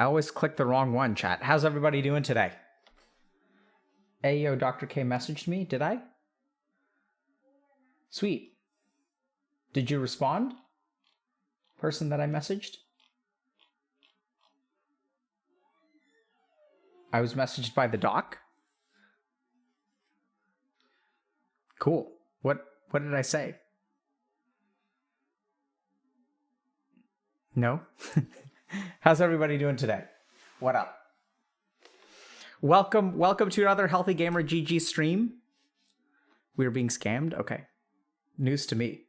I always click the wrong one, chat. How's everybody doing today? Ayo, Dr. K messaged me. Did I? Sweet. Did you respond? Person that I messaged? I was messaged by the doc. Cool. What did I say? No? How's everybody doing today? What up? Welcome to another HealthyGamerGG stream. We're being scammed? Okay. News to me.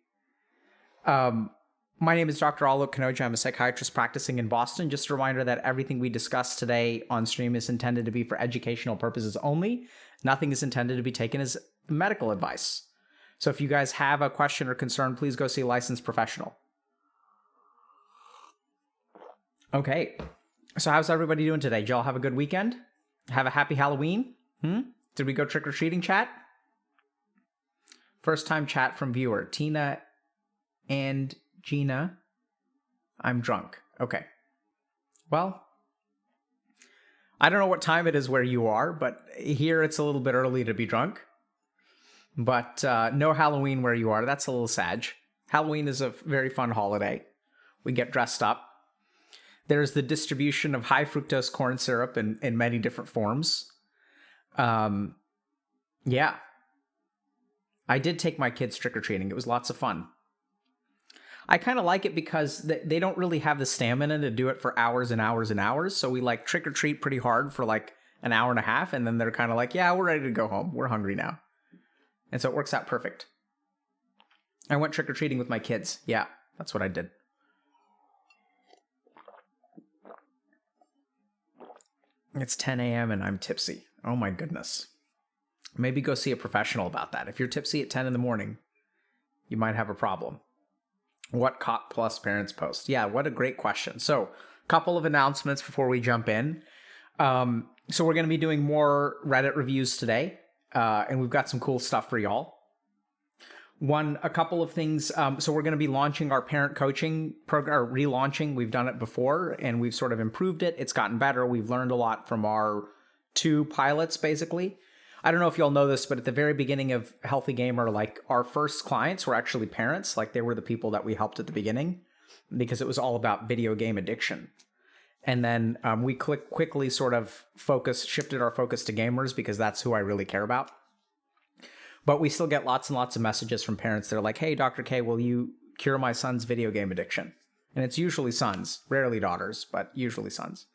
My name is Dr. Alok Kanoja. I'm a psychiatrist practicing in Boston. Just a reminder that everything we discuss today on stream is intended to be for educational purposes only. Nothing is intended to be taken as medical advice. So if you guys have a question or concern, please go see a licensed professional. Okay. So how's everybody doing today? Did y'all have a good weekend? Have a happy Halloween? Did we go trick-or-treating, chat? First time chat from viewer. Tina and Gina. I'm drunk. Okay. Well, I don't know what time it is where you are, but here it's a little bit early to be drunk. But no Halloween where you are. That's a little sad. Halloween is a very fun holiday. We get dressed up. There's the distribution of high fructose corn syrup in many different forms. Yeah. I did take my kids trick-or-treating. It was lots of fun. I kind of like it because they don't really have the stamina to do it for hours and hours and hours. So we like trick-or-treat pretty hard for like an hour and a half. And then they're kind of like, yeah, we're ready to go home. We're hungry now. And so it works out perfect. I went trick-or-treating with my kids. Yeah, that's what I did. It's 10 a.m. and I'm tipsy. Oh my goodness. Maybe go see a professional about that. If you're tipsy at 10 in the morning, you might have a problem. What COP plus parents post? Yeah, what a great question. So, a couple of announcements before we jump in. So we're going to be doing more Reddit reviews today, and we've got some cool stuff for y'all. A couple of things. So we're going to be launching our parent coaching program, or relaunching. We've done it before, and we've sort of improved it. It's gotten better. We've learned a lot from our 2 pilots, basically. I don't know if y'all know this, but at the very beginning of Healthy Gamer, like our first clients were actually parents. Like they were the people that we helped at the beginning because it was all about video game addiction. And then we quickly sort of shifted our focus to gamers because that's who I really care about. But we still get lots and lots of messages from parents that are like, hey, Dr. K, will you cure my son's video game addiction? And it's usually sons, rarely daughters, but usually sons.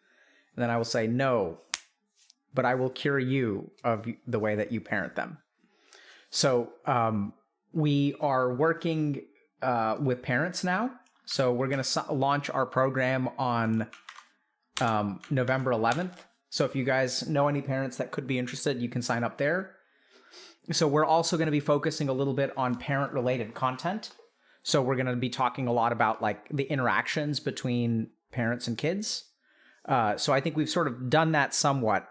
And then I will say, no, but I will cure you of the way that you parent them. So we are working with parents now. So we're going to launch our program on November 11th. So if you guys know any parents that could be interested, you can sign up there. So we're also going to be focusing a little bit on parent-related content. So we're going to be talking a lot about like the interactions between parents and kids. So I think we've sort of done that somewhat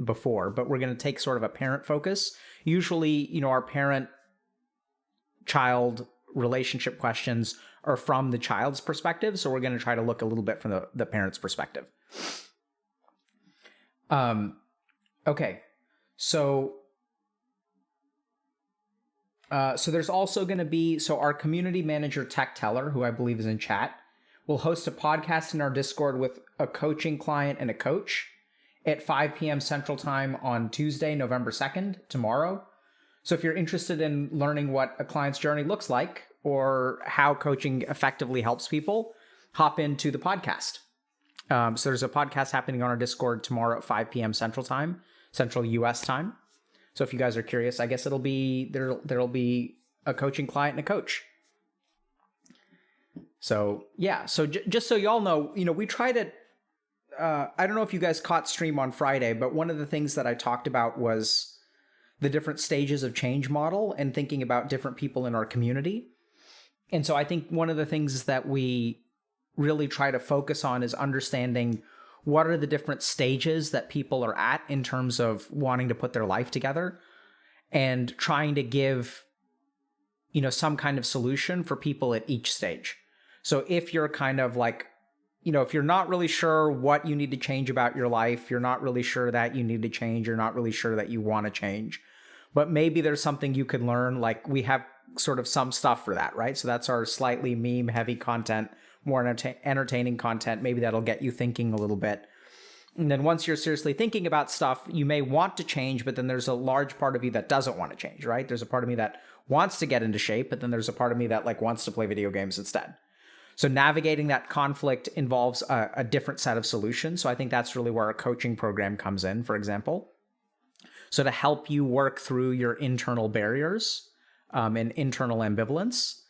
before, but we're going to take sort of a parent focus. Usually, our parent-child relationship questions are from the child's perspective. So we're going to try to look a little bit from the parent's perspective. Okay. So there's also going to be, our community manager, Tech Teller, who I believe is in chat, will host a podcast in our Discord with a coaching client and a coach at 5 p.m. Central Time on Tuesday, November 2nd, tomorrow. So if you're interested in learning what a client's journey looks like or how coaching effectively helps people, hop into the podcast. So there's a podcast happening on our Discord tomorrow at 5 p.m. Central Time, Central US time. So if you guys are curious, I guess there'll be a coaching client and a coach. So yeah, so just so y'all know, we try to, I don't know if you guys caught stream on Friday, but one of the things that I talked about was the different stages of change model and thinking about different people in our community. And so I think one of the things that we really try to focus on is understanding what are the different stages that people are at in terms of wanting to put their life together and trying to give, some kind of solution for people at each stage. So if you're kind of like, if you're not really sure what you need to change about your life, you're not really sure that you need to change, you're not really sure that you want to change, but maybe there's something you can learn. Like we have sort of some stuff for that, right? So that's our slightly meme heavy content, more entertaining content. Maybe that'll get you thinking a little bit. And then once you're seriously thinking about stuff, you may want to change, but then there's a large part of you that doesn't want to change, right? There's a part of me that wants to get into shape, but then there's a part of me that like wants to play video games instead. So navigating that conflict involves a different set of solutions. So I think that's really where a coaching program comes in, for example. So to help you work through your internal barriers and internal ambivalence.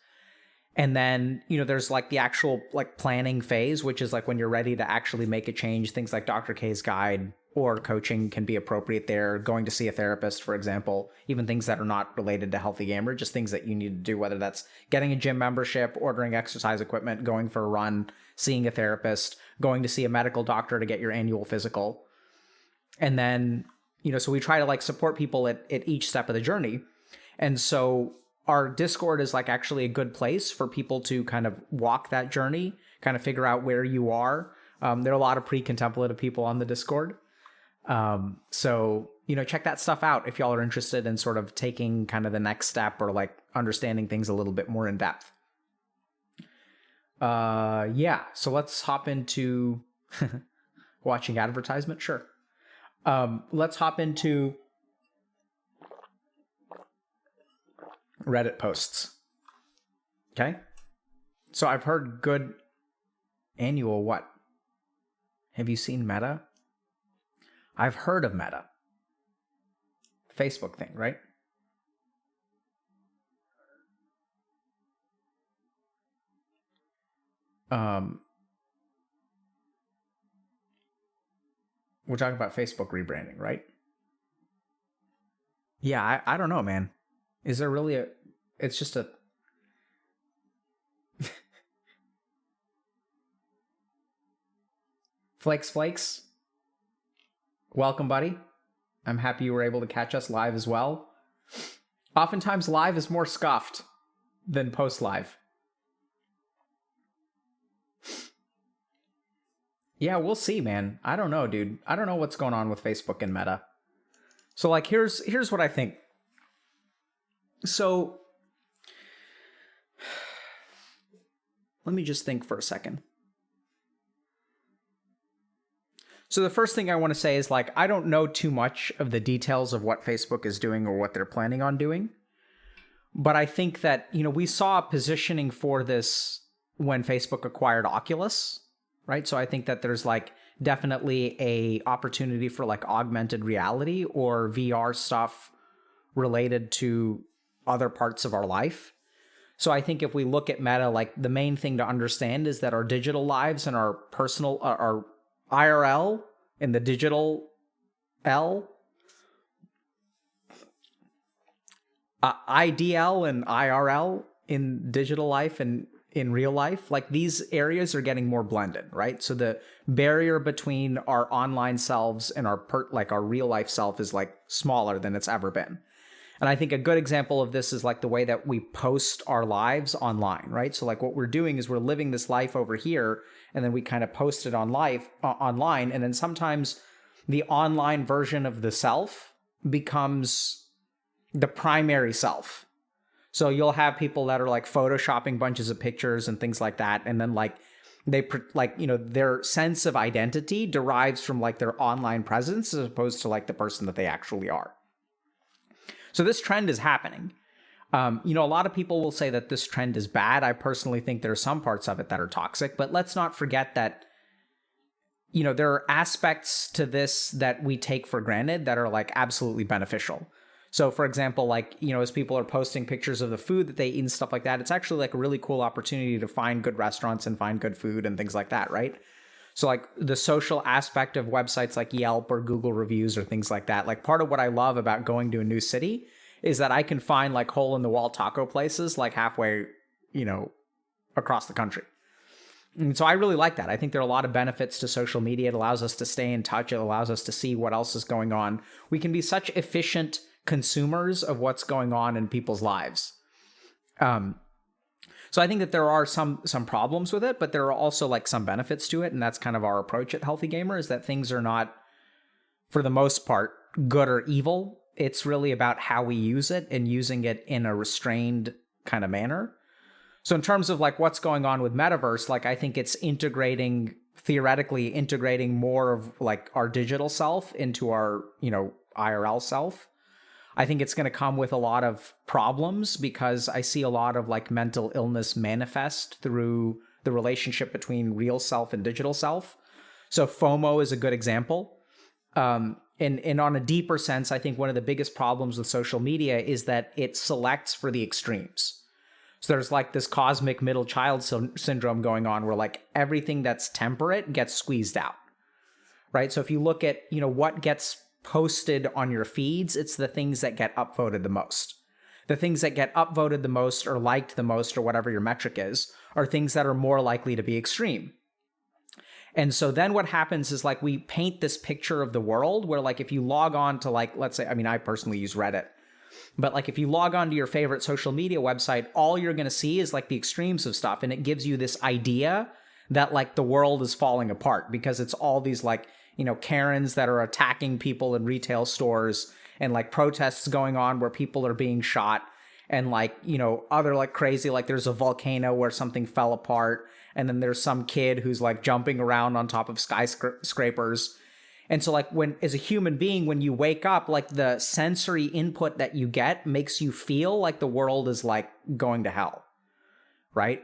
And then, there's like the actual like planning phase, which is like when you're ready to actually make a change. Things like Dr. K's guide or coaching can be appropriate there. Going to see a therapist, for example, even things that are not related to Healthy Gamer, just things that you need to do, whether that's getting a gym membership, ordering exercise equipment, going for a run, seeing a therapist, going to see a medical doctor to get your annual physical. And then, so we try to like support people at each step of the journey. And so our Discord is like actually a good place for people to kind of walk that journey, kind of figure out where you are. There are a lot of pre-contemplative people on the Discord. So, check that stuff out if y'all are interested in sort of taking kind of the next step or like understanding things a little bit more in depth. Yeah. So let's hop into watching advertisement. Sure. Let's hop into Reddit posts. Okay. So I've heard good annual what? Have you seen Meta? I've heard of Meta. Facebook thing, right? We're talking about Facebook rebranding, right? Yeah, I don't know, man. Is there really it's just a Flakes. Welcome, buddy. I'm happy you were able to catch us live as well. Oftentimes live is more scuffed than post live. Yeah, we'll see, man. I don't know, dude. I don't know what's going on with Facebook and Meta. So like here's what I think. So let me just think for a second. So the first thing I want to say is like, I don't know too much of the details of what Facebook is doing or what they're planning on doing. But I think that, we saw positioning for this when Facebook acquired Oculus, right? So I think that there's like definitely a opportunity for like augmented reality or VR stuff related to other parts of our life. So I think if we look at Meta, like the main thing to understand is that our digital lives and our personal, our IRL and the digital L, IDL and IRL in digital life and in real life, like these areas are getting more blended, right? So the barrier between our online selves and our our real life self is like smaller than it's ever been. And I think a good example of this is like the way that we post our lives online, right? So like what we're doing is we're living this life over here and then we kind of post it online. And then sometimes the online version of the self becomes the primary self. So you'll have people that are like photoshopping bunches of pictures and things like that. And then like their sense of identity derives from like their online presence as opposed to like the person that they actually are. So this trend is happening. A lot of people will say that this trend is bad. I personally think there are some parts of it that are toxic, but let's not forget that, there are aspects to this that we take for granted that are like absolutely beneficial. So for example, like, as people are posting pictures of the food that they eat and stuff like that, it's actually like a really cool opportunity to find good restaurants and find good food and things like that, right? So like the social aspect of websites like Yelp or Google reviews or things like that, like part of what I love about going to a new city is that I can find like hole in the wall taco places like halfway, across the country. And so I really like that. I think there are a lot of benefits to social media. It allows us to stay in touch. It allows us to see what else is going on. We can be such efficient consumers of what's going on in people's lives. So So I think that there are some problems with it, but there are also like some benefits to it. And that's kind of our approach at Healthy Gamer, is that things are not, for the most part, good or evil. It's really about how we use it and using it in a restrained kind of manner. So in terms of like what's going on with metaverse, like I think it's theoretically integrating more of like our digital self into our, IRL self. I think it's going to come with a lot of problems because I see a lot of like mental illness manifest through the relationship between real self and digital self. So FOMO is a good example. And on a deeper sense, I think one of the biggest problems with social media is that it selects for the extremes. So there's like this cosmic middle child syndrome going on where like everything that's temperate gets squeezed out, right? So if you look at, what gets posted on your feeds, it's the things that get upvoted the most. The things that get upvoted the most or liked the most or whatever your metric is are things that are more likely to be extreme. And so then what happens is like we paint this picture of the world where like if you log on to like, let's say, I personally use Reddit, but like if you log on to your favorite social media website, all you're going to see is like the extremes of stuff. And it gives you this idea that like the world is falling apart because it's all these like, Karens that are attacking people in retail stores and like protests going on where people are being shot and like, other like crazy, like there's a volcano where something fell apart. And then there's some kid who's like jumping around on top of skyscrapers. And so like as a human being, when you wake up, like the sensory input that you get makes you feel like the world is like going to hell, right?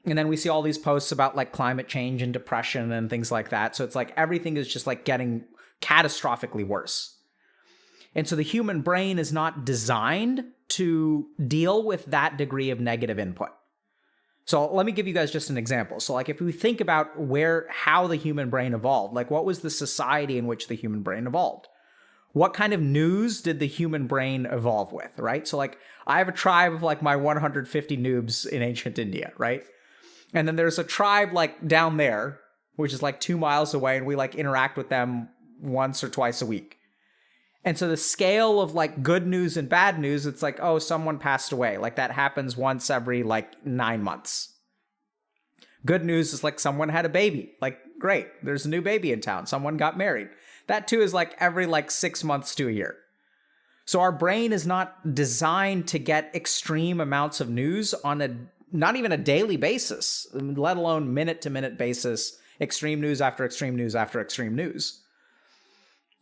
And then we see all these posts about like climate change and depression and things like that. So it's like everything is just like getting catastrophically worse. And so the human brain is not designed to deal with that degree of negative input. So let me give you guys just an example. So like if we think about how the human brain evolved, like what was the society in which the human brain evolved? What kind of news did the human brain evolve with, right? So like I have a tribe of like my 150 noobs in ancient India, right? And then there's a tribe like down there, which is like 2 miles away, and we like interact with them once or twice a week. And so the scale of like good news and bad news, it's like, oh, someone passed away. Like that happens once every like 9 months. Good news is like someone had a baby. Like, great, there's a new baby in town. Someone got married. That too is like every like 6 months to a year. So our brain is not designed to get extreme amounts of news on not even a daily basis, let alone minute to minute basis, extreme news after extreme news after extreme news.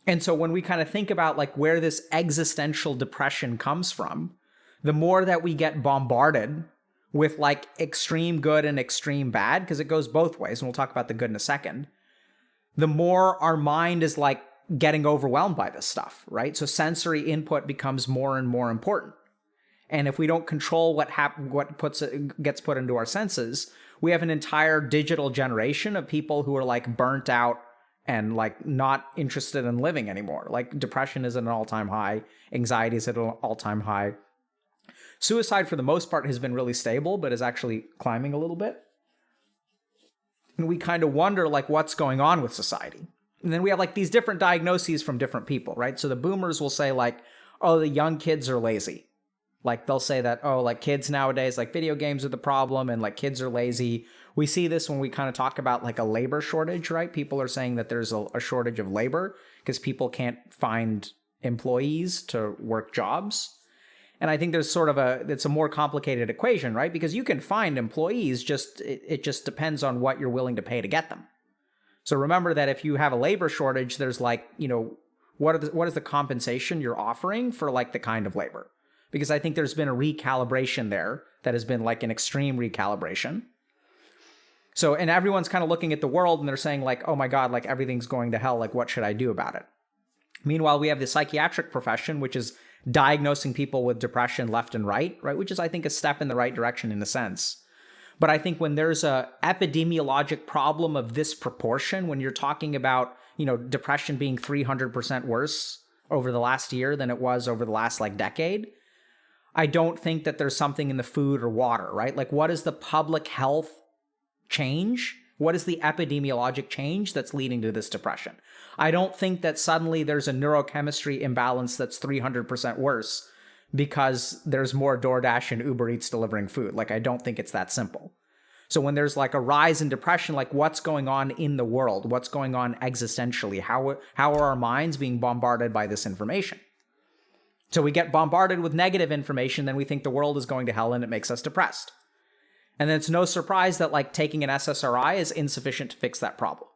And so when we kind of think about like where this existential depression comes from, the more that we get bombarded with like extreme good and extreme bad, because it goes both ways, and we'll talk about the good in a second, the more our mind is like getting overwhelmed by this stuff, right? So sensory input becomes more and more important. And if we don't control what gets put into our senses, we have an entire digital generation of people who are like burnt out and like not interested in living anymore. Like depression is at an all-time high. Anxiety is at an all-time high. Suicide for the most part has been really stable, but is actually climbing a little bit. And we kind of wonder like what's going on with society. And then we have like these different diagnoses from different people, right? So the boomers will say like, oh, the young kids are lazy. Like they'll say that, oh, like kids nowadays, like video games are the problem and like kids are lazy. We see this when we kind of talk about like a labor shortage, right? People are saying that there's a shortage of labor because people can't find employees to work jobs. And I think there's it's a more complicated equation, right? Because you can find employees, it just depends on what you're willing to pay to get them. So remember that if you have a labor shortage, there's like, what is the compensation you're offering for like the kind of labor? Because I think there's been a recalibration there that has been like an extreme recalibration. So, and everyone's kind of looking at the world and they're saying like, oh my God, like everything's going to hell. Like, what should I do about it? Meanwhile, we have the psychiatric profession, which is diagnosing people with depression left and right, which is, I think, a step in the right direction in a sense. But I think when there's a epidemiologic problem of this proportion, when you're talking about, depression being 300% worse over the last year than it was over the last like decade, I don't think that there's something in the food or water, right? Like, what is the public health change? What is the epidemiologic change that's leading to this depression? I don't think that suddenly there's a neurochemistry imbalance that's 300% worse because there's more DoorDash and Uber Eats delivering food. Like, I don't think it's that simple. So when there's like a rise in depression, like what's going on in the world? What's going on existentially? How are our minds being bombarded by this information? So we get bombarded with negative information, then we think the world is going to hell and it makes us depressed. And then it's no surprise that like taking an SSRI is insufficient to fix that problem,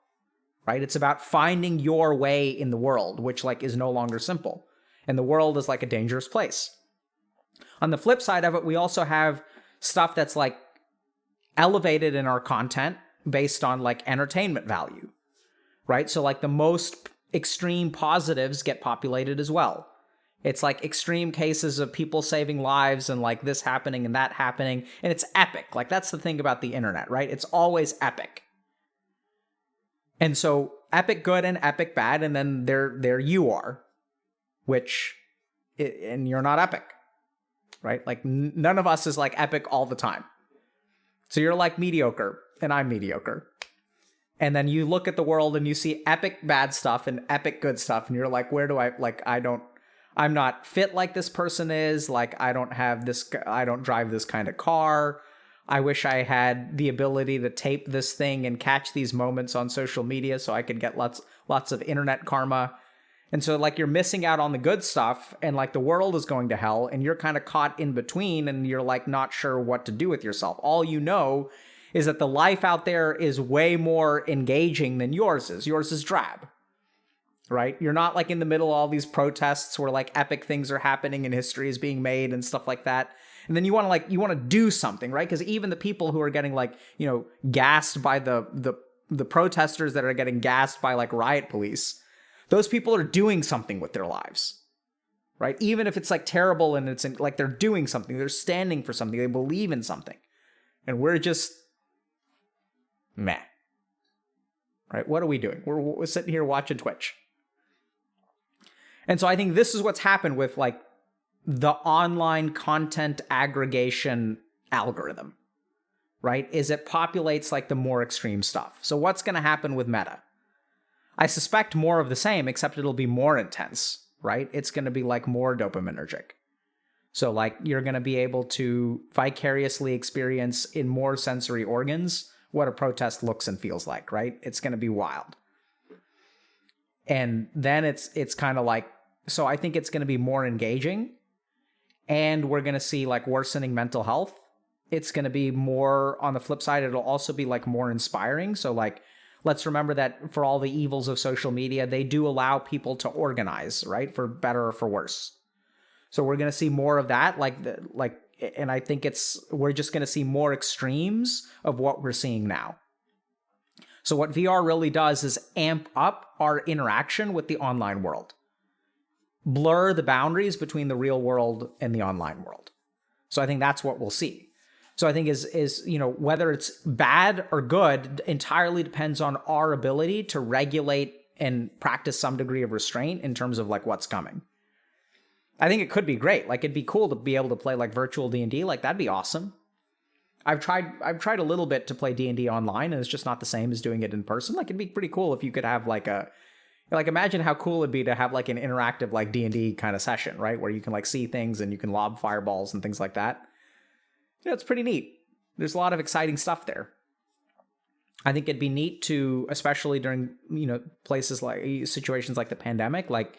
right? It's about finding your way in the world, which like is no longer simple. And the world is like a dangerous place. On the flip side of it, we also have stuff that's like elevated in our content based on like entertainment value, right? So like the most extreme positives get populated as well. It's like extreme cases of people saving lives and like this happening and that happening. And it's epic. Like that's the thing about the internet, right? It's always epic. And so epic good and epic bad. And then there you are, and you're not epic, right? Like none of us is like epic all the time. So you're like mediocre and I'm mediocre. And then you look at the world and you see epic bad stuff and epic good stuff. And you're like, where do I, like, I'm not fit like this person is. Like, I don't drive this kind of car. I wish I had the ability to tape this thing and catch these moments on social media so I could get lots of internet karma. And so like you're missing out on the good stuff and like the world is going to hell and you're kind of caught in between and you're like not sure what to do with yourself. All you know is that the life out there is way more engaging than yours is. Yours is drab. Right? You're not like in the middle of all these protests where like epic things are happening and history is being made and stuff like that. And then you want to do something, right? Because even the people who are getting like, gassed by the protesters that are getting gassed by like riot police, those people are doing something with their lives, right? Even if it's like terrible and it's like they're doing something, they're standing for something, they believe in something. And we're just meh, right? What are we doing? We're sitting here watching Twitch. And so I think this is what's happened with like the online content aggregation algorithm, right? Is it populates like the more extreme stuff. So what's going to happen with Meta? I suspect more of the same, except it'll be more intense, right? It's going to be like more dopaminergic. So like you're going to be able to vicariously experience in more sensory organs what a protest looks and feels like, right? It's going to be wild. And then it's kind of like, so I think it's going to be more engaging and we're going to see like worsening mental health. It's going to be more, on the flip side, it'll also be like more inspiring. So like, let's remember that for all the evils of social media, they do allow people to organize, right? For better or for worse. So we're going to see more of that. And I think we're just going to see more extremes of what we're seeing now. So what VR really does is amp up our interaction with the online world. Blur the boundaries between the real world and the online world. So I think that's what we'll see. So I think is whether it's bad or good entirely depends on our ability to regulate and practice some degree of restraint in terms of like what's coming. I think it could be great. Like it'd be cool to be able to play like virtual D&D. Like that'd be awesome. I've tried a little bit to play D&D online and it's just not the same as doing it in person. Like it'd be pretty cool if you could have imagine how cool it'd be to have like an interactive like D&D kind of session, right? Where you can like see things and you can lob fireballs and things like that. It's pretty neat. There's a lot of exciting stuff there. I think it'd be neat to, especially during, places like situations like the pandemic, like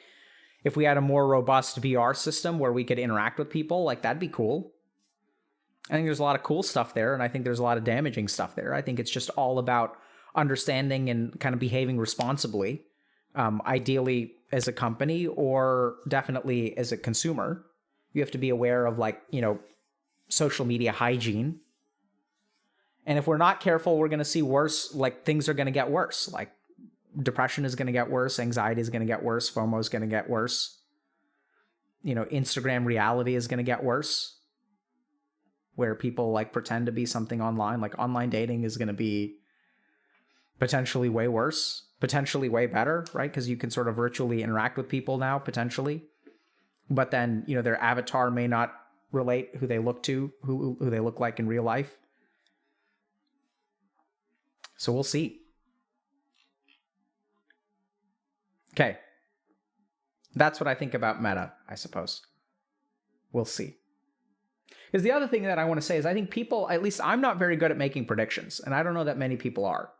if we had a more robust VR system where we could interact with people, like that'd be cool. I think there's a lot of cool stuff there, and I think there's a lot of damaging stuff there. I think it's just all about understanding and kind of behaving responsibly, ideally as a company or definitely as a consumer. You have to be aware of social media hygiene. And if we're not careful, we're going to see worse, like things are going to get worse. Like depression is going to get worse. Anxiety is going to get worse. FOMO is going to get worse. Instagram reality is going to get worse, where people like pretend to be something online. Like online dating is going to be potentially way worse, potentially way better, right? Because you can sort of virtually interact with people now, potentially. But then, their avatar may not relate who they look to, who they look like in real life. So we'll see. Okay. That's what I think about Meta, I suppose. We'll see. Because the other thing that I want to say is I think people, at least I'm not very good at making predictions, and I don't know that many people are.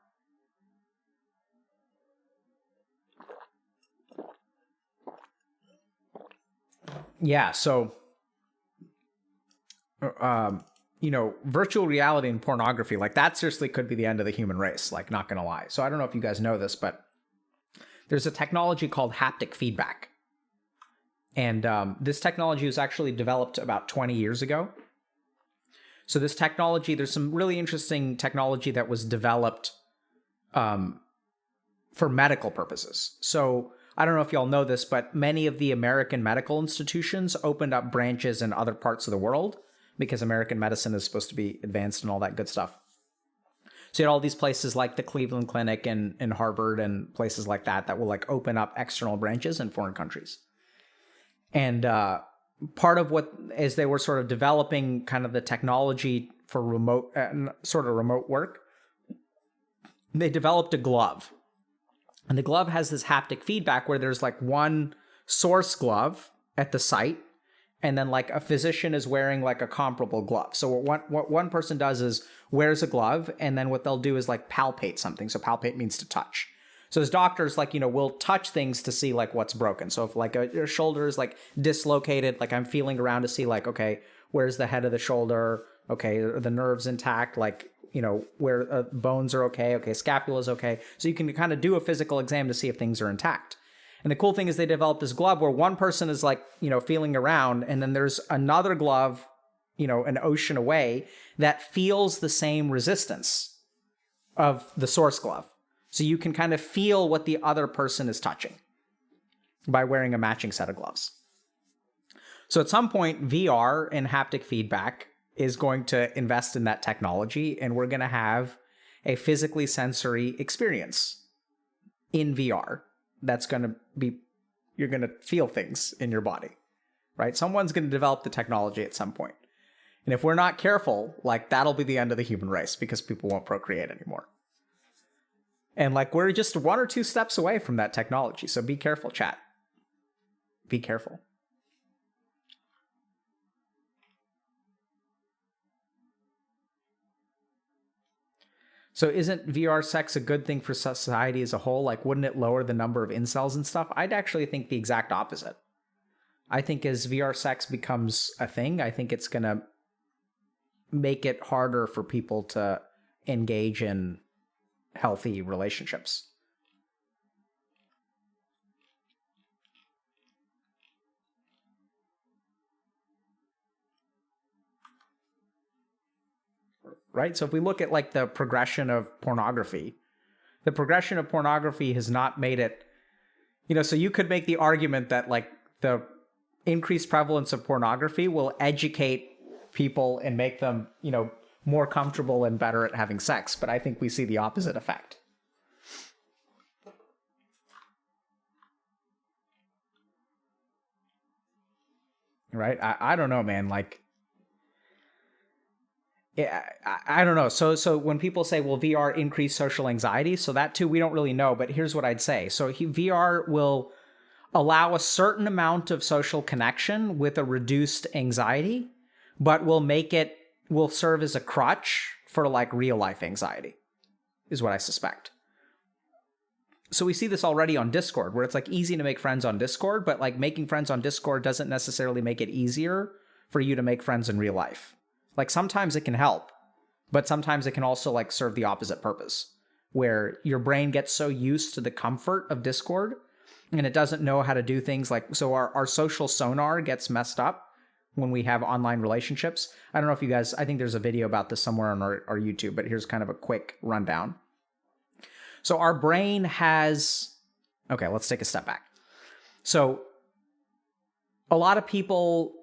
Yeah, so, virtual reality and pornography, like that seriously could be the end of the human race, like not gonna lie. So I don't know if you guys know this, but there's a technology called haptic feedback. And this technology was actually developed about 20 years ago. So this technology, there's some really interesting technology that was developed for medical purposes. So I don't know if y'all know this, but many of the American medical institutions opened up branches in other parts of the world because American medicine is supposed to be advanced and all that good stuff. So you had all these places like the Cleveland Clinic and Harvard and places like that will like open up external branches in foreign countries. And part of what, as they were sort of developing kind of the technology for remote work, they developed a glove. And the glove has this haptic feedback where there's like one source glove at the site, and then like a physician is wearing like a comparable glove. So what one person does is wears a glove, and then what they'll do is like palpate something. So palpate means to touch. So as doctors, like, we'll touch things to see like what's broken. So if like your shoulder is like dislocated, like I'm feeling around to see like, okay, where's the head of the shoulder? Okay, are the nerves intact? Like, where bones are okay. Okay, scapula is okay. So you can kind of do a physical exam to see if things are intact. And the cool thing is they developed this glove where one person is like, feeling around, and then there's another glove, an ocean away that feels the same resistance of the source glove. So you can kind of feel what the other person is touching by wearing a matching set of gloves. So at some point, VR and haptic feedback is going to invest in that technology, and we're going to have a physically sensory experience in VR that's going to be, you're going to feel things in your body, right? Someone's going to develop the technology at some point. And if we're not careful, like that'll be the end of the human race because people won't procreate anymore. And like we're just 1 or 2 steps away from that technology. So be careful, chat. Be careful. So isn't VR sex a good thing for society as a whole? Like, wouldn't it lower the number of incels and stuff? I'd actually think the exact opposite. I think as VR sex becomes a thing, I think it's going to make it harder for people to engage in healthy relationships. Right? So if we look at like the progression of pornography has not made it, so you could make the argument that like the increased prevalence of pornography will educate people and make them, more comfortable and better at having sex. But I think we see the opposite effect. Right? I don't know, man. Like, I don't know. So when people say, well, VR increased social anxiety, so that too, we don't really know. But here's what I'd say. So VR will allow a certain amount of social connection with a reduced anxiety, but will serve as a crutch for like real life anxiety, is what I suspect. So we see this already on Discord, where it's like easy to make friends on Discord, but like making friends on Discord doesn't necessarily make it easier for you to make friends in real life. Like sometimes it can help, but sometimes it can also like serve the opposite purpose, where your brain gets so used to the comfort of Discord and it doesn't know how to do things like, so our social sonar gets messed up when we have online relationships. I don't know if you guys, I think there's a video about this somewhere on our YouTube, but here's kind of a quick rundown. So our brain has, okay, let's take a step back. So a lot of people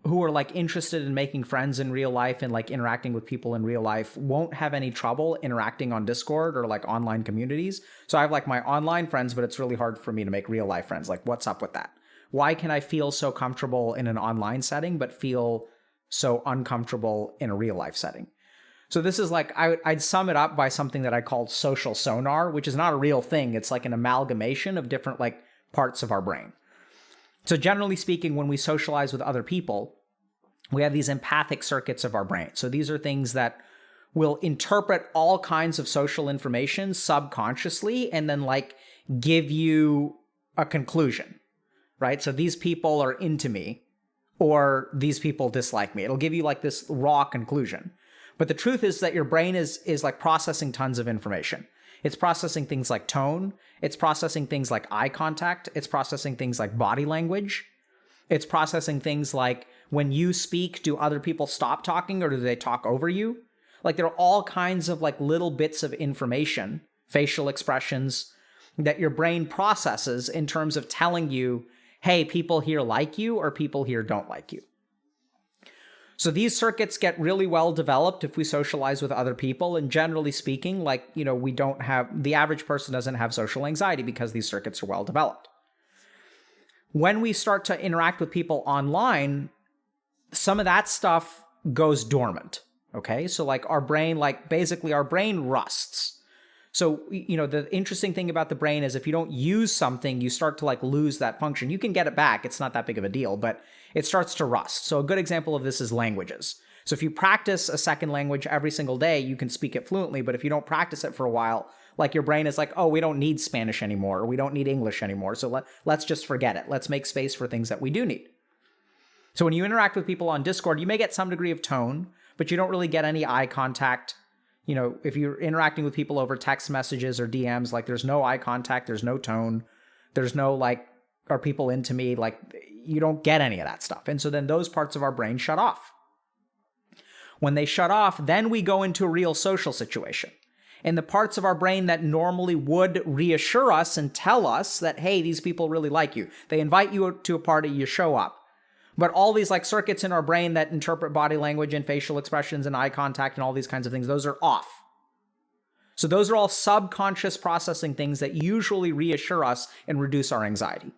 who are like interested in making friends in real life and like interacting with people in real life won't have any trouble interacting on Discord or like online communities. So I have like my online friends, but it's really hard for me to make real life friends. Like, what's up with that? Why can I feel so comfortable in an online setting, but feel so uncomfortable in a real life setting? So this is like, I'd sum it up by something that I called social sonar, which is not a real thing. It's like an amalgamation of different like parts of our brain. So generally speaking, when we socialize with other people, we have these empathic circuits of our brain. So these are things that will interpret all kinds of social information subconsciously and then like give you a conclusion, right? So these people are into me or these people dislike me. It'll give you like this raw conclusion. But the truth is that your brain is like processing tons of information. It's processing things like tone. It's processing things like eye contact. It's processing things like body language. It's processing things like when you speak, do other people stop talking or do they talk over you? Like there are all kinds of like little bits of information, facial expressions that your brain processes in terms of telling you, hey, people here like you or people here don't like you. So these circuits get really well developed if we socialize with other people. And generally speaking, like, you know, the average person doesn't have social anxiety because these circuits are well developed. When we start to interact with people online, some of that stuff goes dormant. Okay. So like our brain rusts. So, you know, the interesting thing about the brain is if you don't use something, you start to like lose that function. You can get it back. It's not that big of a deal, but it starts to rust. So a good example of this is languages. So if you practice a second language every single day, you can speak it fluently. But if you don't practice it for a while, like your brain is like, oh, we don't need Spanish anymore, or we don't need English anymore. So let's just forget it. Let's make space for things that we do need. So when you interact with people on Discord, you may get some degree of tone, but you don't really get any eye contact. You know, if you're interacting with people over text messages or DMs, like there's no eye contact, there's no tone, there's no like, are people into me? Like you don't get any of that stuff. And so then those parts of our brain shut off. When they shut off, then we go into a real social situation. And the parts of our brain that normally would reassure us and tell us that, hey, these people really like you. They invite you to a party, you show up. But all these like circuits in our brain that interpret body language and facial expressions and eye contact and all these kinds of things, those are off. So those are all subconscious processing things that usually reassure us and reduce our anxiety.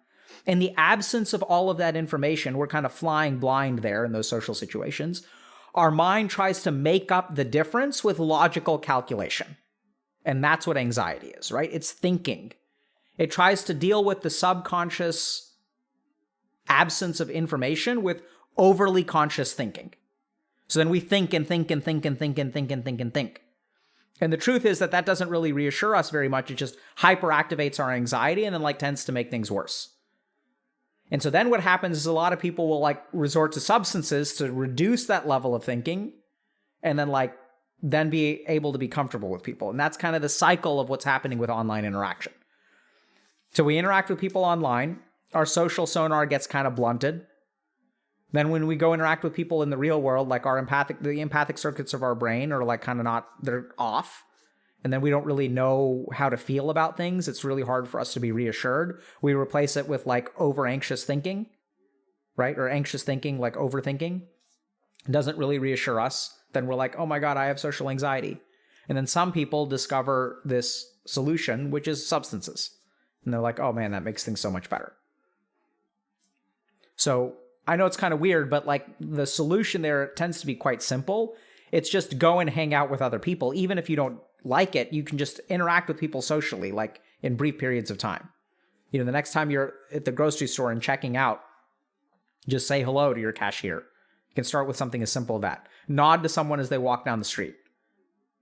In the absence of all of that information, we're kind of flying blind there in those social situations. Our mind tries to make up the difference with logical calculation. And that's what anxiety is, right? It's thinking. It tries to deal with the subconscious absence of information with overly conscious thinking. So then we think and think and think and think and think and think and think. And the truth is that doesn't really reassure us very much. It just hyperactivates our anxiety and then like tends to make things worse. And so then what happens is a lot of people will like resort to substances to reduce that level of thinking and then be able to be comfortable with people. And that's kind of the cycle of what's happening with online interaction. So we interact with people online. Our social sonar gets kind of blunted. Then when we go interact with people in the real world, like the empathic circuits of our brain are like kind of they're off. And then we don't really know how to feel about things. It's really hard for us to be reassured. We replace it with like over anxious thinking, right? Or anxious thinking, like overthinking. It doesn't really reassure us. Then we're like, oh my God, I have social anxiety. And then some people discover this solution, which is substances. And they're like, oh man, that makes things so much better. So I know it's kind of weird, but like the solution there tends to be quite simple. It's just go and hang out with other people. Even if you don't like it, you can just interact with people socially, like in brief periods of time. You know, the next time you're at the grocery store and checking out, just say hello to your cashier. You can start with something as simple as that. Nod to someone as they walk down the street.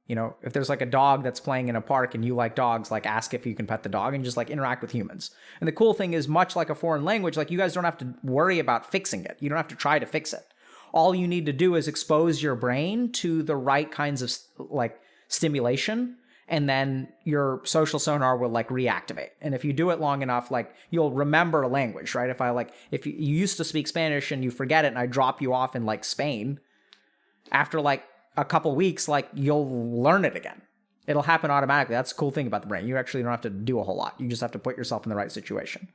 You know, if there's like a dog that's playing in a park and you like dogs, like ask if you can pet the dog and just like interact with humans. And the cool thing is, much like a foreign language, like you guys don't have to worry about fixing it. You don't have to try to fix it. All you need to do is expose your brain to the right kinds of like stimulation, and then your social sonar will like reactivate. And if you do it long enough, like you'll remember a language, right? If you used to speak Spanish and you forget it and I drop you off in like Spain, after like a couple weeks, like you'll learn it again. It'll happen automatically. That's the cool thing about the brain. You actually don't have to do a whole lot. You just have to put yourself in the right situation.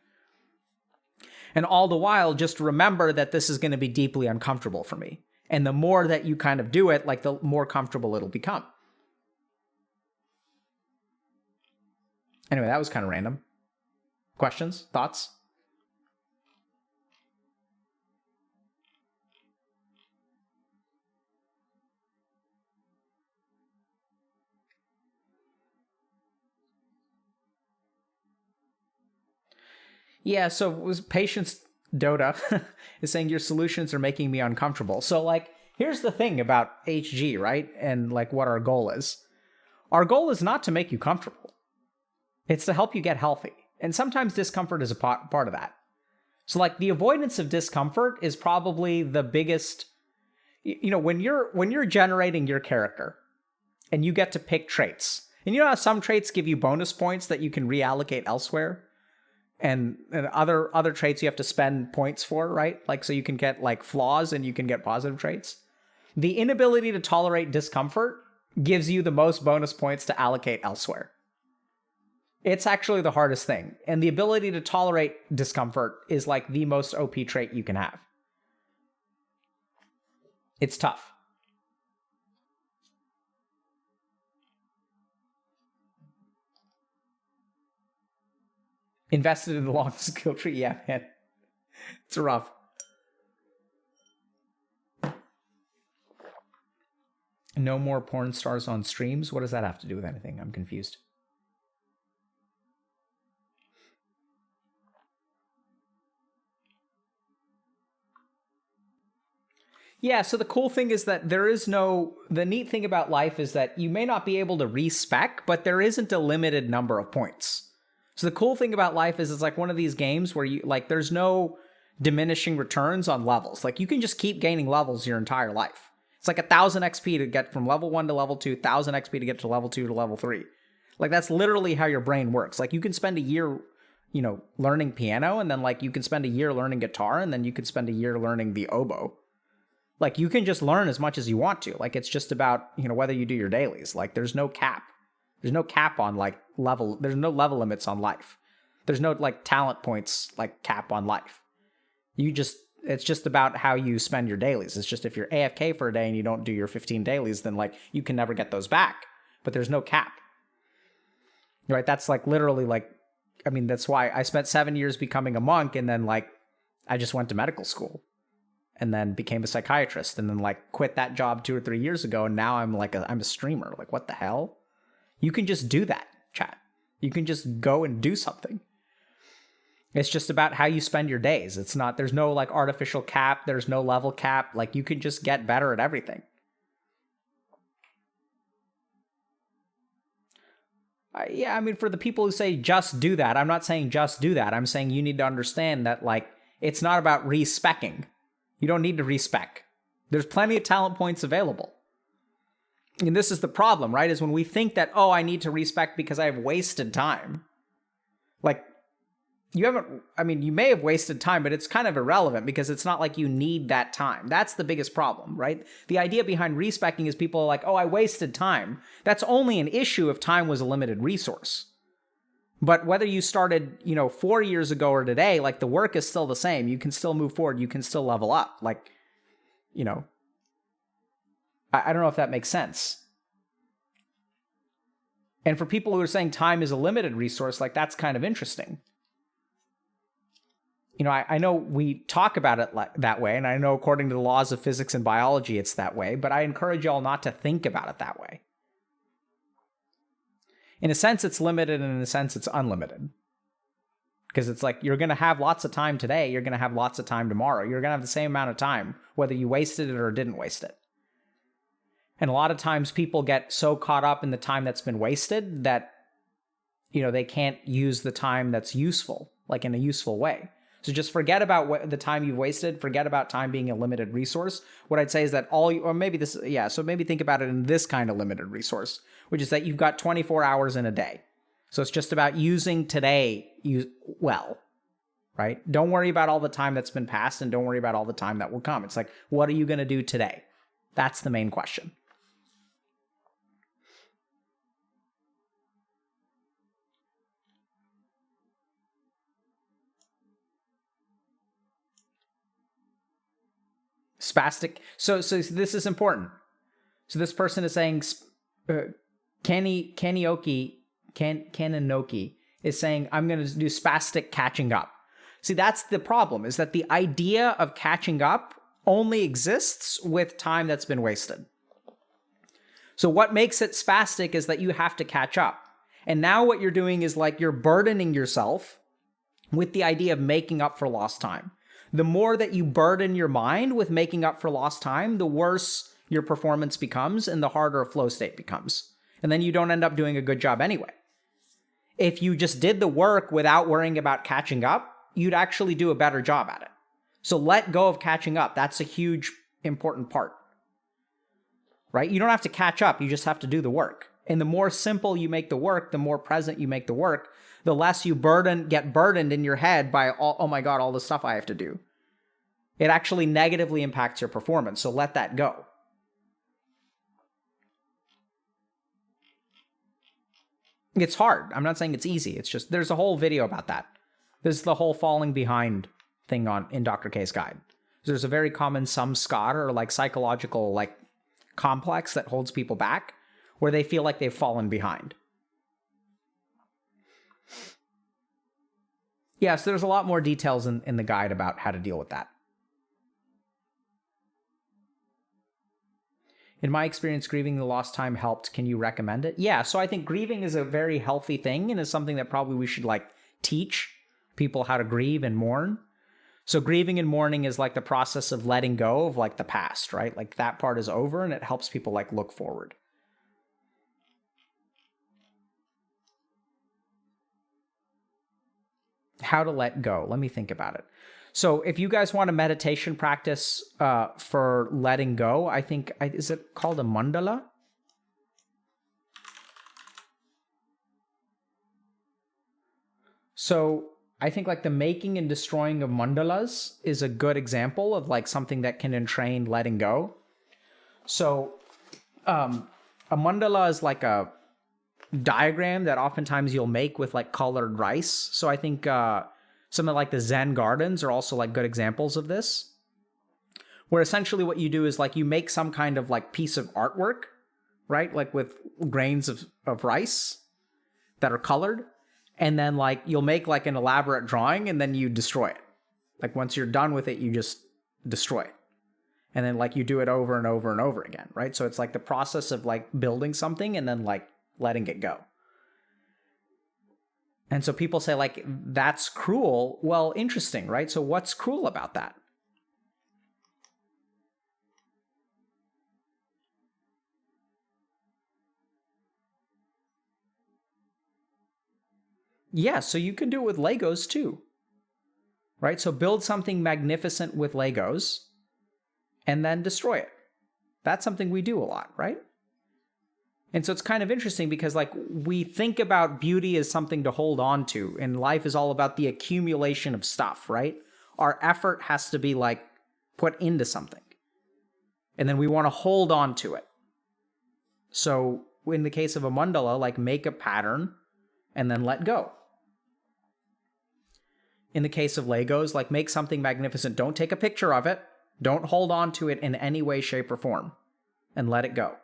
And all the while, just remember that this is going to be deeply uncomfortable for me. And the more that you kind of do it, like the more comfortable it'll become. Anyway, that was kind of random. Questions? Thoughts? Yeah, so patients Dota is saying your solutions are making me uncomfortable. So like, here's the thing about HG, right? And like what our goal is. Our goal is not to make you comfortable. It's to help you get healthy. And sometimes discomfort is a part of that. So like the avoidance of discomfort is probably the biggest, when you're generating your character and you get to pick traits, and you know how some traits give you bonus points that you can reallocate elsewhere? And other traits you have to spend points for, right? Like, so you can get like flaws and you can get positive traits. The inability to tolerate discomfort gives you the most bonus points to allocate elsewhere. It's actually the hardest thing. And the ability to tolerate discomfort is like the most OP trait you can have. It's tough. Invested in the long skill tree, yeah, man. It's rough. No more porn stars on streams? What does that have to do with anything? I'm confused. Yeah, so the cool thing is that the neat thing about life is that you may not be able to respec, but there isn't a limited number of points. So the cool thing about life is it's like one of these games where you like there's no diminishing returns on levels. Like you can just keep gaining levels your entire life. It's like 1,000 XP to get from level 1 to level 2, 1,000 XP to get to level 2 to level 3. Like that's literally how your brain works. Like you can spend a year, learning piano, and then like you can spend a year learning guitar, and then you could spend a year learning the oboe. Like you can just learn as much as you want to. Like it's just about, whether you do your dailies. Like there's no cap. There's no cap on like level. There's no level limits on life. There's no like talent points like cap on life. It's just about how you spend your dailies. It's just if you're AFK for a day and you don't do your 15 dailies, then like you can never get those back. But there's no cap. Right? That's like literally like, that's why I spent 7 years becoming a monk, and then like I just went to medical school and then became a psychiatrist, and then like quit that job 2 or 3 years ago, and now I'm a streamer. Like what the hell? You can just do that, chat. You can just go and do something. It's just about how you spend your days. There's no like artificial cap. There's no level cap. Like you can just get better at everything. For the people who say just do that, I'm not saying just do that. I'm saying you need to understand that like it's not about respecking. You don't need to respec. There's plenty of talent points available. And this is the problem, right? Is when we think that, I need to respec because I have wasted time. Like, you may have wasted time, but it's kind of irrelevant because it's not like you need that time. That's the biggest problem, right? The idea behind respecking is people are like, I wasted time. That's only an issue if time was a limited resource. But whether you started, 4 years ago or today, like the work is still the same. You can still move forward. You can still level up. Like, I don't know if that makes sense. And for people who are saying time is a limited resource, like that's kind of interesting. I know we talk about it that way, and I know according to the laws of physics and biology, it's that way, but I encourage y'all not to think about it that way. In a sense, it's limited, and in a sense, it's unlimited. Because it's like, you're going to have lots of time today, you're going to have lots of time tomorrow. You're going to have the same amount of time, whether you wasted it or didn't waste it. And a lot of times people get so caught up in the time that's been wasted that, they can't use the time that's useful, like in a useful way. So just forget about the time you've wasted. Forget about time being a limited resource. What I'd say is that so maybe think about it in this kind of limited resource, which is that you've got 24 hours in a day. So it's just about using today well, right? Don't worry about all the time that's been passed, and don't worry about all the time that will come. It's like, what are you going to do today? That's the main question. Spastic. So this is important. So this person is saying, Kaninoki is saying, I'm going to do spastic catching up. See, that's the problem, is that the idea of catching up only exists with time that's been wasted. So what makes it spastic is that you have to catch up. And now what you're doing is like you're burdening yourself with the idea of making up for lost time. the more that you burden your mind with making up for lost time, the worse your performance becomes and the harder a flow state becomes. And then you don't end up doing a good job anyway. If you just did the work without worrying about catching up, you'd actually do a better job at it. So let go of catching up. That's a huge, important part. Right? You don't have to catch up. You just have to do the work. And the more simple you make the work, the more present you make the work, the less you get burdened in your head by, oh my God, all the stuff I have to do. It actually negatively impacts your performance. So let that go. It's hard. I'm not saying it's easy. It's just, there's a whole video about that. This is the whole falling behind thing in Dr. K's guide. There's a very common samskara or like psychological like complex that holds people back where they feel like they've fallen behind. Yeah, so there's a lot more details in the guide about how to deal with that. In my experience, grieving the lost time helped. Can you recommend it? Yeah, so I think grieving is a very healthy thing and is something that probably we should like teach people how to grieve and mourn. So grieving and mourning is like the process of letting go of like the past, right? Like that part is over and it helps people like look forward. How to let go. Let me think about it. So if you guys want a meditation practice for letting go, I think, is it called a mandala? So I think like the making and destroying of mandalas is a good example of like something that can entrain letting go. So a mandala is like a diagram that oftentimes you'll make with like colored rice. So I think some of like the Zen gardens are also like good examples of this, where essentially what you do is like you make some kind of like piece of artwork, right? Like with grains of rice that are colored. And then like you'll make like an elaborate drawing and then you destroy it. Like once you're done with it, you just destroy it. And then like you do it over and over and over again, right? So it's like the process of like building something and then like letting it go. And so people say like, that's cruel. Well, interesting, right? So what's cruel about that? Yeah, so you can do it with Legos too, right? So build something magnificent with Legos and then destroy it. That's something we do a lot, right? And so it's kind of interesting because like we think about beauty as something to hold on to, and life is all about the accumulation of stuff, right? Our effort has to be like put into something. And then we want to hold on to it. So in the case of a mandala, like make a pattern and then let go. In the case of Legos, like make something magnificent. Don't take a picture of it. Don't hold on to it in any way, shape, or form. And let it go.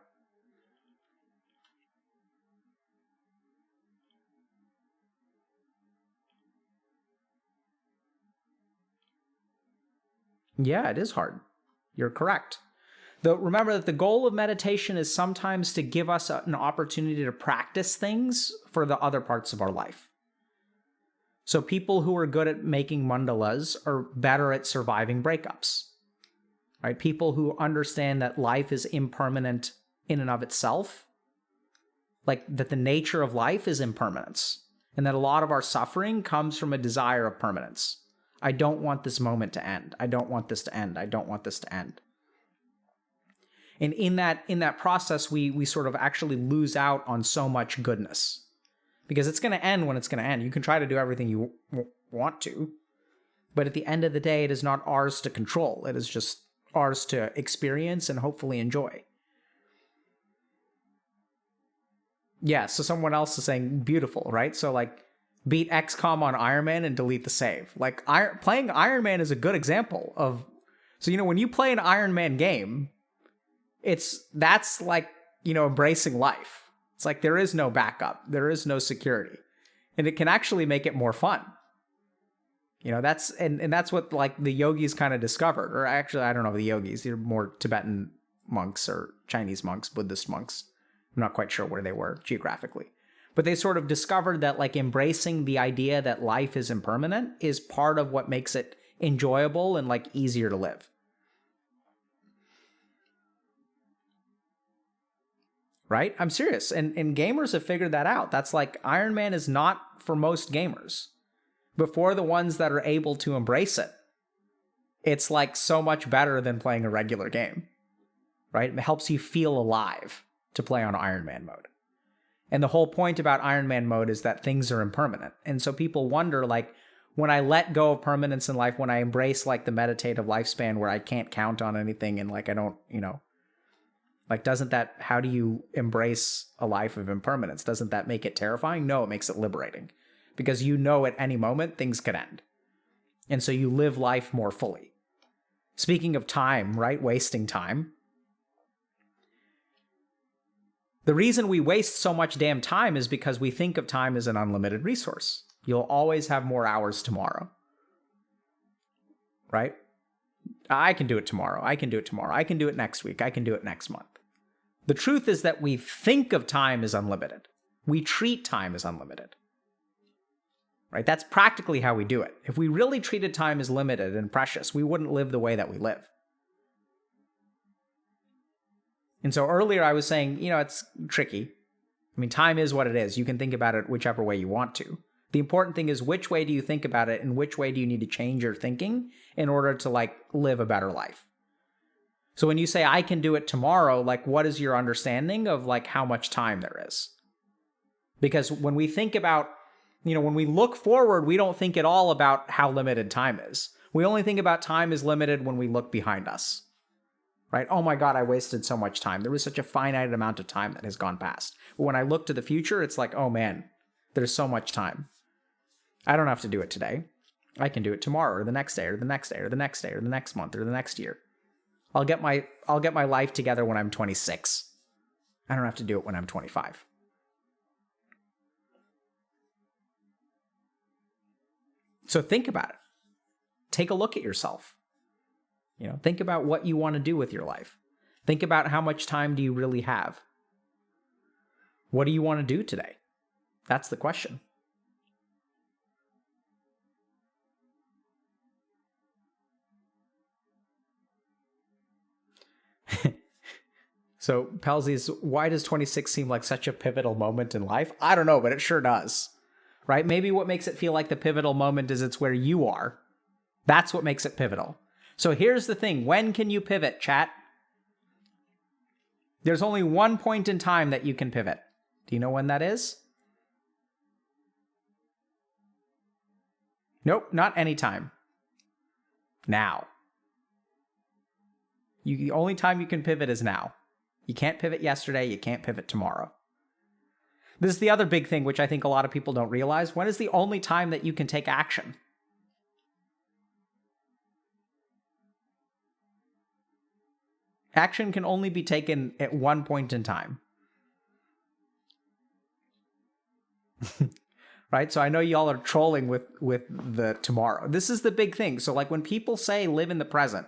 Yeah, it is hard. You're correct. Though remember that the goal of meditation is sometimes to give us an opportunity to practice things for the other parts of our life. So people who are good at making mandalas are better at surviving breakups, right? People who understand that life is impermanent in and of itself, like that the nature of life is impermanence, and that a lot of our suffering comes from a desire of permanence. I don't want this moment to end. I don't want this to end. I don't want this to end. And in that process, we sort of actually lose out on so much goodness. Because it's going to end when it's going to end. You can try to do everything you want to, but at the end of the day, it is not ours to control. It is just ours to experience and hopefully enjoy. Yeah, so someone else is saying beautiful, right? So like beat XCOM on Iron Man and delete the save. Like playing Iron Man is a good example of, so when you play an Iron Man game, that's like, embracing life. It's like there is no backup. There is no security. And it can actually make it more fun. That's what like the yogis kind of discovered. Or actually, I don't know the yogis. They're more Tibetan monks or Chinese monks, Buddhist monks. I'm not quite sure where they were geographically. But they sort of discovered that like embracing the idea that life is impermanent is part of what makes it enjoyable and like easier to live. Right? I'm serious. And gamers have figured that out. That's like Iron Man is not for most gamers. But for the ones that are able to embrace it, it's like so much better than playing a regular game. Right? It helps you feel alive to play on Iron Man mode. And the whole point about Iron Man mode is that things are impermanent. And so people wonder, like, when I let go of permanence in life, when I embrace like the meditative lifespan where I can't count on anything and like I don't, like, how do you embrace a life of impermanence? Doesn't that make it terrifying? No, it makes it liberating. Because at any moment, things could end. And so you live life more fully. Speaking of time, right? Wasting time. The reason we waste so much damn time is because we think of time as an unlimited resource. You'll always have more hours tomorrow. Right? I can do it tomorrow. I can do it tomorrow. I can do it next week. I can do it next month. The truth is that we think of time as unlimited. We treat time as unlimited. Right? That's practically how we do it. If we really treated time as limited and precious, we wouldn't live the way that we live. And so earlier I was saying, it's tricky. I mean, time is what it is. You can think about it whichever way you want to. The important thing is, which way do you think about it and which way do you need to change your thinking in order to like live a better life? So when you say I can do it tomorrow, like what is your understanding of like how much time there is? Because when we think about, when we look forward, we don't think at all about how limited time is. We only think about time is limited when we look behind us. Right? Oh my God, I wasted so much time. There was such a finite amount of time that has gone past. But when I look to the future, it's like, oh man, there's so much time. I don't have to do it today. I can do it tomorrow or the next day or the next day or the next day or the next month or the next year. I'll get my life together when I'm 26. I don't have to do it when I'm 25. So think about it. Take a look at yourself. Think about what you want to do with your life. Think about how much time do you really have? What do you want to do today? That's the question. So, Pelzies, why does 26 seem like such a pivotal moment in life? I don't know, but it sure does. Right? Maybe what makes it feel like the pivotal moment is it's where you are. That's what makes it pivotal. So here's the thing. When can you pivot, chat? There's only one point in time that you can pivot. Do you know when that is? Nope, not anytime. Now. The only time you can pivot is now. You can't pivot yesterday. You can't pivot tomorrow. This is the other big thing, which I think a lot of people don't realize. When is the only time that you can take action? Action can only be taken at one point in time. Right? So I know y'all are trolling with the tomorrow. This is the big thing. So like when people say live in the present,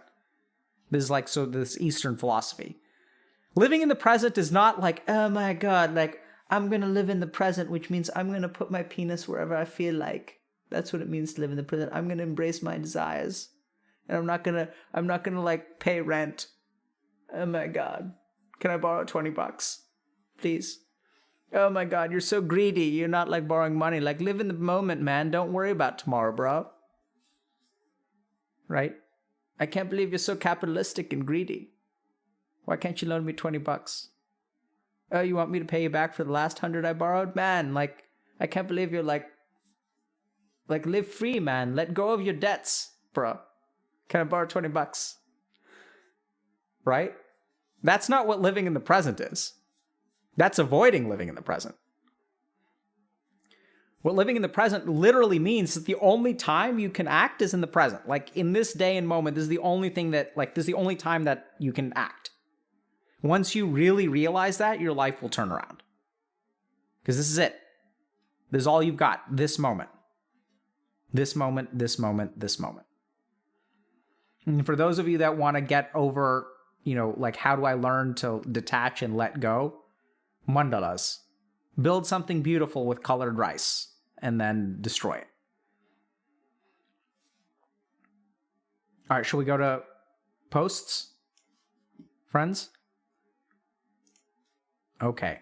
this Eastern philosophy. Living in the present is not like, oh my God, like I'm going to live in the present, which means I'm going to put my penis wherever I feel like. That's what it means to live in the present. I'm going to embrace my desires. And I'm not going to like pay rent. Oh my God. Can I borrow $20? Please. Oh my God, you're so greedy. You're not like borrowing money. Like live in the moment, man. Don't worry about tomorrow, bro. Right? I can't believe you're so capitalistic and greedy. Why can't you loan me $20? Oh, you want me to pay you back for the last 100 I borrowed? Man, like, I can't believe you're like live free, man. Let go of your debts, bro. Can I borrow $20? Right? That's not what living in the present is. That's avoiding living in the present. What living in the present literally means is the only time you can act is in the present. Like in this day and moment, this is the only thing that, like, this is the only time that you can act. Once you really realize that, your life will turn around. Because this is it. This is all you've got. This moment. This moment, this moment, this moment. And for those of you that want to get over, like how do I learn to detach and let go? Mandalas. Build something beautiful with colored rice and then destroy it. All right, should we go to posts? Friends? Okay.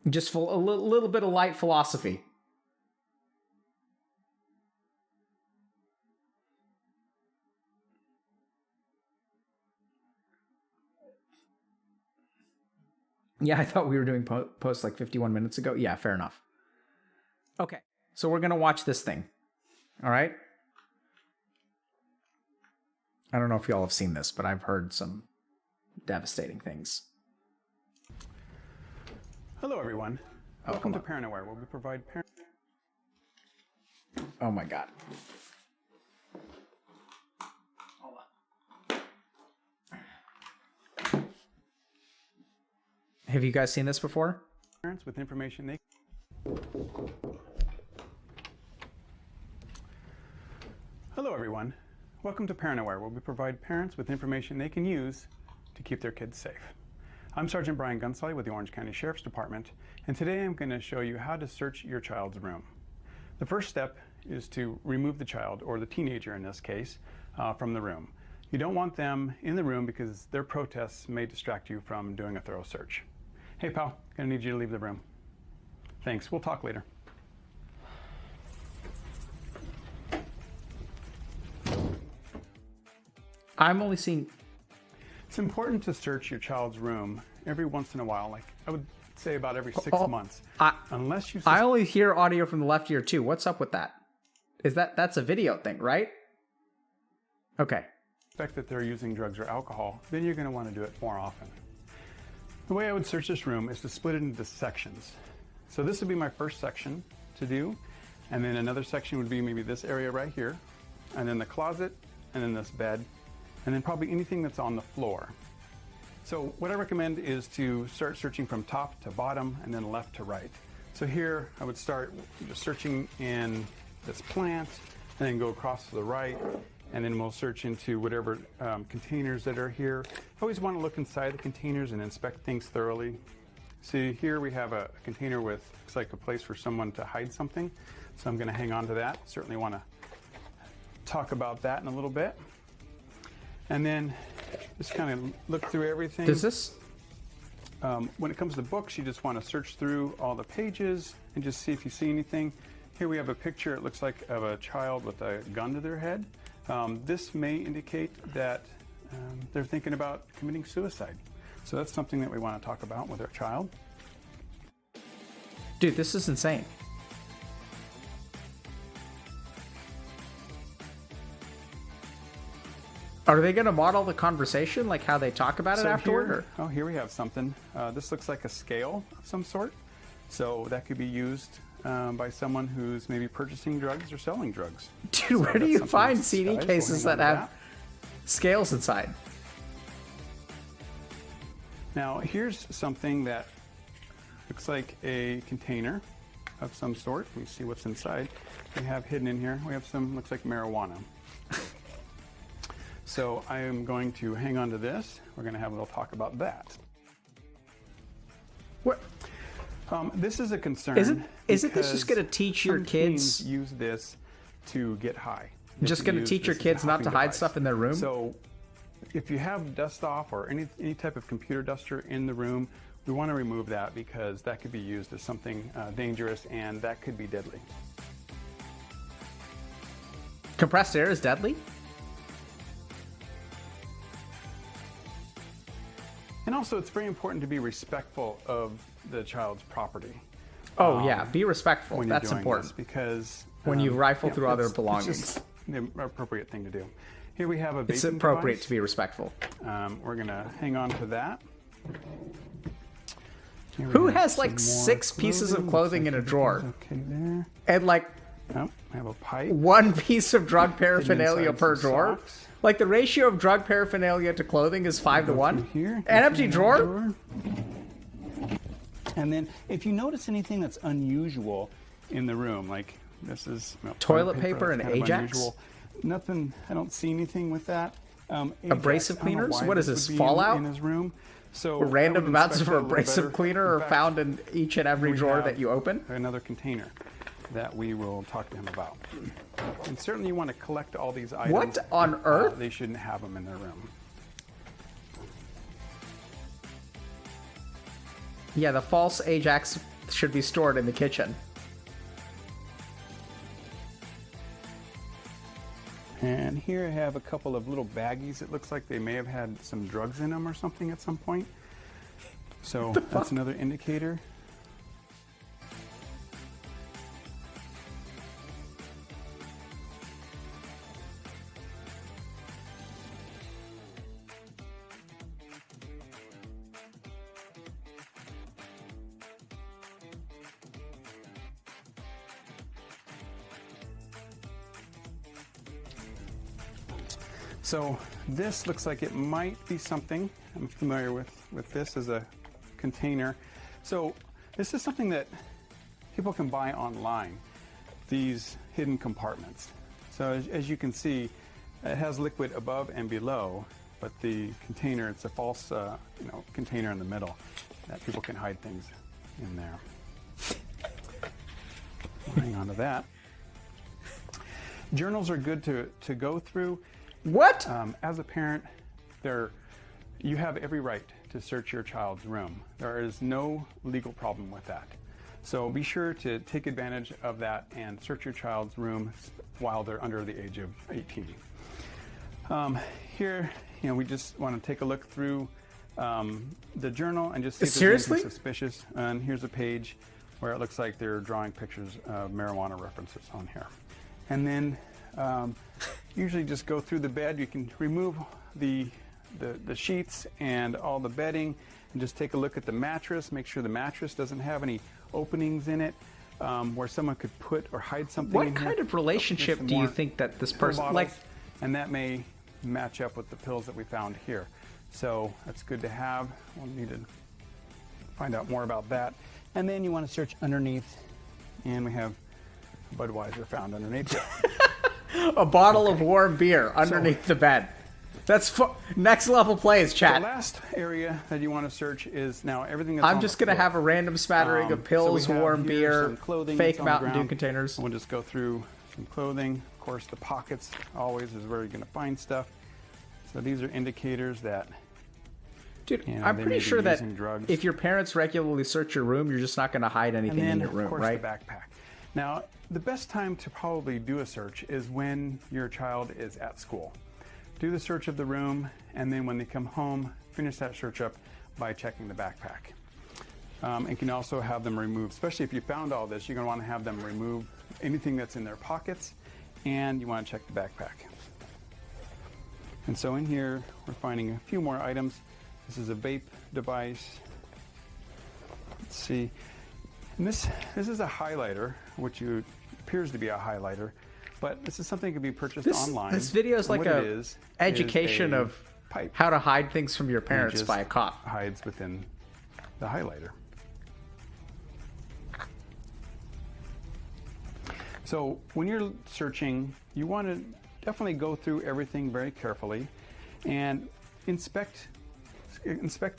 Just a little bit of light philosophy. Yeah, I thought we were doing posts like 51 minutes ago. Yeah, fair enough. Okay, so we're going to watch this thing. All right? I don't know if y'all have seen this, but I've heard some devastating things. Hello, everyone. Welcome to Parent Aware, where we provide parent. Oh my God. Have you guys seen this before? Parents with information they. Hello, everyone. Welcome to Parent Aware, where we provide parents with information they can use to keep their kids safe. I'm Sergeant Brian Gunsley with the Orange County Sheriff's Department, and today I'm going to show you how to search your child's room. The first step is to remove the child, or the teenager in this case, from the room. You don't want them in the room because their protests may distract you from doing a thorough search. Hey pal, gonna need you to leave the room. Thanks, we'll talk later. I'm only seeing... It's important to search your child's room every once in a while, like I would say about every 6 months. Unless you... I only hear audio from the left ear too. What's up with that? That's a video thing, right? Okay. Suspect that they're using drugs or alcohol, then you're going to want to do it more often. The way I would search this room is to split it into sections. So this would be my first section to do, and then another section would be maybe this area right here, and then the closet, and then this bed, and then probably anything that's on the floor. So what I recommend is to start searching from top to bottom and then left to right. So here I would start just searching in this plant, and then go across to the right, and then we'll search into whatever containers that are here. I always want to look inside the containers and inspect things thoroughly. See, here we have a container with, looks like a place for someone to hide something. So I'm going to hang on to that. Certainly want to talk about that in a little bit. And then just kind of look through everything. Does this? When it comes to books, you just want to search through all the pages and just see if you see anything. Here we have a picture, it looks like, of a child with a gun to their head. This may indicate that they're thinking about committing suicide. So that's something that we want to talk about with our child. Dude, this is insane. Are they going to model the conversation, like how they talk about it afterward? Here we have something. This looks like a scale of some sort. So that could be used by someone who's maybe purchasing drugs or selling drugs. Dude, so where do you find CD cases that have scales inside? Now, here's something that looks like a container of some sort. Let me see what's inside. We have hidden in here, we have some, looks like marijuana. So I am going to hang on to this. We're going to have a little talk about that. What? This is a concern. Isn't this just going to teach your kids? Use this to get high. Just going to teach your kids not to hide stuff in their room? So if you have dust off or any type of computer duster in the room, we want to remove that because that could be used as something dangerous and that could be deadly. Compressed air is deadly? And also, it's very important to be respectful of the child's property. Oh, yeah. Be respectful. When That's you're doing important. This because when you rifle through other belongings. It's just the appropriate thing to do. Here we have a vaping It's appropriate device. to be respectful. We're going to hang on to that. Who has like 6 pieces of clothing in a drawer? Okay, there. And like I have a pipe. 1 piece of drug paraphernalia per drawer? Socks. Like the ratio of drug paraphernalia to clothing is 5 to 1? Here, An empty drawer? And then if you notice anything that's unusual in the room, like this is toilet paper and Ajax? Unusual. Nothing, I don't see anything with that. Abrasive cleaners? What is this, Fallout? In his room. So random amounts of abrasive cleaner are found in each and every drawer that you open? Another container. that we will talk to him about. And certainly you want to collect all these items. What on earth? They shouldn't have them in their room. Yeah, the false Ajax should be stored in the kitchen. And here I have a couple of little baggies. It looks like they may have had some drugs in them or something at some point. So that's another indicator. So this looks like it might be something. I'm familiar with this as a container. So this is something that people can buy online, these hidden compartments. So as you can see, it has liquid above and below, but the container, it's a false container in the middle that people can hide things in there. Hang on to that. Journals are good to go through. What? As a parent, you have every right to search your child's room. There is no legal problem with that. So be sure to take advantage of that and search your child's room while they're under the age of 18. Here, we just want to take a look through the journal and just see if there's anything suspicious. And here's a page where it looks like they're drawing pictures of marijuana references on here. And then usually just go through the bed. You can remove the sheets and all the bedding and just take a look at the mattress. Make sure the mattress doesn't have any openings in it where someone could put or hide something in What here. kind of relationship do you think that this person, like... And that may match up with the pills that we found here. So that's good to have. We'll need to find out more about that. And then you want to search underneath, and we have Budweiser found underneath here. A bottle of warm beer underneath the bed. That's next level plays, chat. The last area that you want to search is now everything that's I'm just going to have a random smattering of pills, warm beer, fake Mountain Dew containers. We'll just go through some clothing. Of course, the pockets always is where you're going to find stuff. So these are indicators that... Dude, I'm pretty sure that if your parents regularly search your room, you're just not going to hide anything in your room, right? And then, of course, the backpack. Now, the best time to probably do a search is when your child is at school. Do the search of the room, and then when they come home, finish that search up by checking the backpack. And you can also have them remove, especially if you found all this, you're going to want to have them remove anything that's in their pockets, and you want to check the backpack. And so in here, we're finding a few more items. This is a vape device. Let's see. And this is a highlighter, which appears to be a highlighter, but this is something that can be purchased online. This video is like a education of pipe. How to hide things from your parents by a cop. Hides within the highlighter. So when you're searching, you want to definitely go through everything very carefully and inspect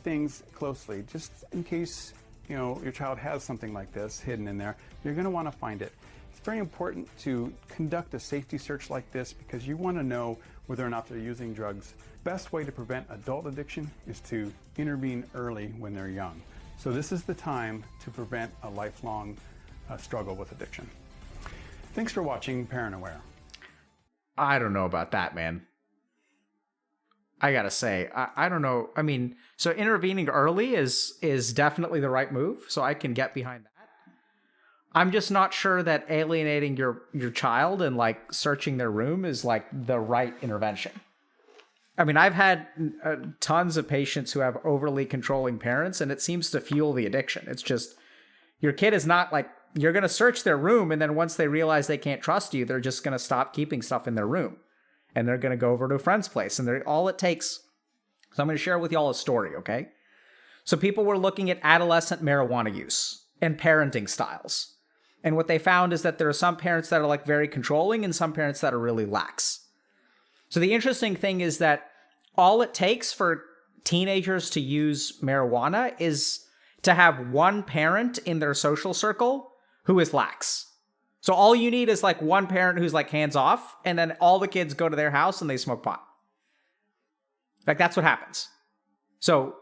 things closely, just in case your child has something like this hidden in there. You're going to want to find it. It's very important to conduct a safety search like this because you want to know whether or not they're using drugs. Best way to prevent adult addiction is to intervene early when they're young. So this is the time to prevent a lifelong struggle with addiction. Thanks for watching Parent Aware. I don't know about that, man. I gotta say, I don't know. I mean, so intervening early is definitely the right move, so I can get behind that. I'm just not sure that alienating your child and like searching their room is like the right intervention. I mean, I've had tons of patients who have overly controlling parents, and it seems to fuel the addiction. It's just, your kid is not like, you're going to search their room, and then once they realize they can't trust you, they're just going to stop keeping stuff in their room. And they're going to go over to a friend's place. And all it takes... So I'm going to share with y'all a story, okay? So people were looking at adolescent marijuana use and parenting styles. And what they found is that there are some parents that are like very controlling and some parents that are really lax. So the interesting thing is that all it takes for teenagers to use marijuana is to have one parent in their social circle who is lax. So all you need is like one parent who's like hands off, and then all the kids go to their house and they smoke pot. Like that's what happens. So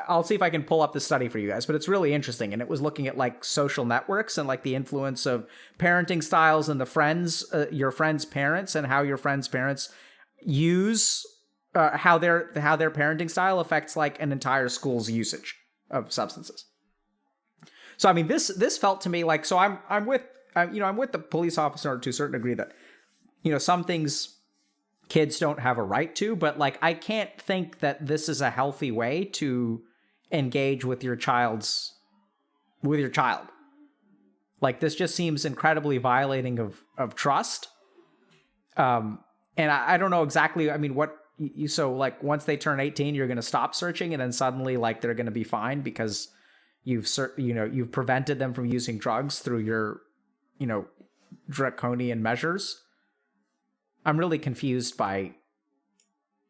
I'll see if I can pull up the study for you guys, but it's really interesting. And it was looking at like social networks and like the influence of parenting styles and the friends, your friends' parents, and how your friends' parents use how their parenting style affects like an entire school's usage of substances. So I mean, this felt to me like, so I'm with the police officer to a certain degree that, you know, some things kids don't have a right to, but like I can't think that this is a healthy way to engage with your child. Like this just seems incredibly violating of trust. And I don't know exactly, I mean, what you, so like once they turn 18, you're going to stop searching, and then suddenly like they're going to be fine because you've prevented them from using drugs through your, you know, draconian measures. I'm really confused by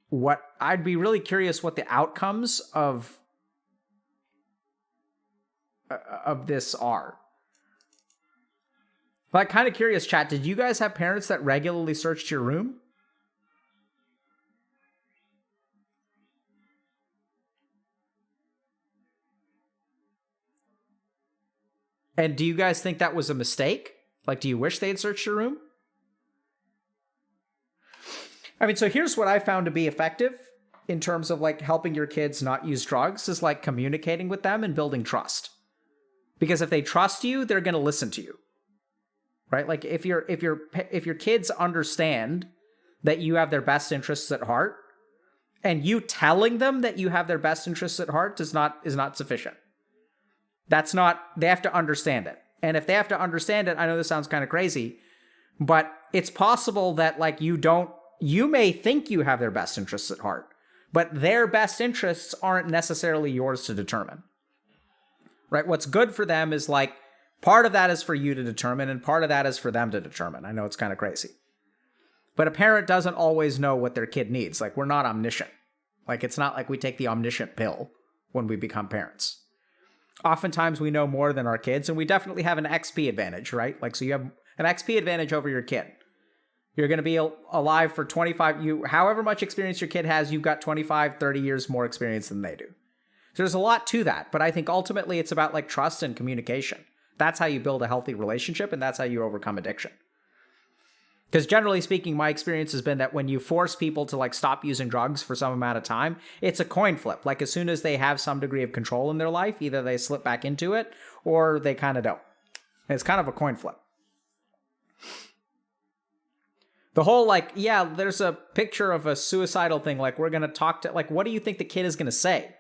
what I'd be really curious what the outcomes of this are. Like, kind of curious, chat. Did you guys have parents that regularly searched your room? And do you guys think that was a mistake? Like, do you wish they had searched your room? I mean, so here's what I found to be effective in terms of like helping your kids not use drugs is like communicating with them and building trust. Because if they trust you, they're going to listen to you. Right? Like if your kids understand that you have their best interests at heart, and you telling them that you have their best interests at heart is not sufficient. They have to understand it. And if they have to understand it, I know this sounds kind of crazy, but it's possible that like you may think you have their best interests at heart, but their best interests aren't necessarily yours to determine. Right? What's good for them is like, part of that is for you to determine, and part of that is for them to determine. I know it's kind of crazy. But a parent doesn't always know what their kid needs. Like, we're not omniscient. Like, it's not like we take the omniscient pill when we become parents. Oftentimes we know more than our kids, and we definitely have an XP advantage, right? Like, so you have an XP advantage over your kid. You're going to be alive for 25, however much experience your kid has, you've got 25, 30 years more experience than they do. So there's a lot to that, but I think ultimately it's about like trust and communication. That's how you build a healthy relationship, and that's how you overcome addiction. Because generally speaking, my experience has been that when you force people to like stop using drugs for some amount of time, it's a coin flip. Like as soon as they have some degree of control in their life, either they slip back into it or they kind of don't. And it's kind of a coin flip. The whole like, yeah, there's a picture of a suicidal thing. Like we're going to talk to, like, what do you think the kid is going to say?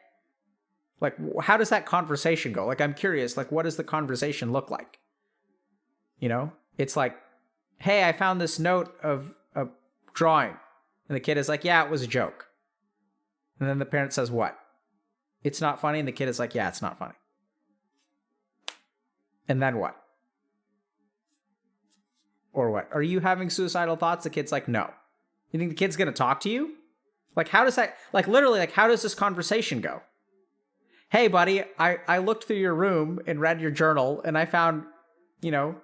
Like, how does that conversation go? Like, I'm curious, like, what does the conversation look like? You know, it's like, hey, I found this note of a drawing. And the kid is like, yeah, it was a joke. And then the parent says, what? It's not funny. And the kid is like, yeah, it's not funny. And then what? Or what? Are you having suicidal thoughts? The kid's like, no. You think the kid's going to talk to you? Like, how does that, like, literally, like, how does this conversation go? Hey, buddy, I looked through your room and read your journal, and I found, you know,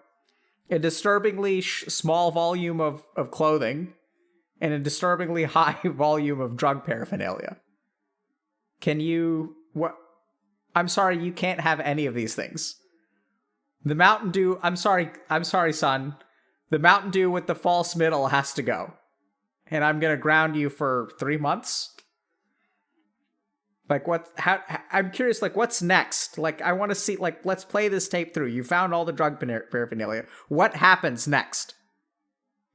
a disturbingly small volume of clothing and a disturbingly high volume of drug paraphernalia. Can you, what? I'm sorry, you can't have any of these things. The Mountain Dew, I'm sorry, son. The Mountain Dew with the false middle has to go. And I'm going to ground you for 3 months. Like I'm curious, like what's next? Like I want to see, like, let's play this tape through. You found all the drug paraphernalia. What happens next?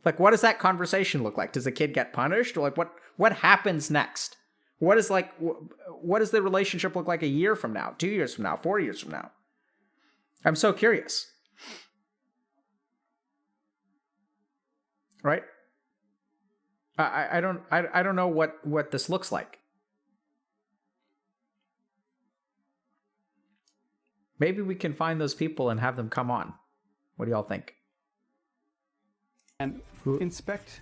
Like, what does that conversation look like? Does the kid get punished? Or like what happens next? What does the relationship look like a year from now, 2 years from now, 4 years from now? I'm so curious. Right? I don't know what this looks like. Maybe we can find those people and have them come on. What do y'all think? And inspect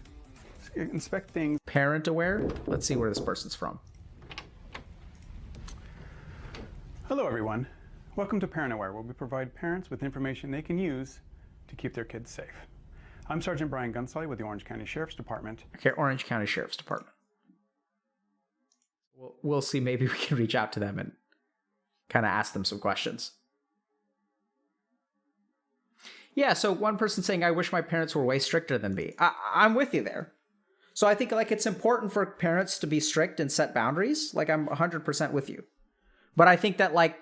things. Parent aware? Let's see where this person's from. Hello, everyone. Welcome to Parent Aware, where we provide parents with information they can use to keep their kids safe. I'm Sergeant Brian Gunsley with the Orange County Sheriff's Department. Okay, Orange County Sheriff's Department. We'll see. Maybe we can reach out to them and kind of ask them some questions. Yeah, so one person saying, I wish my parents were way stricter than me. I'm with you there. So I think like it's important for parents to be strict and set boundaries. Like I'm 100% with you. But I think that like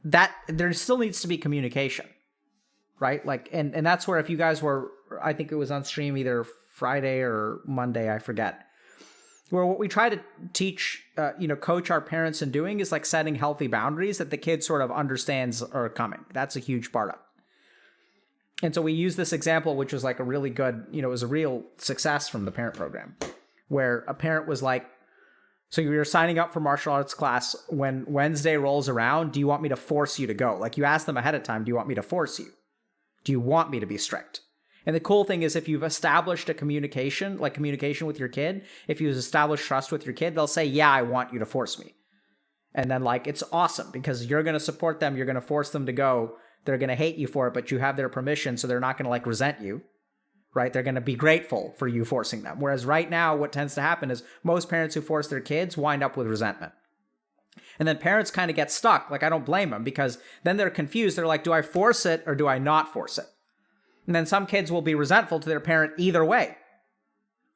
that there still needs to be communication, right? Like, and that's where if you guys were, I think it was on stream either Friday or Monday, I forget, where what we try to teach, coach our parents in doing is like setting healthy boundaries that the kid sort of understands are coming. That's a huge part of it. And so we use this example, which was like a really good, it was a real success from the parent program, where a parent was like, so you're signing up for martial arts class. When Wednesday rolls around, do you want me to force you to go? Like you ask them ahead of time, do you want me to force you? Do you want me to be strict? And the cool thing is if you've established a communication with your kid, if you've established trust with your kid, they'll say, yeah, I want you to force me. And then like, it's awesome because you're going to support them. You're going to force them to go. They're going to hate you for it, but you have their permission. So they're not going to like resent you, right? They're going to be grateful for you forcing them. Whereas right now, what tends to happen is most parents who force their kids wind up with resentment. And then parents kind of get stuck. Like, I don't blame them because then they're confused. They're like, do I force it or do I not force it? And then some kids will be resentful to their parent either way.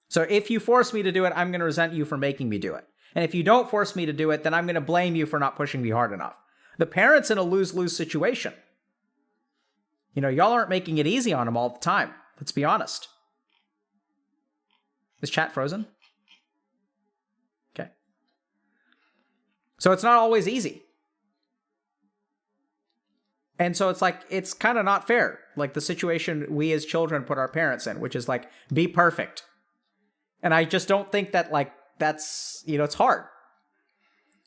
So if you force me to do it, I'm going to resent you for making me do it. And if you don't force me to do it, then I'm going to blame you for not pushing me hard enough. The parent's in a lose-lose situation. Y'all aren't making it easy on them all the time. Let's be honest. Is chat frozen? Okay. So it's not always easy. And so it's like, it's kind of not fair. Like the situation we as children put our parents in, which is like, be perfect. And I just don't think that like, that's, it's hard.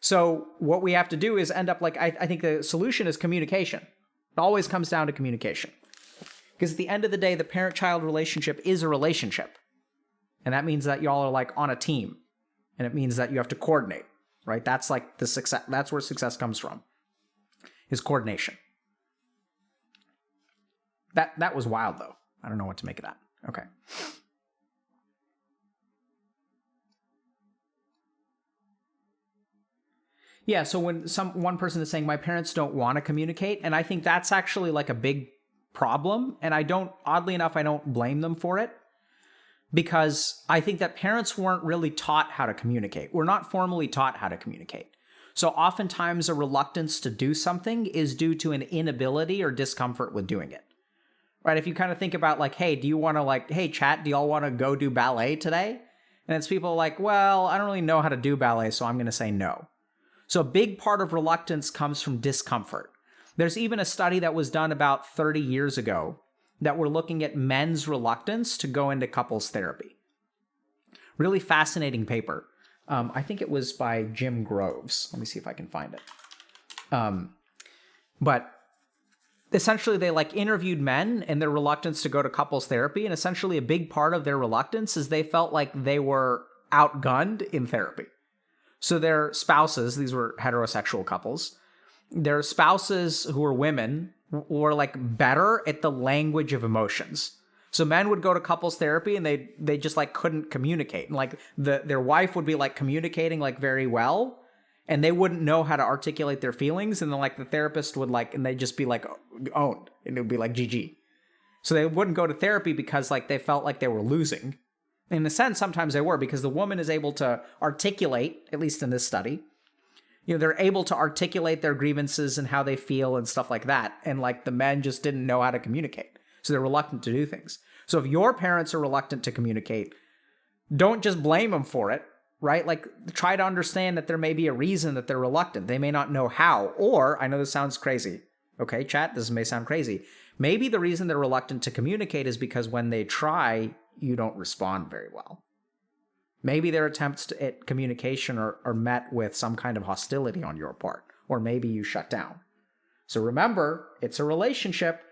So what we have to do is end up like, I think the solution is communication. It always comes down to communication. Because at the end of the day, the parent-child relationship is a relationship. And that means that y'all are like on a team. And it means that you have to coordinate, right? That's like the success. That's where success comes from, is coordination. That was wild, though. I don't know what to make of that. Okay. Yeah, so when one person is saying, my parents don't want to communicate, and I think that's actually like a big problem, and oddly enough, I don't blame them for it, because I think that parents weren't really taught how to communicate. We're not formally taught how to communicate. So oftentimes a reluctance to do something is due to an inability or discomfort with doing it. Right? If you kind of think about like, hey, do you want to like, hey, chat, do y'all want to go do ballet today? And it's people like, well, I don't really know how to do ballet, so I'm going to say no. So a big part of reluctance comes from discomfort. There's even a study that was done about 30 years ago that we're looking at men's reluctance to go into couples therapy. Really fascinating paper. I think it was by Jim Groves. Let me see if I can find it. But essentially they like interviewed men and their reluctance to go to couples therapy. And essentially a big part of their reluctance is they felt like they were outgunned in therapy. So their spouses, these were heterosexual couples, their spouses who were women were like better at the language of emotions. So men would go to couples therapy and they just like couldn't communicate. And like their wife would be like communicating like very well and they wouldn't know how to articulate their feelings. And then like the therapist would like, and they'd just be like owned and it would be like GG. So they wouldn't go to therapy because like they felt like they were losing. In a sense, sometimes they were, because the woman is able to articulate, at least in this study, they're able to articulate their grievances and how they feel and stuff like that. And like the men just didn't know how to communicate. So they're reluctant to do things. So if your parents are reluctant to communicate, don't just blame them for it, right? Like try to understand that there may be a reason that they're reluctant. They may not know how, or I know this sounds crazy. Okay, chat, this may sound crazy. Maybe the reason they're reluctant to communicate is because when they try, you don't respond very well. Maybe their attempts at communication are met with some kind of hostility on your part, or maybe you shut down. So remember, it's a relationship.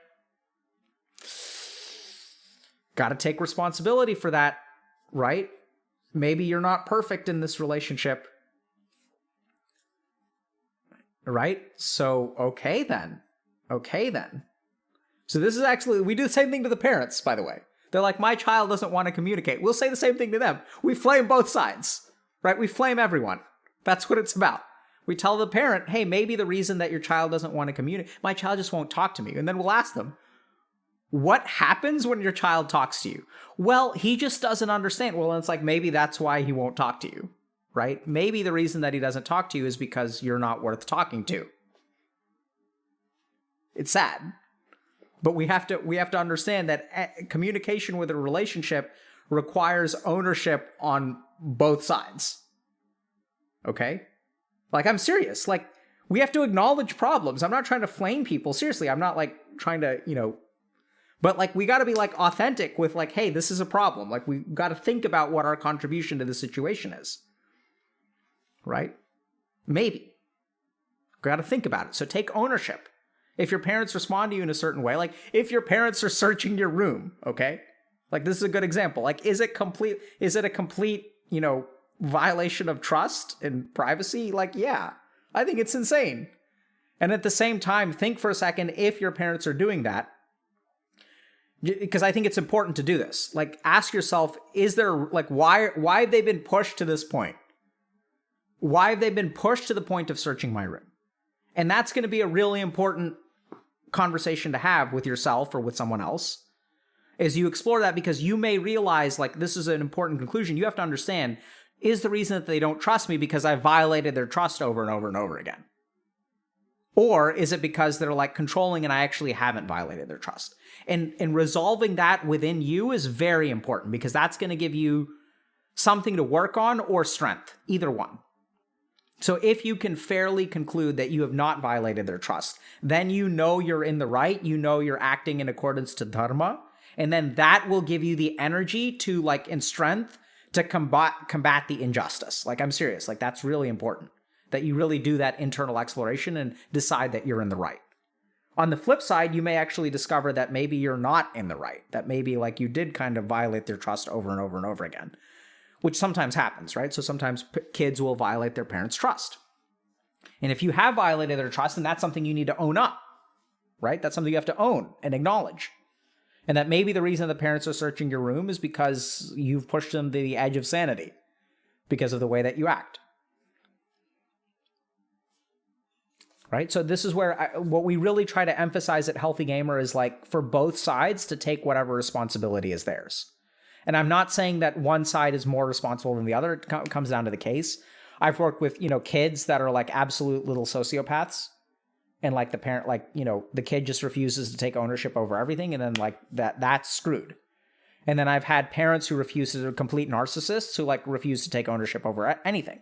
Got to take responsibility for that, right? Maybe you're not perfect in this relationship, right? So, okay then. So this is actually, we do the same thing to the parents, by the way. They're like, my child doesn't want to communicate. We'll say the same thing to them. We flame both sides, right? We flame everyone. That's what it's about. We tell the parent, hey, maybe the reason that your child doesn't want to communicate, my child just won't talk to me. And then we'll ask them, what happens when your child talks to you? Well, he just doesn't understand. Well, it's like, maybe that's why he won't talk to you, right? Maybe the reason that he doesn't talk to you is because you're not worth talking to. It's sad. But we have to understand that communication with a relationship requires ownership on both sides. Okay? Like, I'm serious. Like, we have to acknowledge problems. I'm not trying to flame people. Seriously, I'm not like trying to, but like, we got to be like authentic with like, hey, this is a problem. Like, we got to think about what our contribution to the situation is. Right? Maybe. Got to think about it. So take ownership. If your parents respond to you in a certain way, like if your parents are searching your room, okay? Like, this is a good example. Like, is it a complete, violation of trust and privacy? Like, yeah, I think it's insane. And at the same time, think for a second if your parents are doing that, because I think it's important to do this. Like, ask yourself, is there, like, why have they been pushed to this point? Why have they been pushed to the point of searching my room? And that's going to be a really important conversation to have with yourself or with someone else, is you explore that, because you may realize, like, this is an important conclusion. You have to understand, is the reason that they don't trust me because I violated their trust over and over and over again? Or is it because they're like controlling and I actually haven't violated their trust? And resolving that within you is very important, because that's going to give you something to work on or strength, either one. So if you can fairly conclude that you have not violated their trust, then you're in the right, you're acting in accordance to dharma, and then that will give you the energy to, like, and strength to combat the injustice. Like, I'm serious, like, that's really important, that you really do that internal exploration and decide that you're in the right. On the flip side, you may actually discover that maybe you're not in the right, that maybe, like, you did kind of violate their trust over and over and over again. Which sometimes happens, right? So sometimes kids will violate their parents' trust. And if you have violated their trust, then that's something you need to own up, right? That's something you have to own and acknowledge. And that maybe the reason the parents are searching your room is because you've pushed them to the edge of sanity because of the way that you act. Right? So this is where what we really try to emphasize at Healthy Gamer is, like, for both sides to take whatever responsibility is theirs. And I'm not saying that one side is more responsible than the other. It comes down to the case. I've worked with, kids that are like absolute little sociopaths. And like the parent, like, the kid just refuses to take ownership over everything. And then like that's screwed. And then I've had parents who refuse to, complete narcissists who like refuse to take ownership over anything.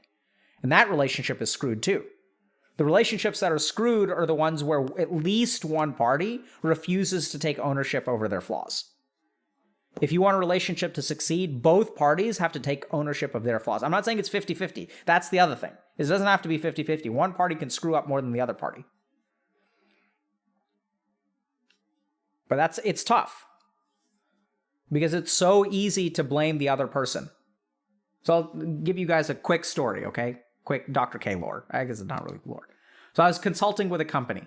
And that relationship is screwed too. The relationships that are screwed are the ones where at least one party refuses to take ownership over their flaws. If you want a relationship to succeed, both parties have to take ownership of their flaws. I'm not saying it's 50-50. That's the other thing. It doesn't have to be 50-50. One party can screw up more than the other party. But it's tough. Because it's so easy to blame the other person. So I'll give you guys a quick story, okay? Quick Dr.K lore. I guess it's not really lore. So I was consulting with a company.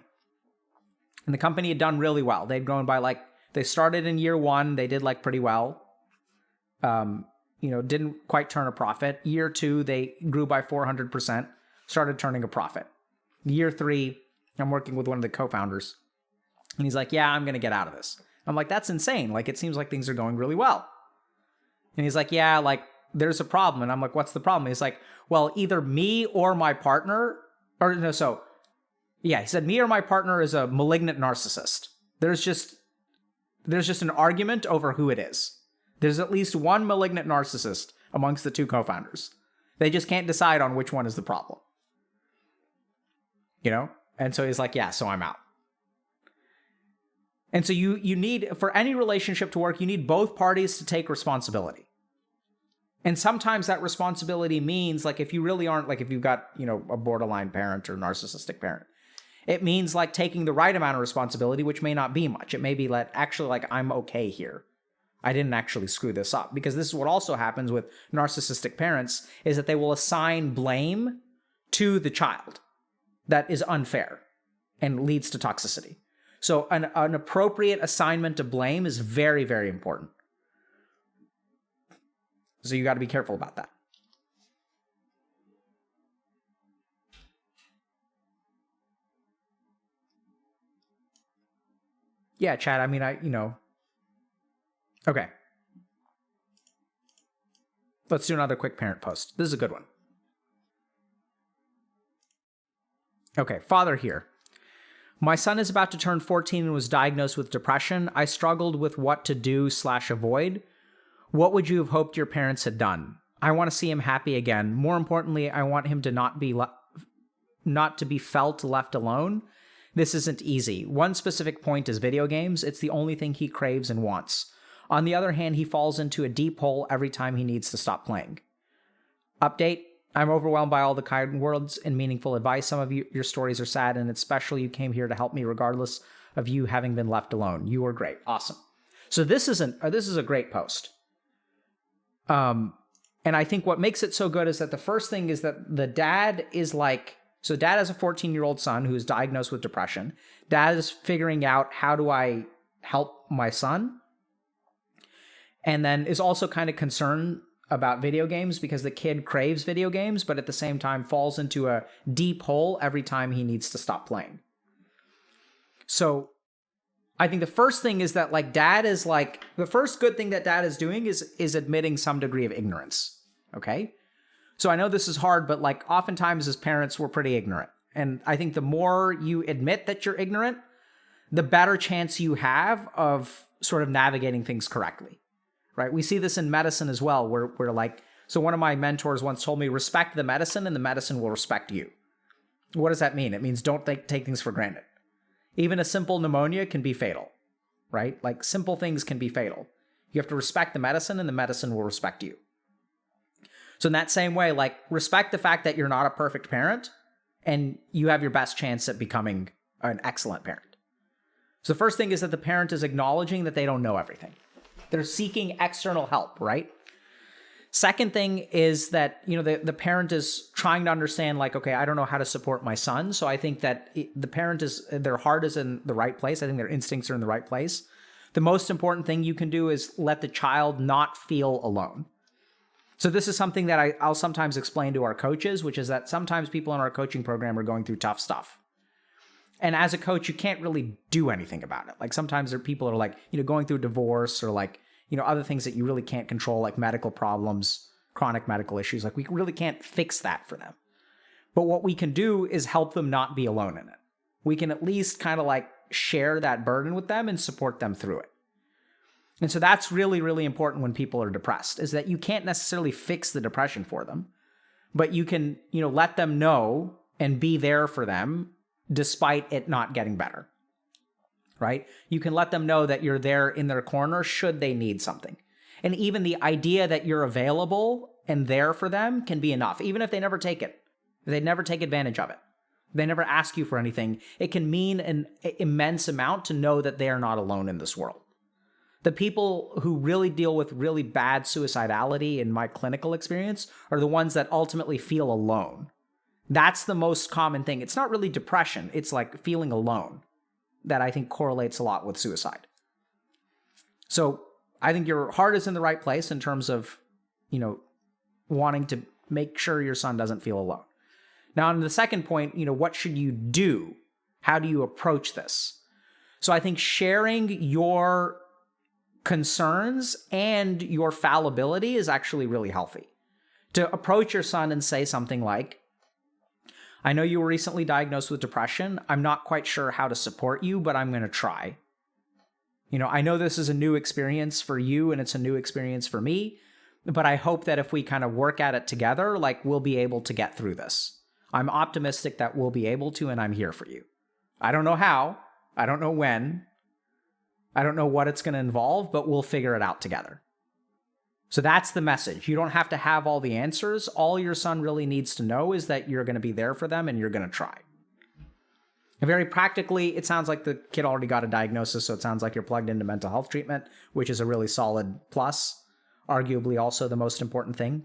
And the company had done really well. They'd grown by like, they started in year 1. They did like pretty well. Didn't quite turn a profit. Year 2, they grew by 400%, started turning a profit. Year 3, I'm working with one of the co-founders. And he's like, yeah, I'm going to get out of this. I'm like, that's insane. Like, it seems like things are going really well. And he's like, yeah, like, there's a problem. And I'm like, what's the problem? He's like, well, either me or my partner, he said, me or my partner is a malignant narcissist. There's just an argument over who it is. There's at least one malignant narcissist amongst the 2 co-founders. They just can't decide on which one is the problem. And so he's like, yeah, so I'm out. And so you need, for any relationship to work, you need both parties to take responsibility. And sometimes that responsibility means, like, if you really aren't, like, if you've got, a borderline parent or narcissistic parent, it means like taking the right amount of responsibility, which may not be much. It may be like, actually, like, I'm okay here. I didn't actually screw this up. Because this is what also happens with narcissistic parents, is that they will assign blame to the child that is unfair and leads to toxicity. So an appropriate assignment of blame is very, very important. So you got to be careful about that. Yeah, Chad, I mean, okay. Let's do another quick parent post. This is a good one. Okay, father here. My son is about to turn 14 and was diagnosed with depression. I struggled with what to do/avoid. What would you have hoped your parents had done? I want to see him happy again. More importantly, I want him to not to be felt left alone. This isn't easy. One specific point is video games. It's the only thing he craves and wants. On the other hand, he falls into a deep hole every time he needs to stop playing. Update. I'm overwhelmed by all the kind words and meaningful advice. Some of your stories are sad, and it's special you came here to help me regardless of you having been left alone. You were great. Awesome. So this is a great post. And I think what makes it so good is that the first thing is that the dad is like, so dad has a 14-year-old son who is diagnosed with depression. Dad is figuring out, how do I help my son? And then is also kind of concerned about video games because the kid craves video games, but at the same time falls into a deep hole every time he needs to stop playing. So I think the first thing is that the first good thing that dad is doing is admitting some degree of ignorance. Okay. So I know this is hard, but oftentimes as parents, we're pretty ignorant. And I think the more you admit that you're ignorant, the better chance you have of sort of navigating things correctly. Right? We see this in medicine as well, where so one of my mentors once told me, respect the medicine and the medicine will respect you. What does that mean? It means don't take things for granted. Even a simple pneumonia can be fatal, right? Simple things can be fatal. You have to respect the medicine and the medicine will respect you. So in that same way, respect the fact that you're not a perfect parent and you have your best chance at becoming an excellent parent. So the first thing is that the parent is acknowledging that they don't know everything. They're seeking external help, right? Second thing is that, the parent is trying to understand, okay, I don't know how to support my son. So I think that the parent their heart is in the right place. I think their instincts are in the right place. The most important thing you can do is let the child not feel alone. So this is something that I'll sometimes explain to our coaches, which is that sometimes people in our coaching program are going through tough stuff. And as a coach, you can't really do anything about it. Sometimes there are people who are going through divorce or other things that you really can't control, like medical problems, chronic medical issues. We really can't fix that for them. But what we can do is help them not be alone in it. We can at least kind of share that burden with them and support them through it. And so that's really, really important when people are depressed, is that you can't necessarily fix the depression for them, but you can, let them know and be there for them despite it not getting better, right? You can let them know that you're there in their corner should they need something. And even the idea that you're available and there for them can be enough, even if they never take it. If they never take advantage of it. They never ask you for anything. It can mean an immense amount to know that they are not alone in this world. The people who really deal with really bad suicidality in my clinical experience are the ones that ultimately feel alone. That's the most common thing. It's not really depression. It's feeling alone that I think correlates a lot with suicide. So I think your heart is in the right place in terms of, wanting to make sure your son doesn't feel alone. Now, on the second point, what should you do? How do you approach this? So I think sharing your concerns and your fallibility is actually really healthy. To approach your son and say something like, I know you were recently diagnosed with depression. I'm not quite sure how to support you, but I'm going to try. I know this is a new experience for you and it's a new experience for me, but I hope that if we kind of work at it together, we'll be able to get through this. I'm optimistic that we'll be able to, and I'm here for you. I don't know how. I don't know when. I don't know what it's going to involve, but we'll figure it out together. So that's the message. You don't have to have all the answers. All your son really needs to know is that you're going to be there for them and you're going to try. And very practically, it sounds like the kid already got a diagnosis, so it sounds like you're plugged into mental health treatment, which is a really solid plus, arguably also the most important thing.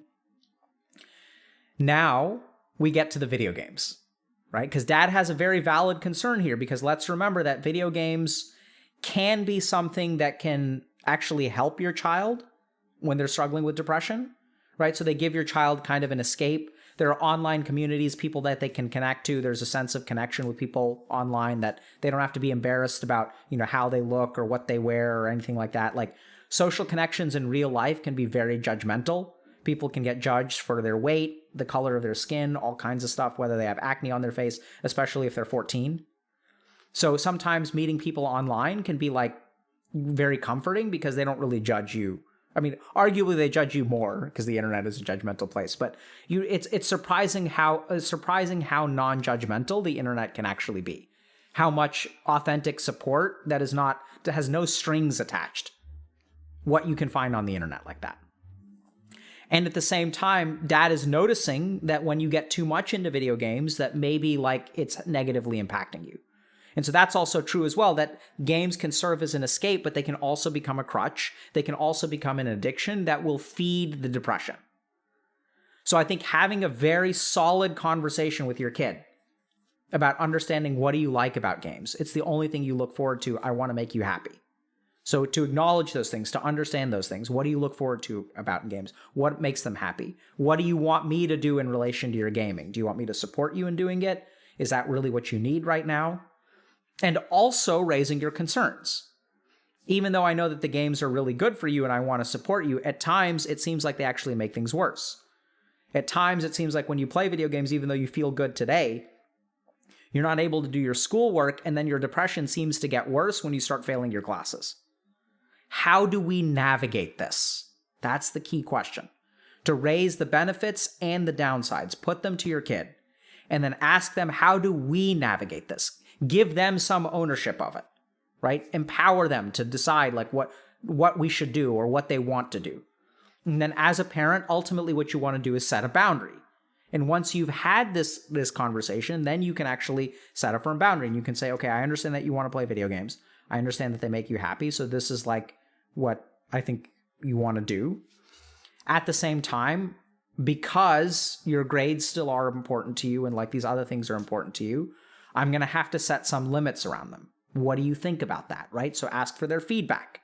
Now we get to the video games, right? Because dad has a very valid concern here, because let's remember that video games can be something that can actually help your child when they're struggling with depression, right? So they give your child kind of an escape. There are online communities, people that they can connect to. There's a sense of connection with people online that they don't have to be embarrassed about, how they look or what they wear or anything like that. Like, social connections in real life can be very judgmental. People can get judged for their weight, the color of their skin, all kinds of stuff, whether they have acne on their face, especially if they're 14. So sometimes meeting people online can be like very comforting because they don't really judge you. I mean, arguably they judge you more because the internet is a judgmental place, but it's surprising how non-judgmental the internet can actually be. How much authentic support that has no strings attached. What you can find on the internet like that. And at the same time, dad is noticing that when you get too much into video games, that maybe like it's negatively impacting you. And so that's also true as well, that games can serve as an escape, but they can also become a crutch. They can also become an addiction that will feed the depression. So I think having a very solid conversation with your kid about understanding what do you like about games, it's the only thing you look forward to. I want to make you happy. So to acknowledge those things, to understand those things, what do you look forward to about games? What makes them happy? What do you want me to do in relation to your gaming? Do you want me to support you in doing it? Is that really what you need right now? And also raising your concerns. Even though I know that the games are really good for you and I want to support you, at times it seems like they actually make things worse. At times it seems like when you play video games, even though you feel good today, you're not able to do your schoolwork, and then your depression seems to get worse when you start failing your classes. How do we navigate this? That's the key question. To raise the benefits and the downsides, put them to your kid, and then ask them, how do we navigate this? Give them some ownership of it, right? Empower them to decide like what we should do or what they want to do. And then as a parent, ultimately what you want to do is set a boundary. And once you've had this conversation, then you can actually set a firm boundary, and you can say, okay, I understand that you want to play video games. I understand that they make you happy. So this is like what I think you want to do. At the same time, because your grades still are important to you and like these other things are important to you, I'm going to have to set some limits around them. What do you think about that, right? So ask for their feedback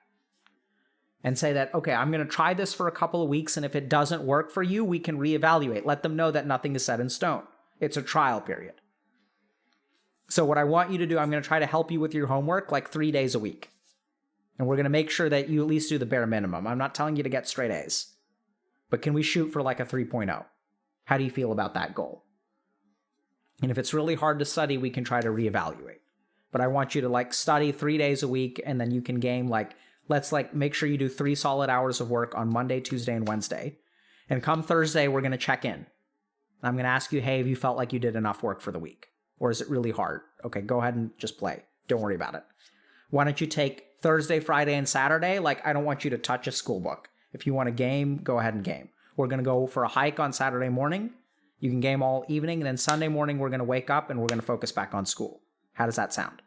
and say that, okay, I'm going to try this for a couple of weeks, and if it doesn't work for you, we can reevaluate. Let them know that nothing is set in stone. It's a trial period. So what I want you to do, I'm going to try to help you with your homework like 3 days a week. And we're going to make sure that you at least do the bare minimum. I'm not telling you to get straight A's, but can we shoot for like a 3.0? How do you feel about that goal? And if it's really hard to study, we can try to reevaluate. But I want you to like study 3 days a week, and then you can game like, let's like make sure you do 3 solid hours of work on Monday, Tuesday, and Wednesday. And come Thursday, we're going to check in. I'm going to ask you, hey, have you felt like you did enough work for the week? Or is it really hard? Okay, go ahead and just play. Don't worry about it. Why don't you take Thursday, Friday, and Saturday? Like, I don't want you to touch a school book. If you want to game, go ahead and game. We're going to go for a hike on Saturday morning. You can game all evening. And then Sunday morning, we're going to wake up and we're going to focus back on school. How does that sound?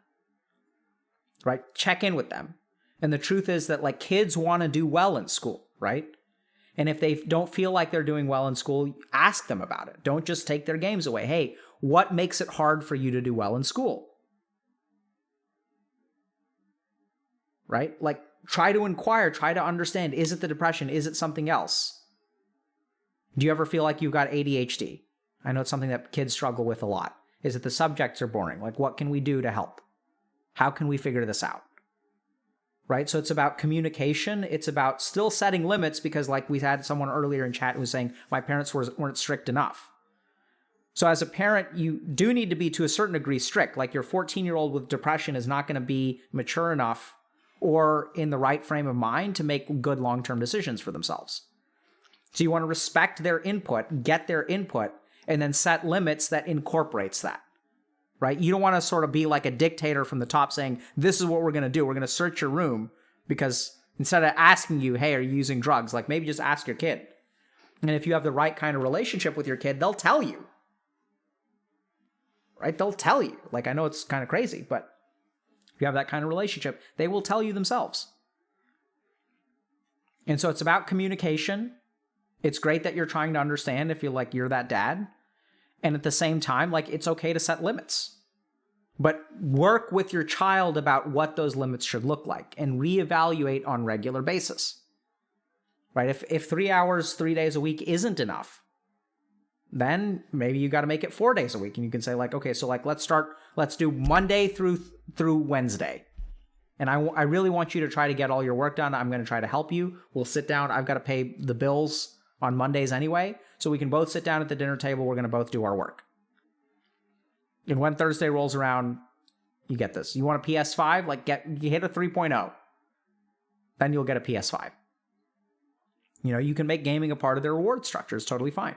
Right? Check in with them. And the truth is that like kids want to do well in school, right? And if they don't feel like they're doing well in school, ask them about it. Don't just take their games away. Hey, what makes it hard for you to do well in school? Right? Like try to inquire, try to understand. Is it the depression? Is it something else? Do you ever feel like you've got ADHD? I know it's something that kids struggle with a lot. Is it the subjects are boring? Like what can we do to help? How can we figure this out? Right? So it's about communication. It's about still setting limits, because like we had someone earlier in chat who was saying, my parents weren't strict enough. So as a parent, you do need to be to a certain degree strict. Like your 14-year-old with depression is not going to be mature enough or in the right frame of mind to make good long-term decisions for themselves. So you want to respect their input, get their input, and then set limits that incorporates that. Right? You don't want to sort of be like a dictator from the top saying, this is what we're going to do. We're going to search your room, because instead of asking you, hey, are you using drugs? Like maybe just ask your kid. And if you have the right kind of relationship with your kid, they'll tell you. Right? They'll tell you. Like I know it's kind of crazy, but if you have that kind of relationship, they will tell you themselves. And so it's about communication. It's great that you're trying to understand if you're like you're that dad. And at the same time, like, it's okay to set limits. But work with your child about what those limits should look like and reevaluate on regular basis. Right? If 3 hours, 3 days a week isn't enough, then maybe you got to make it 4 days a week. And you can say, like, okay, so like, let's do Monday through Wednesday. And I really want you to try to get all your work done. I'm going to try to help you. We'll sit down. I've got to pay the bills on Mondays anyway. So we can both sit down at the dinner table. We're going to both do our work. And when Thursday rolls around, you get this. You want a PS5? Like, you hit a 3.0. Then you'll get a PS5. You know, you can make gaming a part of their reward structure. It's totally fine.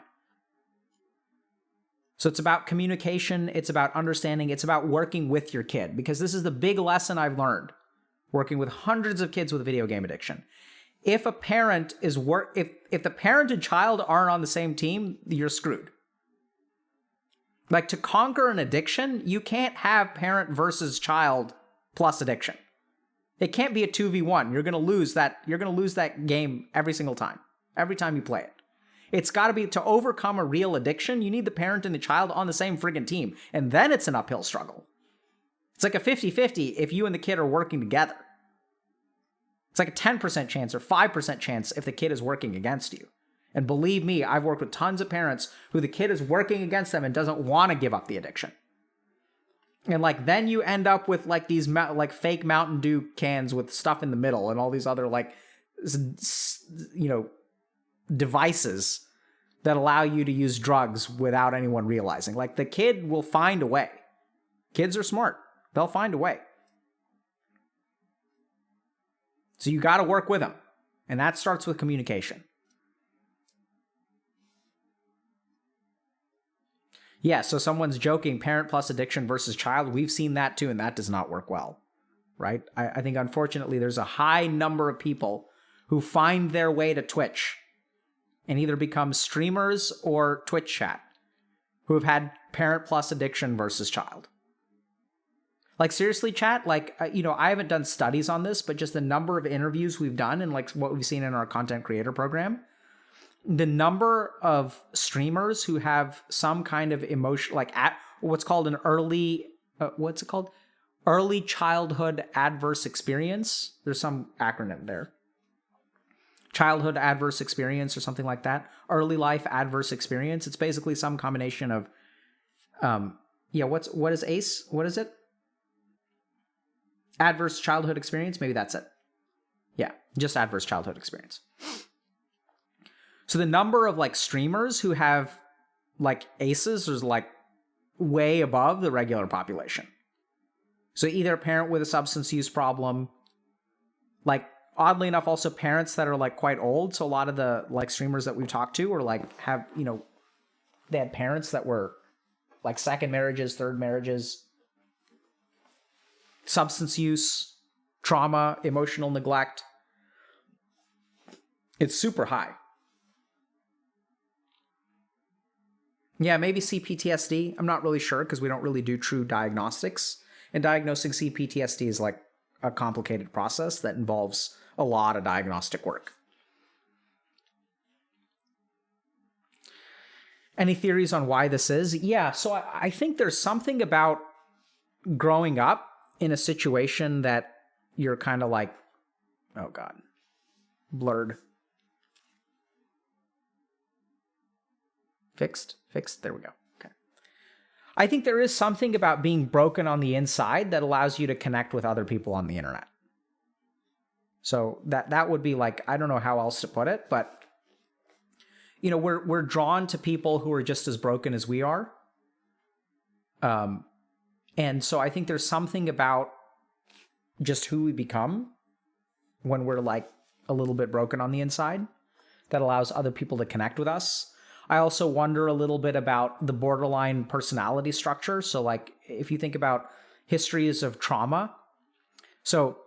So it's about communication. It's about understanding. It's about working with your kid. Because this is the big lesson I've learned working with hundreds of kids with video game addiction. If a parent is if the parent and child aren't on the same team, you're screwed. Like, to conquer an addiction, you can't have parent versus child plus addiction. It can't be a 2v1. You're going to lose that game every single time. Every time you play it. It's got to be, to overcome a real addiction, you need the parent and the child on the same friggin' team. And then it's an uphill struggle. It's like a 50-50 if you and the kid are working together. It's like a 10% chance or 5% chance if the kid is working against you. And believe me, I've worked with tons of parents who the kid is working against them and doesn't want to give up the addiction. And like, then you end up with like these like fake Mountain Dew cans with stuff in the middle and all these other like, you know, devices that allow you to use drugs without anyone realizing. Like, the kid will find a way. Kids are smart. They'll find a way. So you got to work with them. And that starts with communication. Yeah, so someone's joking, parent plus addiction versus child. We've seen that too, and that does not work well, right? I think, unfortunately, there's a high number of people who find their way to Twitch and either become streamers or Twitch chat who have had parent plus addiction versus child. Like, seriously, chat, like, you know, I haven't done studies on this, but just the number of interviews we've done and like what we've seen in our content creator program, the number of streamers who have some kind of emotion, like what's called an early childhood adverse experience. There's some acronym there. Childhood adverse experience or something like that. Early life adverse experience. It's basically some combination of, what is ACE? What is it? Adverse childhood experience. Maybe that's it. Yeah, just adverse childhood experience. So the number of like streamers who have like ACEs is like way above the regular population. So either a parent with a substance use problem, like, oddly enough, also parents that are like quite old. So a lot of the like streamers that we've talked to are like, have, you know, they had parents that were like second marriages, third marriages, substance use, trauma, emotional neglect. It's super high. Yeah, maybe CPTSD. I'm not really sure because we don't really do true diagnostics. And diagnosing CPTSD is like a complicated process that involves a lot of diagnostic work. Any theories on why this is? Yeah, so I think there's something about growing up in a situation that you're kind of like, oh God, blurred. Fixed, there we go. Okay. I think there is something about being broken on the inside that allows you to connect with other people on the internet. So that would be like, I don't know how else to put it, but you know, we're drawn to people who are just as broken as we are. And so I think there's something about just who we become when we're like a little bit broken on the inside that allows other people to connect with us. I also wonder a little bit about the borderline personality structure. So like, if you think about histories of trauma, so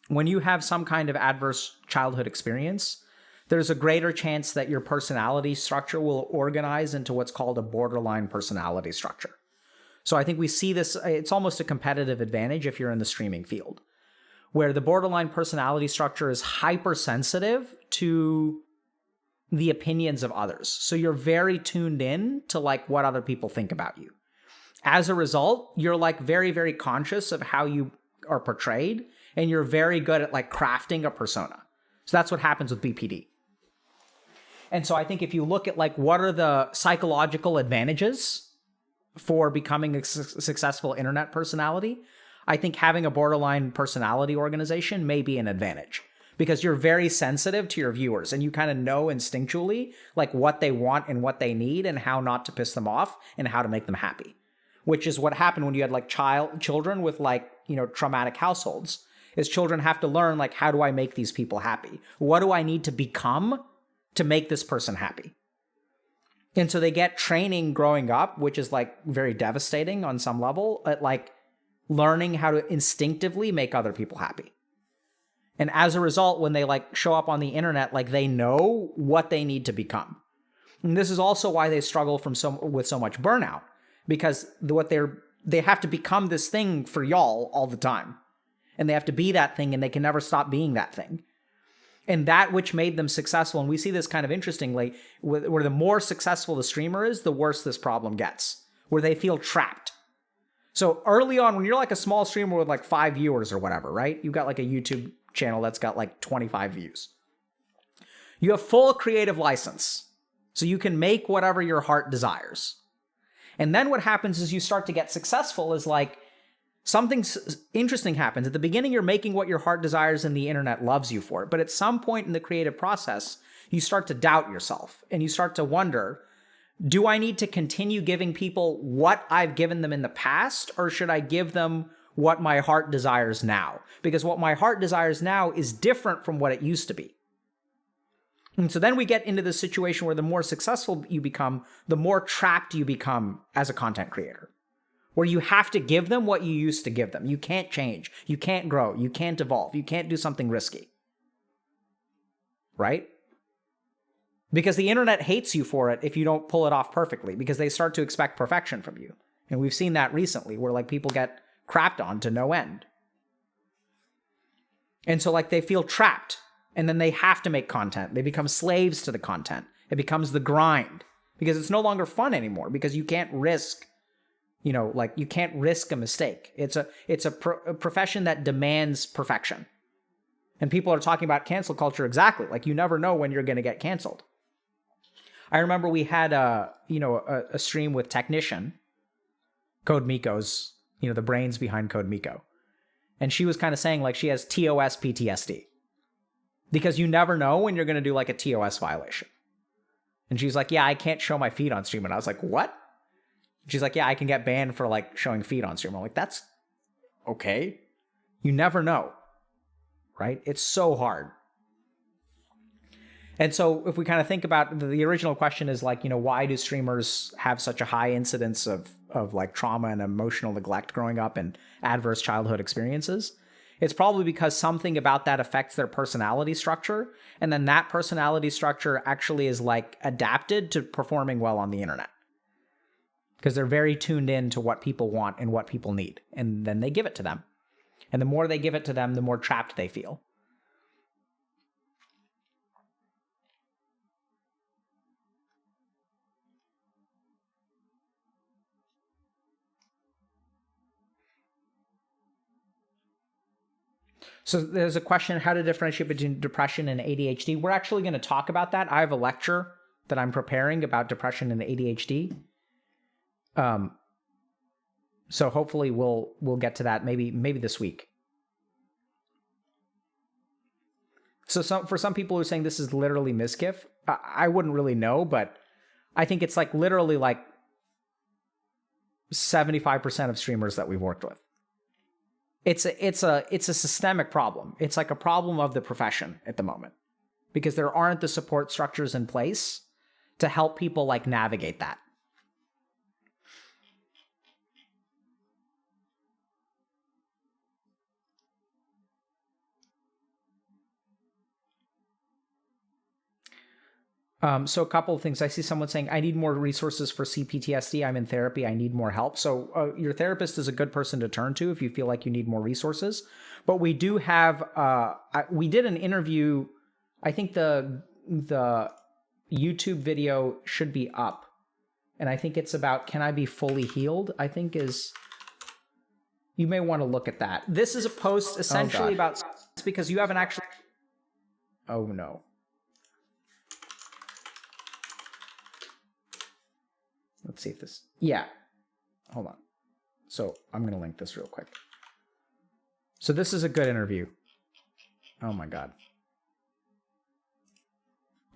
when you have some kind of adverse childhood experience, there's a greater chance that your personality structure will organize into what's called a borderline personality structure. So I think we see this, it's almost a competitive advantage if you're in the streaming field, where the borderline personality structure is hypersensitive to the opinions of others. So you're very tuned in to like what other people think about you. As a result, you're like very, very conscious of how you are portrayed, and you're very good at like crafting a persona. So that's what happens with BPD. And so I think if you look at like what are the psychological advantages for becoming a successful internet personality, I think having a borderline personality organization may be an advantage, because you're very sensitive to your viewers and you kind of know instinctually like what they want and what they need and how not to piss them off and how to make them happy, which is what happened when you had like children with like, you know, traumatic households. Is children have to learn like, how do I make these people happy? What do I need to become to make this person happy? And so they get training growing up, which is like very devastating on some level, at like learning how to instinctively make other people happy. And as a result, when they like show up on the internet, like they know what they need to become. And this is also why they struggle with so much burnout, because they have to become this thing for y'all all the time. And they have to be that thing, and they can never stop being that thing. And that which made them successful, and we see this kind of interestingly, where the more successful the streamer is, the worse this problem gets, where they feel trapped. So early on, when you're like a small streamer with like 5 viewers or whatever, right? You've got like a YouTube channel that's got like 25 views. You have full creative license, so you can make whatever your heart desires. And then what happens is you start to get successful is like, something interesting happens. At the beginning, you're making what your heart desires and the internet loves you for it. But at some point in the creative process, you start to doubt yourself and you start to wonder, do I need to continue giving people what I've given them in the past, or should I give them what my heart desires now? Because what my heart desires now is different from what it used to be. And so then we get into this situation where the more successful you become, the more trapped you become as a content creator, where you have to give them what you used to give them. You can't change. You can't grow. You can't evolve. You can't do something risky. Right? Because the internet hates you for it if you don't pull it off perfectly, because they start to expect perfection from you. And we've seen that recently, where like people get crapped on to no end. And so like they feel trapped, and then they have to make content. They become slaves to the content. It becomes the grind, because it's no longer fun anymore, because you can't risk, you know, like you can't risk a mistake. It's a profession that demands perfection. And people are talking about cancel culture exactly. Like you never know when you're going to get canceled. I remember we had a stream with Technician, Code Miko's, you know, the brains behind Code Miko. And she was kind of saying like she has TOS PTSD, because you never know when you're going to do like a TOS violation. And she's like, yeah, I can't show my feet on stream. And I was like, what? She's like, yeah, I can get banned for like showing feet on stream. I'm like, that's okay. You never know, right? It's so hard. And so if we kind of think about the original question is like, you know, why do streamers have such a high incidence of like trauma and emotional neglect growing up and adverse childhood experiences? It's probably because something about that affects their personality structure. And then that personality structure actually is like adapted to performing well on the internet, because they're very tuned in to what people want and what people need. And then they give it to them. And the more they give it to them, the more trapped they feel. So there's a question, how to differentiate between depression and ADHD. We're actually going to talk about that. I have a lecture that I'm preparing about depression and ADHD. So hopefully we'll get to that maybe this week. So for some people who are saying this is literally misgift, I wouldn't really know, but I think it's like literally like 75% of streamers that we've worked with. It's a systemic problem. It's like a problem of the profession at the moment, because there aren't the support structures in place to help people like navigate that. So a couple of things. I see someone saying, I need more resources for CPTSD. I'm in therapy. I need more help. So your therapist is a good person to turn to if you feel like you need more resources. But we do have, we did an interview. I think the YouTube video should be up. And I think it's about, can I be fully healed? I think you may want to look at that. This is a post essentially about, because you haven't actually, oh no. Let's see if this, yeah, hold on. So I'm going to link this real quick. So this is a good interview. Oh my God.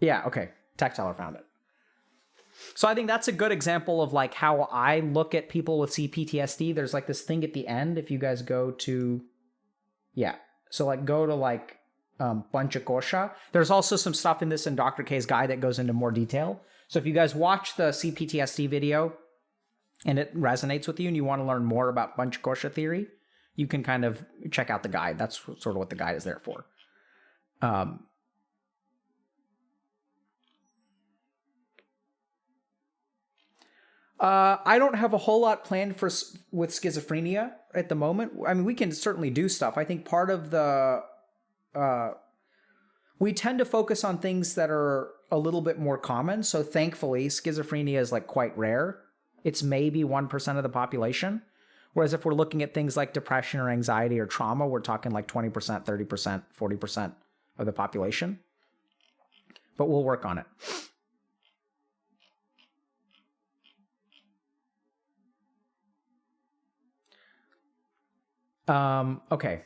Yeah, okay. Tactile found it. So I think that's a good example of like how I look at people with CPTSD. There's like this thing at the end. If you guys go to, yeah. So like go to like Panchakosha. There's also some stuff in this in Dr. K's guide that goes into more detail. So if you guys watch the CPTSD video and it resonates with you and you want to learn more about Panchakosha theory, you can kind of check out the guide. That's sort of what the guide is there for. I don't have a whole lot planned with schizophrenia at the moment. I mean, we can certainly do stuff. I think part of the... we tend to focus on things that are a little bit more common. So thankfully, schizophrenia is like quite rare. It's maybe 1% of the population. Whereas if we're looking at things like depression or anxiety or trauma, we're talking like 20%, 30%, 40% of the population. But we'll work on it. Okay.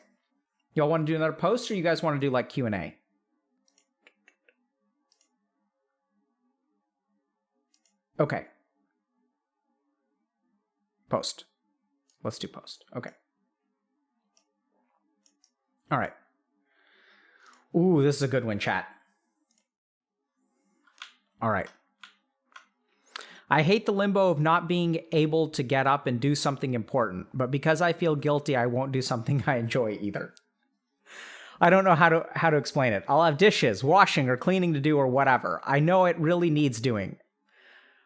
Y'all want to do another post, or you guys want to do like Q&A? Okay. Post. Let's do post. Okay. All right. Ooh, this is a good one, chat. All right. I hate the limbo of not being able to get up and do something important, but because I feel guilty, I won't do something I enjoy either. I don't know how to explain it. I'll have dishes, washing, or cleaning to do or whatever. I know it really needs doing.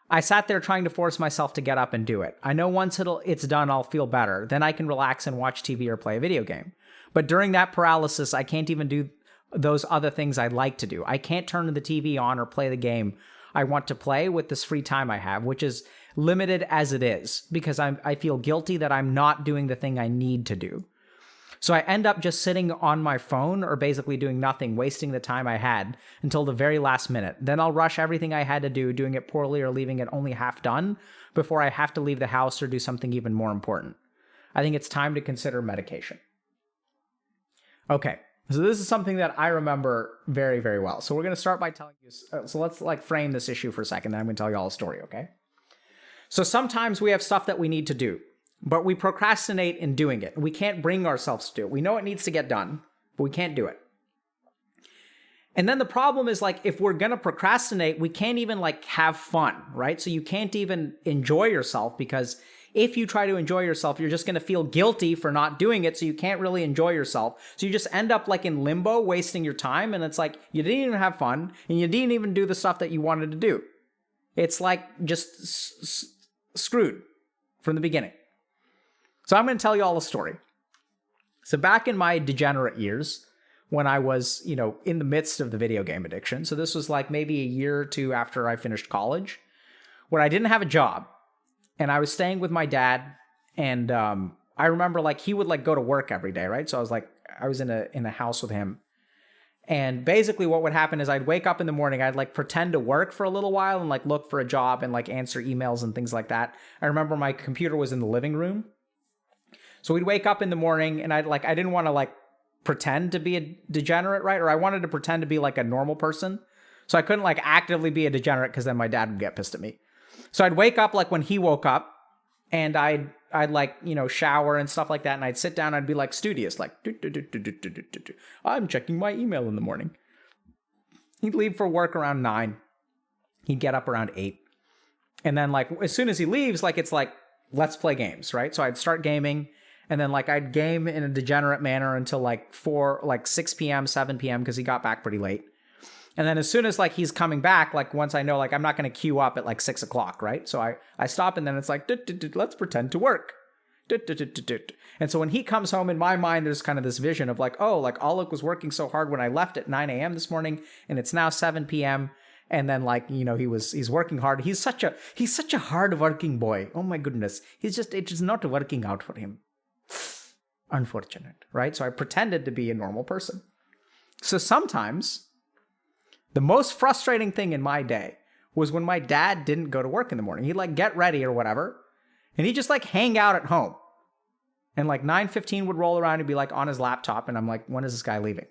I sat there trying to force myself to get up and do it. I know once it's done, I'll feel better. Then I can relax and watch TV or play a video game. But during that paralysis, I can't even do those other things I'd like to do. I can't turn the TV on or play the game I want to play with this free time I have, which is limited as it is, because I feel guilty that I'm not doing the thing I need to do. So I end up just sitting on my phone or basically doing nothing, wasting the time I had until the very last minute. Then I'll rush everything I had to do, doing it poorly or leaving it only half done before I have to leave the house or do something even more important. I think it's time to consider medication. Okay, so this is something that I remember very, very well. So we're going to start by telling you, so let's like frame this issue for a second, then I'm going to tell you all a story, okay? So sometimes we have stuff that we need to do, but we procrastinate in doing it. We can't bring ourselves to do it. We know it needs to get done, but we can't do it. And then the problem is like, if we're going to procrastinate, we can't even like have fun, right? So you can't even enjoy yourself, because if you try to enjoy yourself, you're just going to feel guilty for not doing it. So you can't really enjoy yourself. So you just end up like in limbo, wasting your time. And it's like, you didn't even have fun and you didn't even do the stuff that you wanted to do. It's like just screwed from the beginning. So I'm going to tell you all a story. So back in my degenerate years, when I was, in the midst of the video game addiction, so this was like maybe a year or two after I finished college, where I didn't have a job, and I was staying with my dad, and I remember like he would like go to work every day, right? So I was in a house with him, and basically what would happen is I'd wake up in the morning, I'd like pretend to work for a little while and like look for a job and like answer emails and things like that. I remember my computer was in the living room. So we'd wake up in the morning and I didn't want to like pretend to be a degenerate, right? Or I wanted to pretend to be like a normal person. So I couldn't like actively be a degenerate, because then my dad would get pissed at me. So I'd wake up like when he woke up, and I'd like, shower and stuff like that. And I'd sit down, I'd be like studious, like, I'm checking my email in the morning. He'd leave for work around 9. He'd get up around 8. And then like, as soon as he leaves, like, it's like, let's play games, right? So I'd start gaming, and then like I'd game in a degenerate manner until like 6 p.m., 7 p.m. because he got back pretty late. And then as soon as like he's coming back, like once I know like I'm not going to queue up at like 6 o'clock, right? So I stop, and then it's like, let's pretend to work. And so when he comes home, in my mind, there's kind of this vision of like, oh, like Alok was working so hard when I left at 9 a.m. this morning, and it's now 7 p.m. And then like, he's working hard. He's such a hard working boy. Oh my goodness. It's just not working out for him. Unfortunate, right? So I pretended to be a normal person. So sometimes the most frustrating thing in my day was when my dad didn't go to work in the morning. He'd like get ready or whatever, and he'd just like hang out at home. And like 9:15 would roll around and be like on his laptop, and I'm like, when is this guy leaving?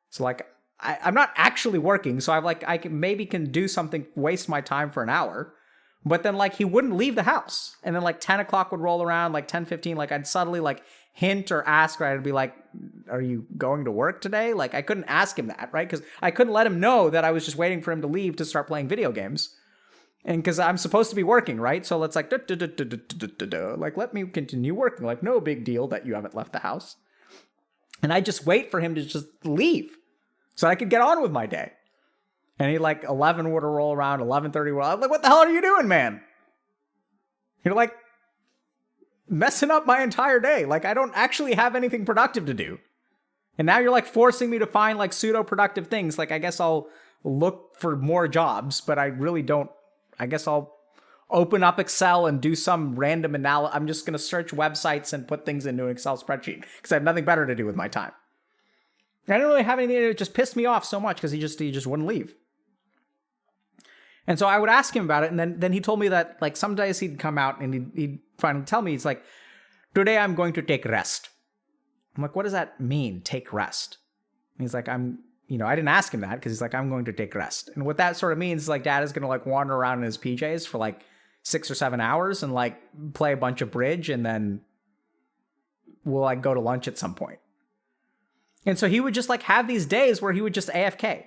So like I'm not actually working, so I can do something, waste my time for an hour. But then like he wouldn't leave the house. And then like 10 o'clock would roll around, like 10:15, like I'd suddenly like hint or ask, right? I'd be like, are you going to work today? Like I couldn't ask him that, right? Because I couldn't let him know that I was just waiting for him to leave to start playing video games. And because I'm supposed to be working, right? So let's like, like, let me continue working. Like, no big deal that you haven't left the house. And I just wait for him to just leave so I could get on with my day. And he like 11 would roll around, 11:30 would. I'm like, what the hell are you doing, man? You're like messing up my entire day. Like I don't actually have anything productive to do. And now you're like forcing me to find like pseudo productive things. Like I guess I'll look for more jobs, but I really don't. I guess I'll open up Excel and do some random analysis. I'm just going to search websites and put things into an Excel spreadsheet because I have nothing better to do with my time. I didn't really have anything to do. It just pissed me off so much because he just wouldn't leave. And so I would ask him about it, and then he told me that like some days he'd come out and he'd finally tell me, he's like, today I'm going to take rest. I'm like, what does that mean, take rest? And he's like, I didn't ask him that because he's like, I'm going to take rest. And what that sort of means is like dad is going to like wander around in his PJs for like 6 or 7 hours and like play a bunch of bridge, and then we'll like go to lunch at some point. And so he would just like have these days where he would just AFK.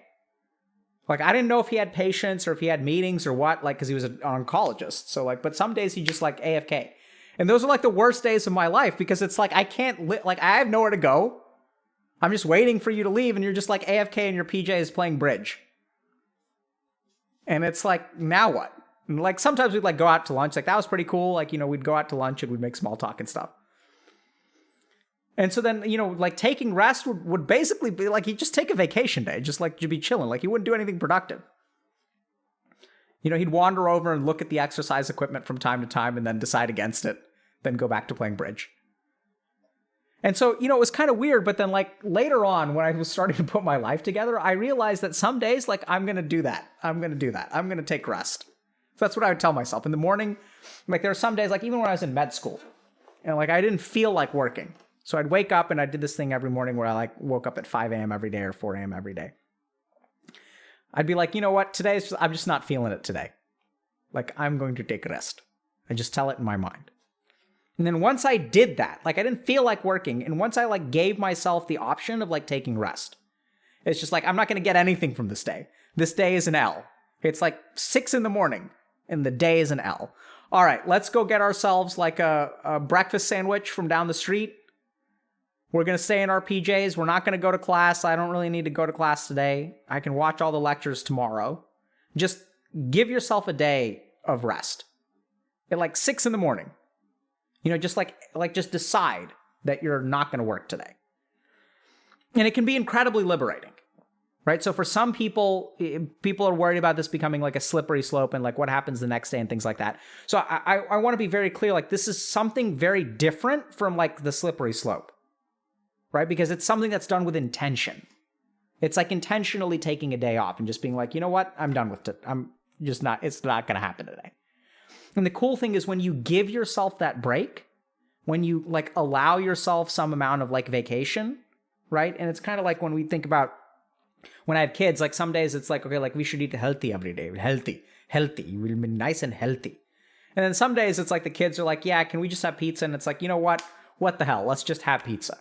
Like, I didn't know if he had patients or if he had meetings or what, like, because he was an oncologist. So, like, but some days he just, like, AFK. And those are, like, the worst days of my life because it's like, I can't, like, I have nowhere to go. I'm just waiting for you to leave and you're just, like, AFK in your PJs playing bridge. And it's like, now what? And, like, sometimes we'd, like, go out to lunch. Like, that was pretty cool. Like, we'd go out to lunch and we'd make small talk and stuff. And so then, like taking rest would basically be like he'd just take a vacation day, just like you'd be chilling. Like he wouldn't do anything productive. He'd wander over and look at the exercise equipment from time to time and then decide against it, then go back to playing bridge. And so, it was kind of weird. But then like later on, when I was starting to put my life together, I realized that some days, like I'm going to do that. I'm going to take rest. So that's what I would tell myself in the morning. Like there are some days, like even when I was in med school, and like I didn't feel like working. So I'd wake up and I did this thing every morning where I like woke up at 5 a.m. every day or 4 a.m. every day. I'd be like, you know what? I'm just not feeling it today. Like I'm going to take a rest. I just tell it in my mind. And then once I did that, like I didn't feel like working. And once I like gave myself the option of like taking rest, it's just like, I'm not going to get anything from this day. This day is an L. It's like 6 a.m. and the day is an L. All right, let's go get ourselves like a breakfast sandwich from down the street. We're going to stay in our PJs. We're not going to go to class. I don't really need to go to class today. I can watch all the lectures tomorrow. Just give yourself a day of rest. At like 6 a.m. Just decide that you're not going to work today. And it can be incredibly liberating, right? So for some people are worried about this becoming like a slippery slope and like what happens the next day and things like that. So I want to be very clear, like this is something very different from like the slippery slope. Right? Because it's something that's done with intention. It's like intentionally taking a day off and just being like, you know what? I'm done with it. It's not going to happen today. And the cool thing is when you give yourself that break, when you like allow yourself some amount of like vacation, right? And it's kind of like when we think about when I have kids, like some days it's like, okay, like we should eat healthy every day. Healthy. You will be nice and healthy. And then some days it's like the kids are like, yeah, can we just have pizza? And it's like, you know what? What the hell? Let's just have pizza.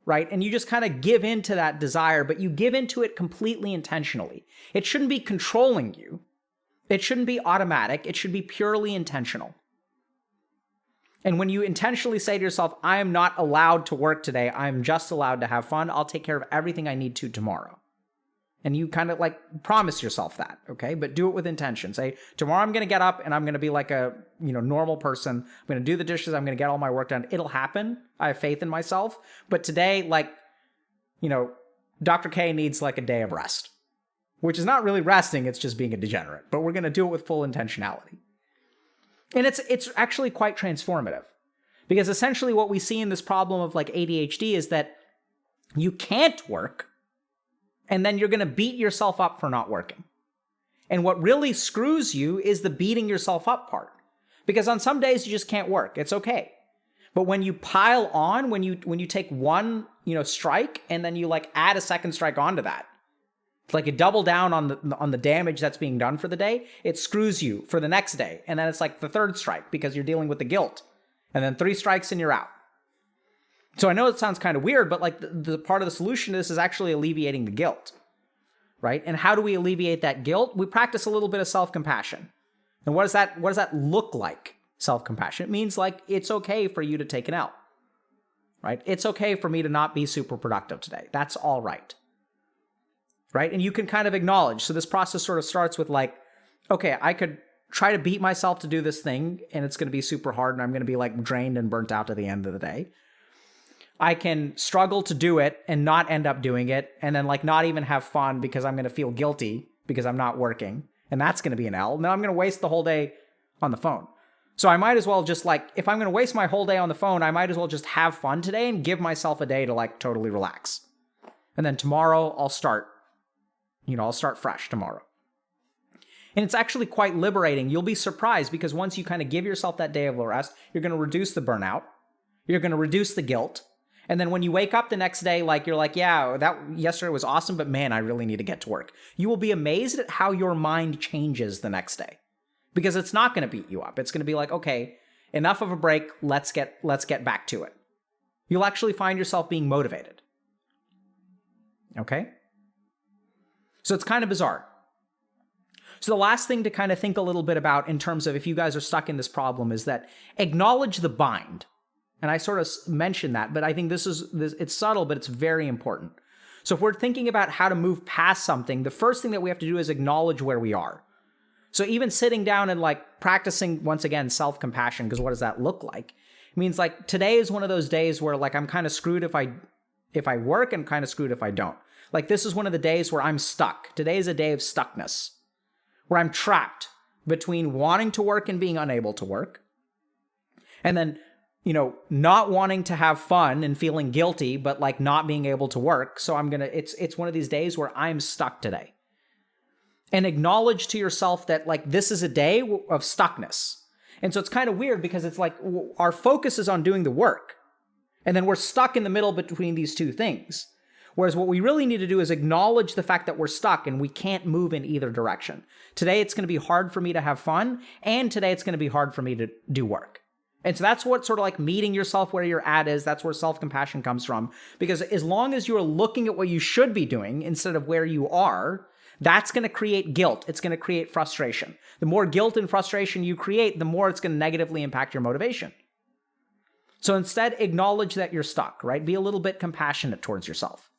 Right? And you just kind of give into that desire, but you give into it completely intentionally. It shouldn't be controlling you. It shouldn't be automatic. It should be purely intentional. And when you intentionally say to yourself, I am not allowed to work today, I am just allowed to have fun, I'll take care of everything I need to tomorrow. And you kind of like promise yourself that, okay? But do it with intention. Say, tomorrow I'm going to get up and I'm going to be like a, normal person. I'm going to do the dishes. I'm going to get all my work done. It'll happen. I have faith in myself. But today, like, Dr. K needs like a day of rest. which is not really resting, it's just being a degenerate. But we're going to do it with full intentionality. And it's actually quite transformative. Because essentially what we see in this problem of like ADHD is that you can't work, and then you're going to beat yourself up for not working. And what really screws you is the beating yourself up part. Because on some days you just can't work. It's okay. But when you pile on, when you take one, strike, and then you like add a second strike onto that, it's like you double down on the damage that's being done for the day, it screws you for the next day. And then it's like the third strike because you're dealing with the guilt. And then 3 strikes and you're out. So I know it sounds kind of weird, but like the part of the solution to this is actually alleviating the guilt, right? And how do we alleviate that guilt? We practice a little bit of self-compassion. And what does that look like? Self-compassion. It means like it's okay for you to take an L, right? It's okay for me to not be super productive today. That's all right, right? And you can kind of acknowledge. So this process sort of starts with like, okay, I could try to beat myself to do this thing, and it's going to be super hard, and I'm going to be like drained and burnt out at the end of the day. I can struggle to do it and not end up doing it, and then like not even have fun because I'm going to feel guilty because I'm not working, and that's going to be an L. Now I'm going to waste the whole day on the phone. So I might as well just like, if I'm going to waste my whole day on the phone, I might as well just have fun today and give myself a day to like totally relax. And then tomorrow I'll start fresh tomorrow. And it's actually quite liberating. You'll be surprised because once you kind of give yourself that day of rest, you're going to reduce the burnout. You're going to reduce the guilt. And then when you wake up the next day, like you're like, yeah, that yesterday was awesome, but man, I really need to get to work. You will be amazed at how your mind changes the next day because it's not going to beat you up. It's going to be like, okay, enough of a break. Let's get back to it. You'll actually find yourself being motivated. Okay? So it's kind of bizarre. So the last thing to kind of think a little bit about in terms of if you guys are stuck in this problem is that acknowledge the bind. And I sort of mentioned that, but I think it's subtle, but it's very important. So if we're thinking about how to move past something, the first thing that we have to do is acknowledge where we are. So even sitting down and like practicing, once again, self-compassion, because what does that look like? It means like today is one of those days where like I'm kind of screwed if I work and kind of screwed if I don't. Like this is one of the days where I'm stuck. Today is a day of stuckness, where I'm trapped between wanting to work and being unable to work. And then, not wanting to have fun and feeling guilty, but like not being able to work. So it's one of these days where I'm stuck today. And acknowledge to yourself that like this is a day of stuckness. And so it's kind of weird because it's like our focus is on doing the work. And then we're stuck in the middle between these two things. Whereas what we really need to do is acknowledge the fact that we're stuck and we can't move in either direction. Today it's going to be hard for me to have fun, and today it's going to be hard for me to do work. And so that's what sort of like meeting yourself where you're at is. That's where self-compassion comes from. Because as long as you're looking at what you should be doing instead of where you are, that's going to create guilt. It's going to create frustration. The more guilt and frustration you create, the more it's going to negatively impact your motivation. So instead, acknowledge that you're stuck, right? Be a little bit compassionate towards yourself.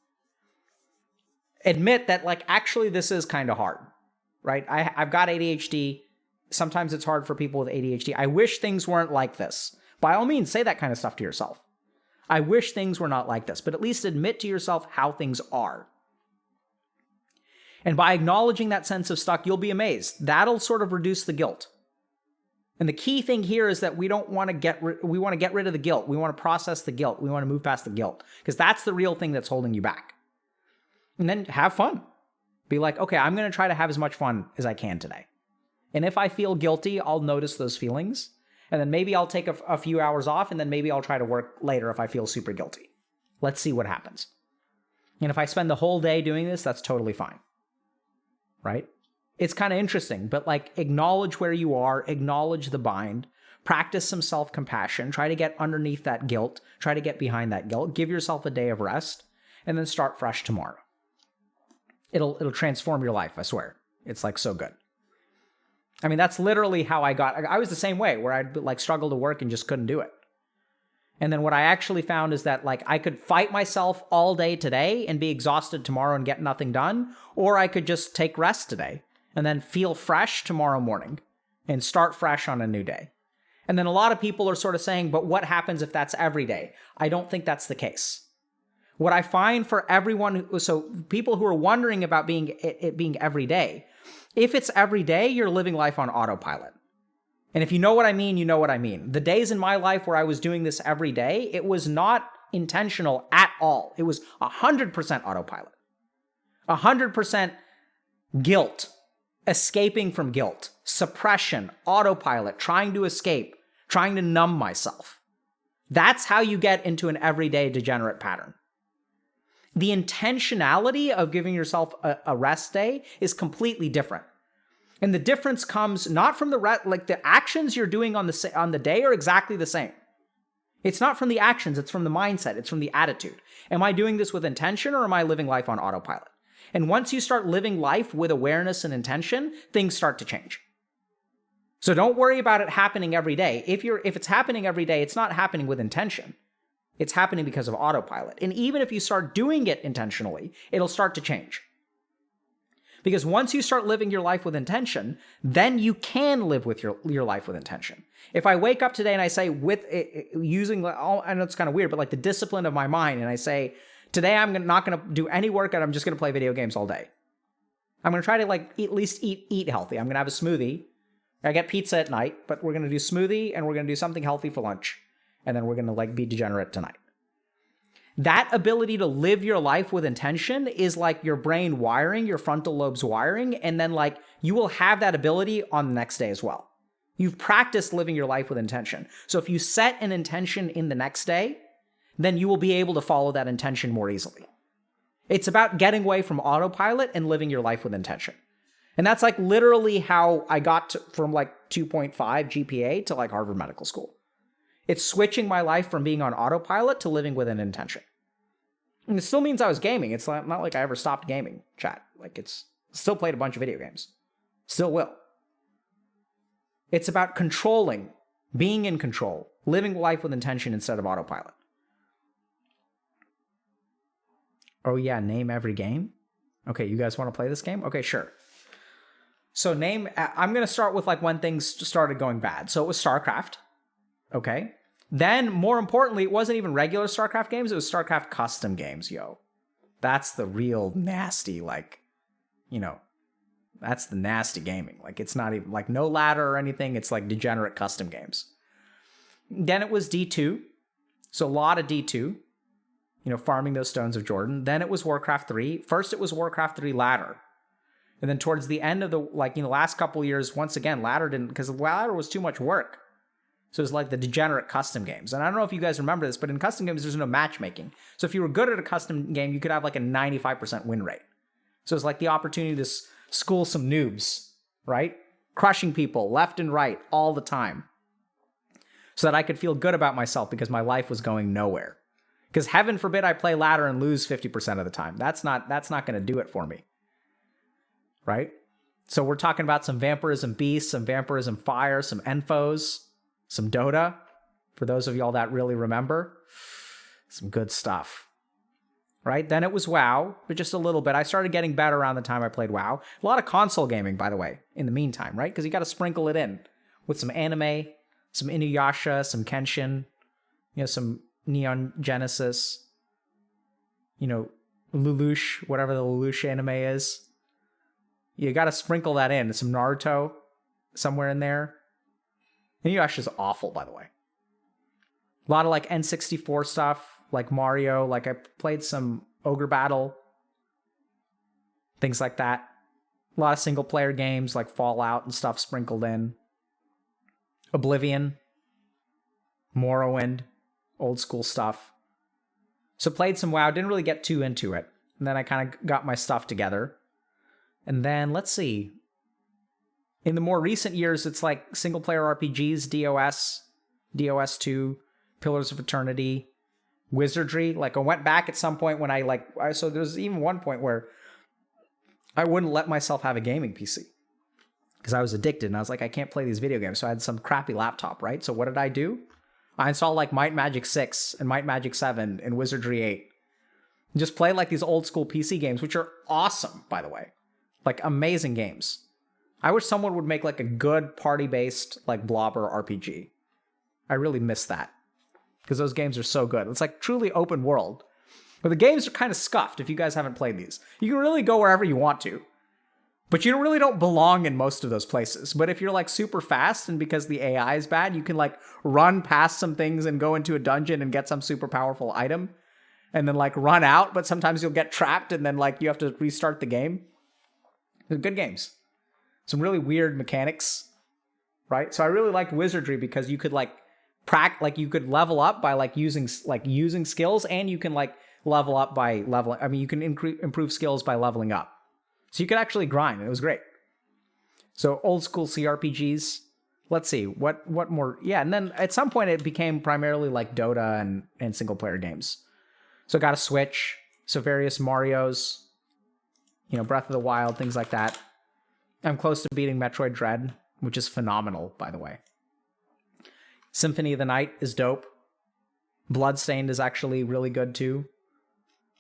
Admit that like actually this is kind of hard, right? I've got ADHD. Sometimes it's hard for people with ADHD. I wish things weren't like this. By all means, say that kind of stuff to yourself. I wish things were not like this, but at least admit to yourself how things are. And by acknowledging that sense of stuck, you'll be amazed. That'll sort of reduce the guilt. And the key thing here is that we want to get rid of the guilt. We want to process the guilt. We want to move past the guilt because that's the real thing that's holding you back. And then have fun. Be like, okay, I'm going to try to have as much fun as I can today. And if I feel guilty, I'll notice those feelings. And then maybe I'll take a few hours off, and then maybe I'll try to work later if I feel super guilty. Let's see what happens. And if I spend the whole day doing this, that's totally fine. Right? It's kind of interesting, but like acknowledge where you are, acknowledge the bind, practice some self-compassion, try to get underneath that guilt, try to get behind that guilt, give yourself a day of rest, and then start fresh tomorrow. It'll transform your life, I swear. It's like so good. I mean, that's literally how I was the same way, where I'd like struggle to work and just couldn't do it. And then what I actually found is that like I could fight myself all day today and be exhausted tomorrow and get nothing done, or I could just take rest today and then feel fresh tomorrow morning and start fresh on a new day. And then a lot of people are sort of saying, but what happens if that's every day? I don't think that's the case. What I find for everyone, so people who are wondering about it being every day, if it's every day, you're living life on autopilot. And if you know what I mean, you know what I mean. The days in my life where I was doing this every day, it was not intentional at all. It was 100% autopilot. 100% guilt, escaping from guilt, suppression, autopilot, trying to escape, trying to numb myself. That's how you get into an everyday degenerate pattern. The intentionality of giving yourself a rest day is completely different. And the difference comes not from the actions you're doing on the day are exactly the same. It's not from the actions, it's from the mindset, it's from the attitude. Am I doing this with intention or am I living life on autopilot? And once you start living life with awareness and intention, things start to change. So don't worry about it happening every day. If it's happening every day, it's not happening with intention. It's happening because of autopilot. And even if you start doing it intentionally, it'll start to change. Because once you start living your life with intention, then you can live with your life with intention. If I wake up today and I say, using, I know it's kind of weird, but like the discipline of my mind, and I say, today I'm not going to do any work and I'm just going to play video games all day. I'm going to try to at least eat healthy. I'm going to have a smoothie. I get pizza at night, but we're going to do smoothie and we're going to do something healthy for lunch. And then we're going to be degenerate tonight. That ability to live your life with intention is like your brain wiring, your frontal lobes wiring, and then you will have that ability on the next day as well. You've practiced living your life with intention. So if you set an intention in the next day, then you will be able to follow that intention more easily. It's about getting away from autopilot and living your life with intention. And that's literally how I got from 2.5 GPA to Harvard Medical School. It's switching my life from being on autopilot to living with an intention. And it still means I was gaming. It's not like I ever stopped gaming, chat. It's still played a bunch of video games. Still will. It's about controlling, being in control, living life with intention instead of autopilot. Oh yeah, name every game? Okay, you guys want to play this game? Okay, sure. So I'm going to start with when things started going bad. So it was StarCraft. Okay. Then, more importantly, it wasn't even regular StarCraft games. It was StarCraft custom games, yo. That's the real nasty, that's the nasty gaming. It's not even, no ladder or anything. It's degenerate custom games. Then it was D2. So a lot of D2, farming those Stones of Jordan. Then it was Warcraft 3. First, it was Warcraft 3 ladder. And then towards the end of the, last couple years, once again, ladder didn't, because ladder was too much work. So it's the degenerate custom games. And I don't know if you guys remember this, but in custom games, there's no matchmaking. So if you were good at a custom game, you could have a 95% win rate. So it's the opportunity to school some noobs, right? Crushing people left and right all the time. So that I could feel good about myself because my life was going nowhere. Because heaven forbid I play ladder and lose 50% of the time. That's not going to do it for me. Right? So we're talking about some Vampirism Beasts, some Vampirism Fire, some Enfos, some Dota, for those of y'all that really remember. Some good stuff. Right? Then it was WoW, but just a little bit. I started getting better around the time I played WoW. A lot of console gaming, by the way, in the meantime, right? Because you got to sprinkle it in with some anime, some Inuyasha, some Kenshin, some Neon Genesis, Lelouch, whatever the Lelouch anime is. You got to sprinkle that in. Some Naruto somewhere in there. Inuyasha's awful, by the way. A lot of N64 stuff, Mario. I played some Ogre Battle. Things like that. A lot of single player games Fallout and stuff sprinkled in. Oblivion. Morrowind. Old school stuff. So played some WoW. Didn't really get too into it. And then I kind of got my stuff together. And then, let's see. In the more recent years, it's single-player RPGs, DOS 2, Pillars of Eternity, Wizardry. I went back at some point when so there's even one point where I wouldn't let myself have a gaming PC. Because I was addicted, and I was I can't play these video games. So I had some crappy laptop, right? So what did I do? I installed Might Magic 6 and Might Magic 7 and Wizardry 8. And just play these old-school PC games, which are awesome, by the way. Amazing games. I wish someone would make a good party-based Blobber RPG. I really miss that. Because those games are so good. It's truly open world. But the games are kind of scuffed if you guys haven't played these. You can really go wherever you want to, but you really don't belong in most of those places. But if you're like super fast and because the AI is bad, you can like run past some things and go into a dungeon and get some super powerful item and then like run out. But sometimes you'll get trapped and then like you have to restart the game. They're good games. Some really weird mechanics, right? So I really liked Wizardry because you could like you could level up by like using skills, and you can like level up by leveling. I mean, you can improve skills by leveling up. So you could actually grind, and it was great. So old school CRPGs. Let's see, what more? Yeah, and then at some point it became primarily like Dota and single player games. So got a Switch, so various Marios, Breath of the Wild, things like that. I'm close to beating Metroid Dread, which is phenomenal, by the way. Symphony of the Night is dope. Bloodstained is actually really good too.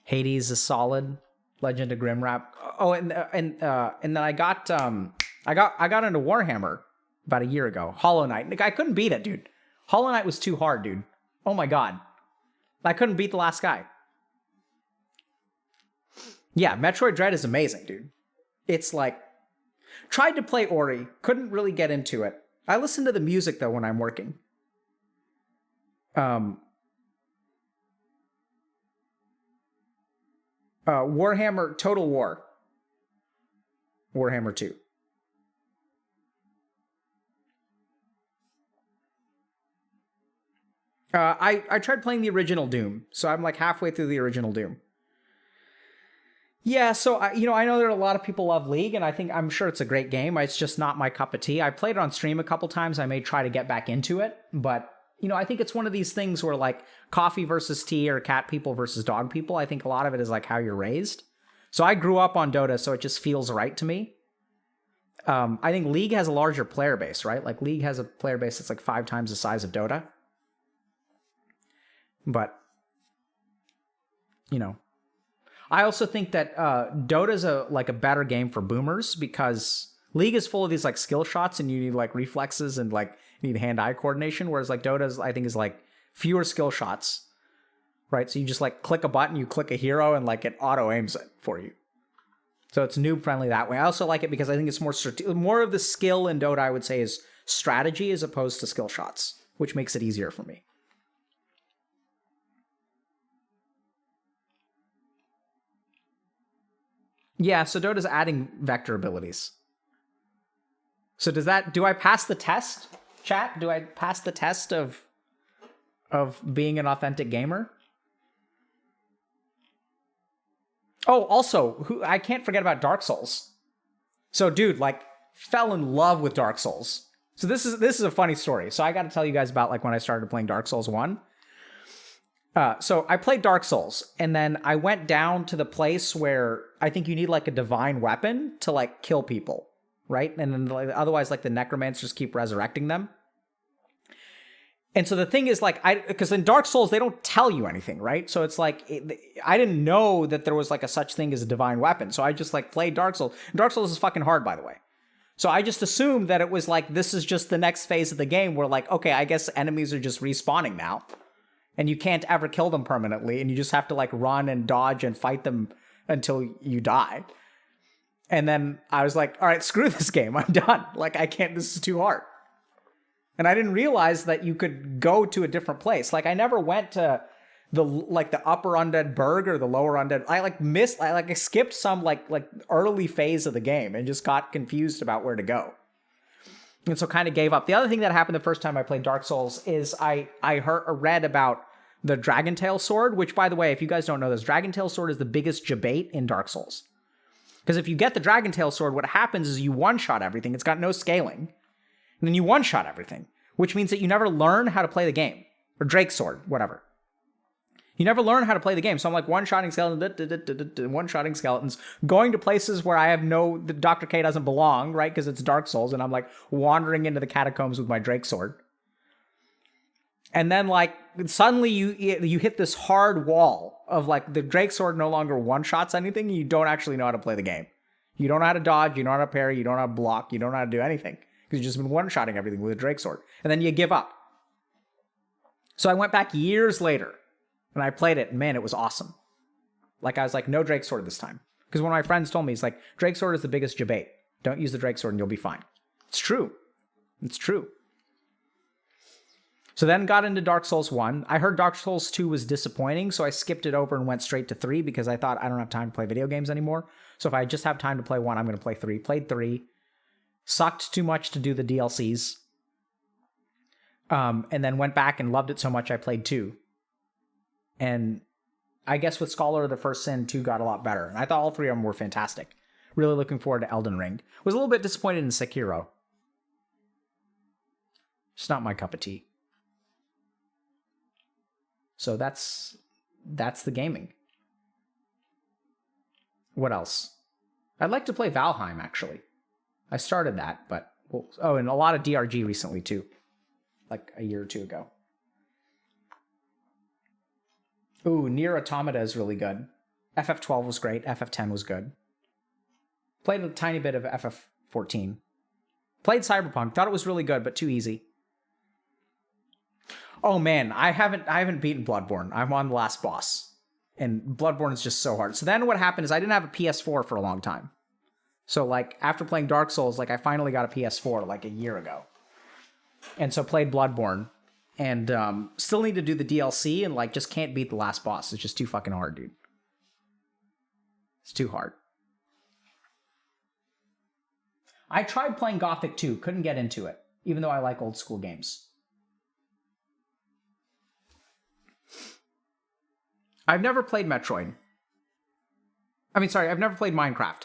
Hades is solid. Legend of Grimwrap. Oh, and then I got into Warhammer about a year ago. Hollow Knight. I couldn't beat it, dude. Hollow Knight was too hard, dude. Oh my god. I couldn't beat the last guy. Yeah, Metroid Dread is amazing, dude. It's like, tried to play Ori, couldn't really get into it. I listen to the music though when I'm working. Warhammer Total War. Warhammer 2. I tried playing the original Doom, so I'm like halfway through the original Doom. Yeah, so I know there are a lot of people love League, and I'm sure it's a great game. It's just not my cup of tea. I played it on stream a couple times. I may try to get back into it, but I think it's one of these things where like coffee versus tea or cat people versus dog people. I think a lot of it is like how you're raised. So I grew up on Dota, so it just feels right to me. I think League has a larger player base, right? Like League has a player base that's like 5 times the size of Dota. But, I also think that Dota's a better game for boomers because League is full of these like skill shots and you need like reflexes and like you need hand-eye coordination, whereas like Dota's I think is like fewer skill shots, right? So you just like click a button, you click a hero, and like it auto aims it for you. So it's noob friendly that way. I also like it because I think it's more of the skill in Dota, I would say, is strategy as opposed to skill shots, which makes it easier for me. Yeah, so Dota's adding vector abilities. So do I pass the test, chat? Do I pass the test of being an authentic gamer? Oh, also, I can't forget about Dark Souls. So, dude, like, fell in love with Dark Souls. So this is a funny story. So I got to tell you guys about like when I started playing Dark Souls 1. So I played Dark Souls, and then I went down to the place where I think you need like a divine weapon to like kill people, right? And then like, otherwise like the necromancers keep resurrecting them. And so the thing is like, because in Dark Souls, they don't tell you anything, right? So it's like, I didn't know that there was like a such thing as a divine weapon. So I just like played Dark Souls. Dark Souls is fucking hard, by the way. So I just assumed that it was like, this is just the next phase of the game where like, okay, I guess enemies are just respawning now. And you can't ever kill them permanently, and you just have to like run and dodge and fight them until you die. And then I was like, all right, screw this game. I'm done. Like, I can't, this is too hard. And I didn't realize that you could go to a different place. Like, I never went to the upper undead burg or the lower undead. I skipped some like early phase of the game and just got confused about where to go. And so kind of gave up. The other thing that happened the first time I played Dark Souls is I read about the Dragontail Sword, which, by the way, if you guys don't know this, Dragontail Sword is the biggest debate in Dark Souls. Because if you get the Dragontail Sword, what happens is you one-shot everything. It's got no scaling. And then you one-shot everything, which means that you never learn how to play the game. Or Drake Sword, whatever. You never learn how to play the game. So I'm like one-shotting skeletons, one-shotting skeletons, going to places where I have the Dr. K doesn't belong, right? Because it's Dark Souls, and I'm like wandering into the catacombs with my Drake Sword. And then like suddenly you hit this hard wall of like the Drake Sword no longer one-shots anything. You don't actually know how to play the game. You don't know how to dodge, you don't know how to parry, you don't know how to block, you don't know how to do anything. Because you've just been one-shotting everything with a Drake Sword. And then you give up. So I went back years later, and I played it, and man, it was awesome. Like, I was like, no Drake Sword this time. Because one of my friends told me, he's like, Drake Sword is the biggest debate. Don't use the Drake Sword and you'll be fine. It's true. It's true. So then got into Dark Souls 1. I heard Dark Souls 2 was disappointing, so I skipped it over and went straight to 3 because I thought I don't have time to play video games anymore. So if I just have time to play 1, I'm going to play 3. Played 3. Sucked too much to do the DLCs. And then went back and loved it so much I played 2. And I guess with Scholar of the First Sin, 2 got a lot better. And I thought all 3 of them were fantastic. Really looking forward to Elden Ring. Was a little bit disappointed in Sekiro. It's not my cup of tea. So that's the gaming. What else? I'd like to play Valheim, actually. I started that, but... Oh, and a lot of DRG recently, too. Like a year or 2 ago. Ooh, Nier Automata is really good. FF12 was great. FF10 was good. Played a tiny bit of FF14. Played Cyberpunk. Thought it was really good, but too easy. Oh man, I haven't beaten Bloodborne. I'm on the last boss. And Bloodborne is just so hard. So then what happened is I didn't have a PS4 for a long time. So like after playing Dark Souls, like I finally got a PS4 like a year ago. And so played Bloodborne. And still need to do the DLC and like just can't beat the last boss. It's just too fucking hard, dude. It's too hard. I tried playing Gothic 2, couldn't get into it, even though I like old school games. I've never played Metroid. I've never played Minecraft.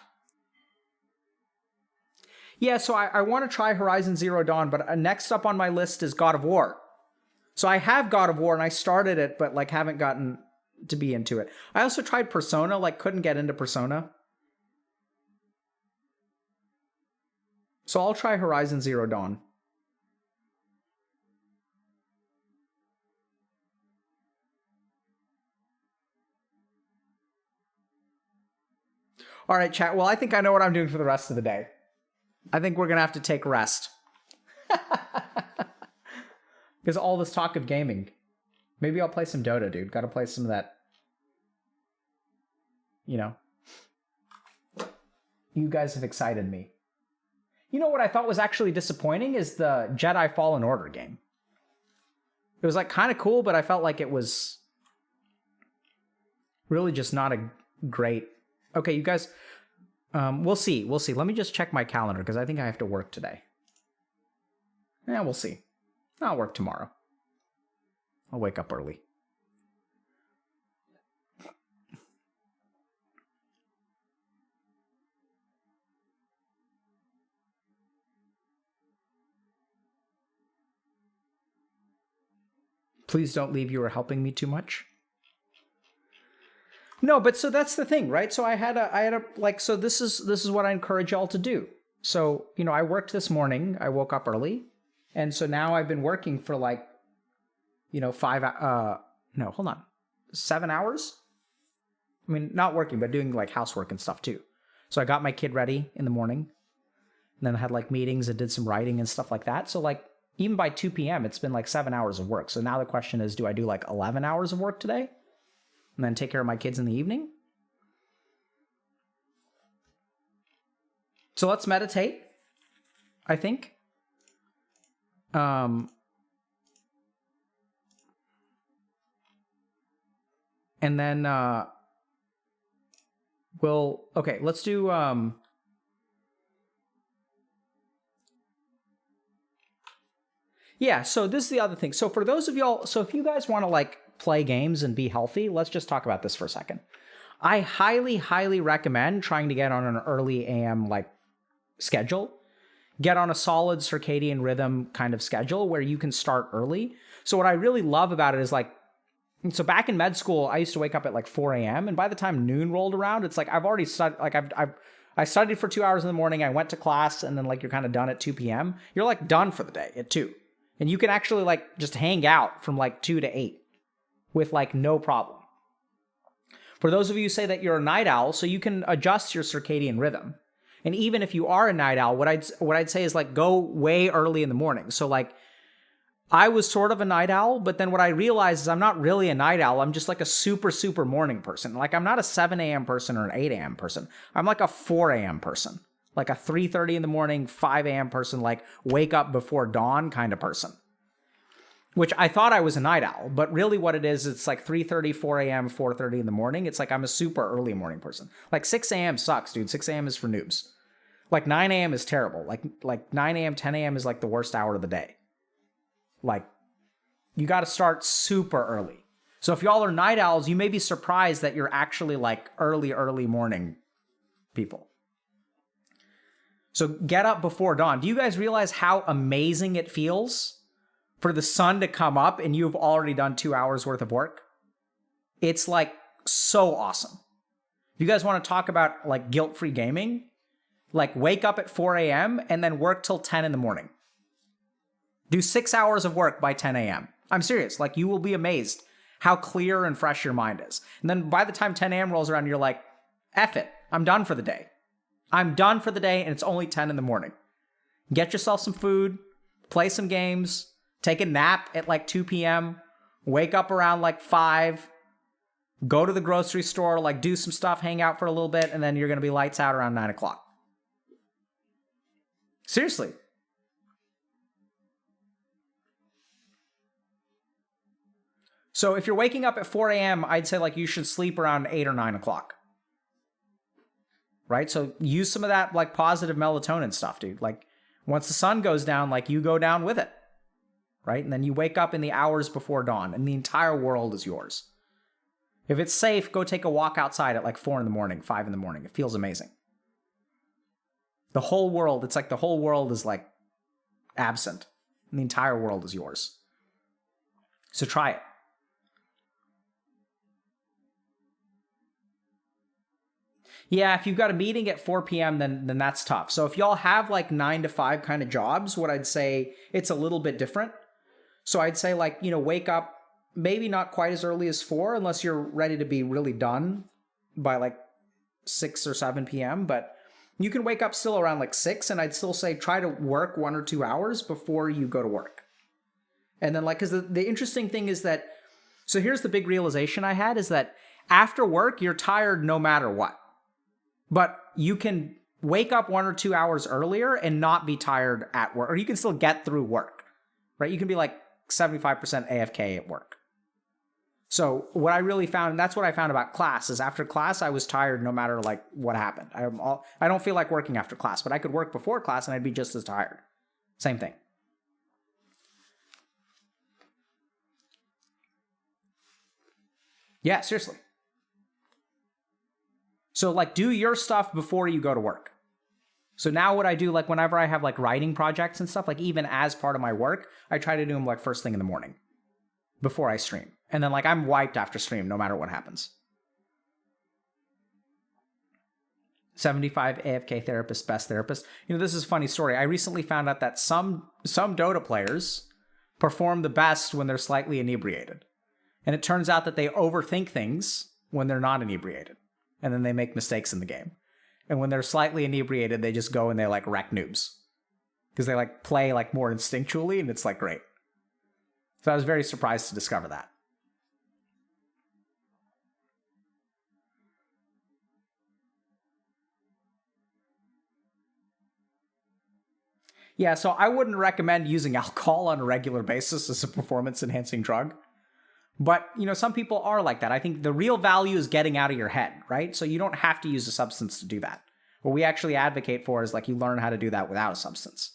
Yeah, so I want to try Horizon Zero Dawn, but next up on my list is God of War. So I have God of War, and I started it, but like haven't gotten to be into it. I also tried Persona, like couldn't get into Persona. So I'll try Horizon Zero Dawn. All right, chat. Well, I think I know what I'm doing for the rest of the day. I think we're going to have to take rest. Because all this talk of gaming. Maybe I'll play some Dota, dude. Got to play some of that. You know. You guys have excited me. You know what I thought was actually disappointing is the Jedi Fallen Order game. It was like kind of cool, but I felt like it was really just not a great... Okay, you guys, we'll see. We'll see. Let me just check my calendar because I think I have to work today. Yeah, we'll see. I'll work tomorrow. I'll wake up early. Please don't leave. You are helping me too much. No, but so that's the thing, right? So I had a like, so this is what I encourage y'all to do. So, you know, I worked this morning. I woke up early. And so now I've been working for like, you know, 7 hours. I mean, not working, but doing like housework and stuff too. So I got my kid ready in the morning and then I had like meetings and did some writing and stuff like that. So like even by 2 p.m., it's been like 7 hours of work. So now the question is, do I do like 11 hours of work today? And then take care of my kids in the evening? So let's meditate, I think. And then okay, let's do... Yeah, so this is the other thing. So for those of y'all, so if you guys want to like play games and be healthy, let's just talk about this for a second. I highly, highly recommend trying to get on an early AM like schedule. Get on a solid circadian rhythm kind of schedule where you can start early. So what I really love about it is like, so back in med school, I used to wake up at like 4 a.m. And by the time noon rolled around, it's like I've already studied, like I studied for 2 hours in the morning. I went to class and then like you're kind of done at 2 p.m. You're like done for the day at 2. And you can actually like just hang out from like 2 to 8 with like no problem. For those of you who say that you're a night owl, so you can adjust your circadian rhythm. And even if you are a night owl, what I'd say is like go way early in the morning. So like I was sort of a night owl, but then what I realized is I'm not really a night owl. I'm just like a super, super morning person. Like I'm not a 7 a.m. person or an 8 a.m. person. I'm like a 4 a.m. person, like a 3:30 in the morning, 5 a.m. person, like wake up before dawn kind of person. Which I thought I was a night owl, but really what it is, it's like 3:30, 4 a.m., 4:30 in the morning. It's like I'm a super early morning person. Like 6 a.m. sucks, dude. 6 a.m. is for noobs. Like 9 a.m. is terrible. Like 9 a.m., 10 a.m. is like the worst hour of the day. Like, you got to start super early. So if y'all are night owls, you may be surprised that you're actually like early morning people. So get up before dawn. Do you guys realize how amazing it feels for the sun to come up and you've already done 2 hours worth of work? It's like so awesome. If you guys want to talk about like guilt-free gaming, like wake up at 4 a.m. and then work till 10 in the morning. Do 6 hours of work by 10 a.m. I'm serious. Like, you will be amazed how clear and fresh your mind is. And then by the time 10 a.m. rolls around, you're like, F it. I'm done for the day. I'm done for the day, and it's only 10 in the morning. Get yourself some food, play some games, take a nap at like 2 p.m., wake up around like 5, go to the grocery store, like do some stuff, hang out for a little bit, and then you're going to be lights out around 9 o'clock. Seriously. So if you're waking up at 4 a.m., I'd say like you should sleep around 8 or 9 o'clock. Right? So use some of that like positive melatonin stuff, dude. Like once the sun goes down, like you go down with it. Right? And then you wake up in the hours before dawn and the entire world is yours. If it's safe, go take a walk outside at like 4 in the morning, 5 in the morning. It feels amazing. The whole world, it's like the whole world is like absent and the entire world is yours. So try it. Yeah, if you've got a meeting at 4 p.m., then that's tough. So if y'all have like 9 to 5 kind of jobs, what I'd say, it's a little bit different. So I'd say like, wake up maybe not quite as early as 4 unless you're ready to be really done by like 6 or 7 p.m. But you can wake up still around like 6, and I'd still say try to work 1 or 2 hours before you go to work. And then like, because the interesting thing is that, so here's the big realization I had is that after work, you're tired no matter what. But you can wake up 1 or 2 hours earlier and not be tired at work, or you can still get through work, right? You can be like 75% AFK at work. So what I really found, and that's what I found about class, is after class, I was tired no matter like what happened. I don't feel like working after class, but I could work before class and I'd be just as tired. Same thing. Yeah, seriously. So like do your stuff before you go to work. So now what I do, like whenever I have like writing projects and stuff, like even as part of my work, I try to do them like first thing in the morning before I stream. And then like I'm wiped after stream no matter what happens. 75 AFK therapist, best therapist. This is a funny story. I recently found out that some Dota players perform the best when they're slightly inebriated. And it turns out that they overthink things when they're not inebriated. And then they make mistakes in the game. And when they're slightly inebriated, they just go and they like wreck noobs. Because they like play like more instinctually, and it's like great. So I was very surprised to discover that. Yeah, so I wouldn't recommend using alcohol on a regular basis as a performance-enhancing drug. But, some people are like that. I think the real value is getting out of your head, right? So you don't have to use a substance to do that. What we actually advocate for is like you learn how to do that without a substance.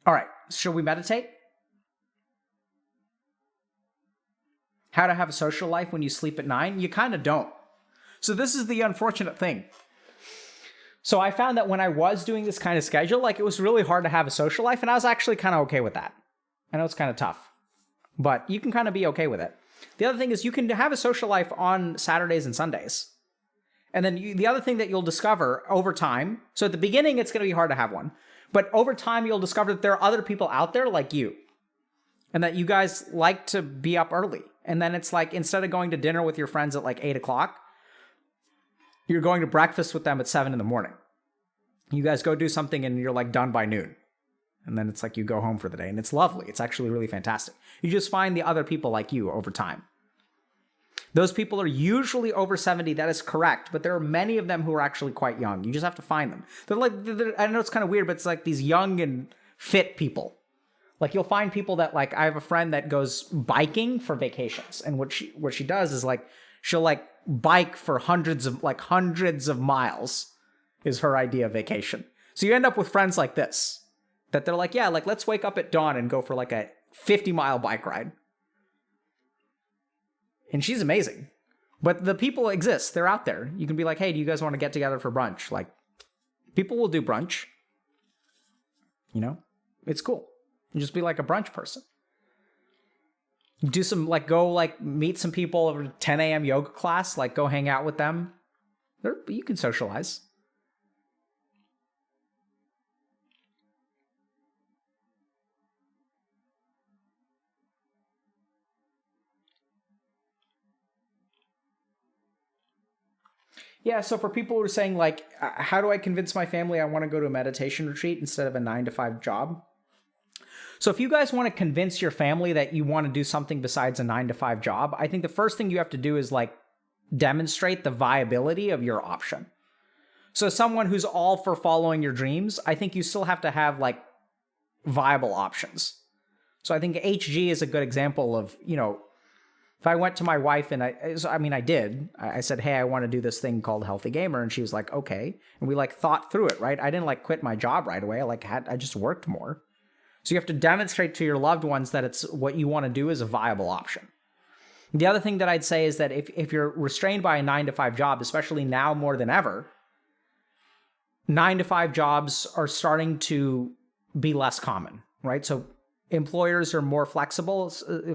All right, shall we meditate? How to have a social life when you sleep at 9? You kind of don't. So this is the unfortunate thing. So I found that when I was doing this kind of schedule, like it was really hard to have a social life, and I was actually kind of okay with that. I know it's kind of tough, but you can kind of be okay with it. The other thing is you can have a social life on Saturdays and Sundays. And then the other thing that you'll discover over time, so at the beginning, it's going to be hard to have one, but over time, you'll discover that there are other people out there like you, and that you guys like to be up early. And then it's like, instead of going to dinner with your friends at like 8 o'clock, you're going to breakfast with them at 7 in the morning. You guys go do something and you're like done by noon. And then it's like you go home for the day, and it's lovely. It's actually really fantastic. You just find the other people like you over time. Those people are usually over 70. That is correct. But there are many of them who are actually quite young. You just have to find them. I know it's kind of weird, but it's like these young and fit people. Like you'll find people that like, I have a friend that goes biking for vacations. And what she does is like, she'll like bike for hundreds of miles is her idea of vacation. So you end up with friends like this, that they're like, yeah, like let's wake up at dawn and go for like a 50-mile bike ride. And she's amazing. But the people exist. They're out there. You can be like, hey, do you guys want to get together for brunch? Like, people will do brunch. You know? It's cool. You just be like a brunch person. Do some, like, go, like, meet some people over 10 a.m. yoga class. Like, go hang out with them. You can socialize. Yeah, so for people who are saying, like, how do I convince my family I want to go to a meditation retreat instead of a 9-to-5 job? So if you guys want to convince your family that you want to do something besides a 9-to-5 job, I think the first thing you have to do is, like, demonstrate the viability of your option. So someone who's all for following your dreams, I think you still have to have, like, viable options. So I think HG is a good example of, you know, if I went to my wife and I said, hey, I want to do this thing called Healthy Gamer. And she was like, okay. And we like thought through it, right? I didn't like quit my job right away. I just worked more. So you have to demonstrate to your loved ones that it's what you want to do is a viable option. The other thing that I'd say is that if you're restrained by a 9-to-5 job, especially now more than ever, 9-to-5 jobs are starting to be less common, right? So employers are more flexible.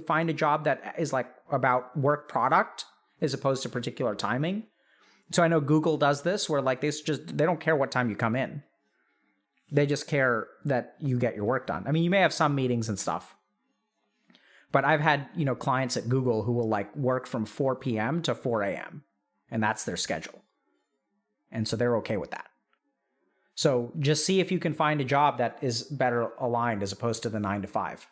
Find a job that is like about work product as opposed to particular timing. So I know Google does this where like they don't care what time you come in. They just care that you get your work done. I mean, you may have some meetings and stuff, but I've had, you know, clients at Google who will like work from 4 p.m. to 4 a.m. and that's their schedule. And so they're okay with that. So just see if you can find a job that is better aligned as opposed to the 9-to-5.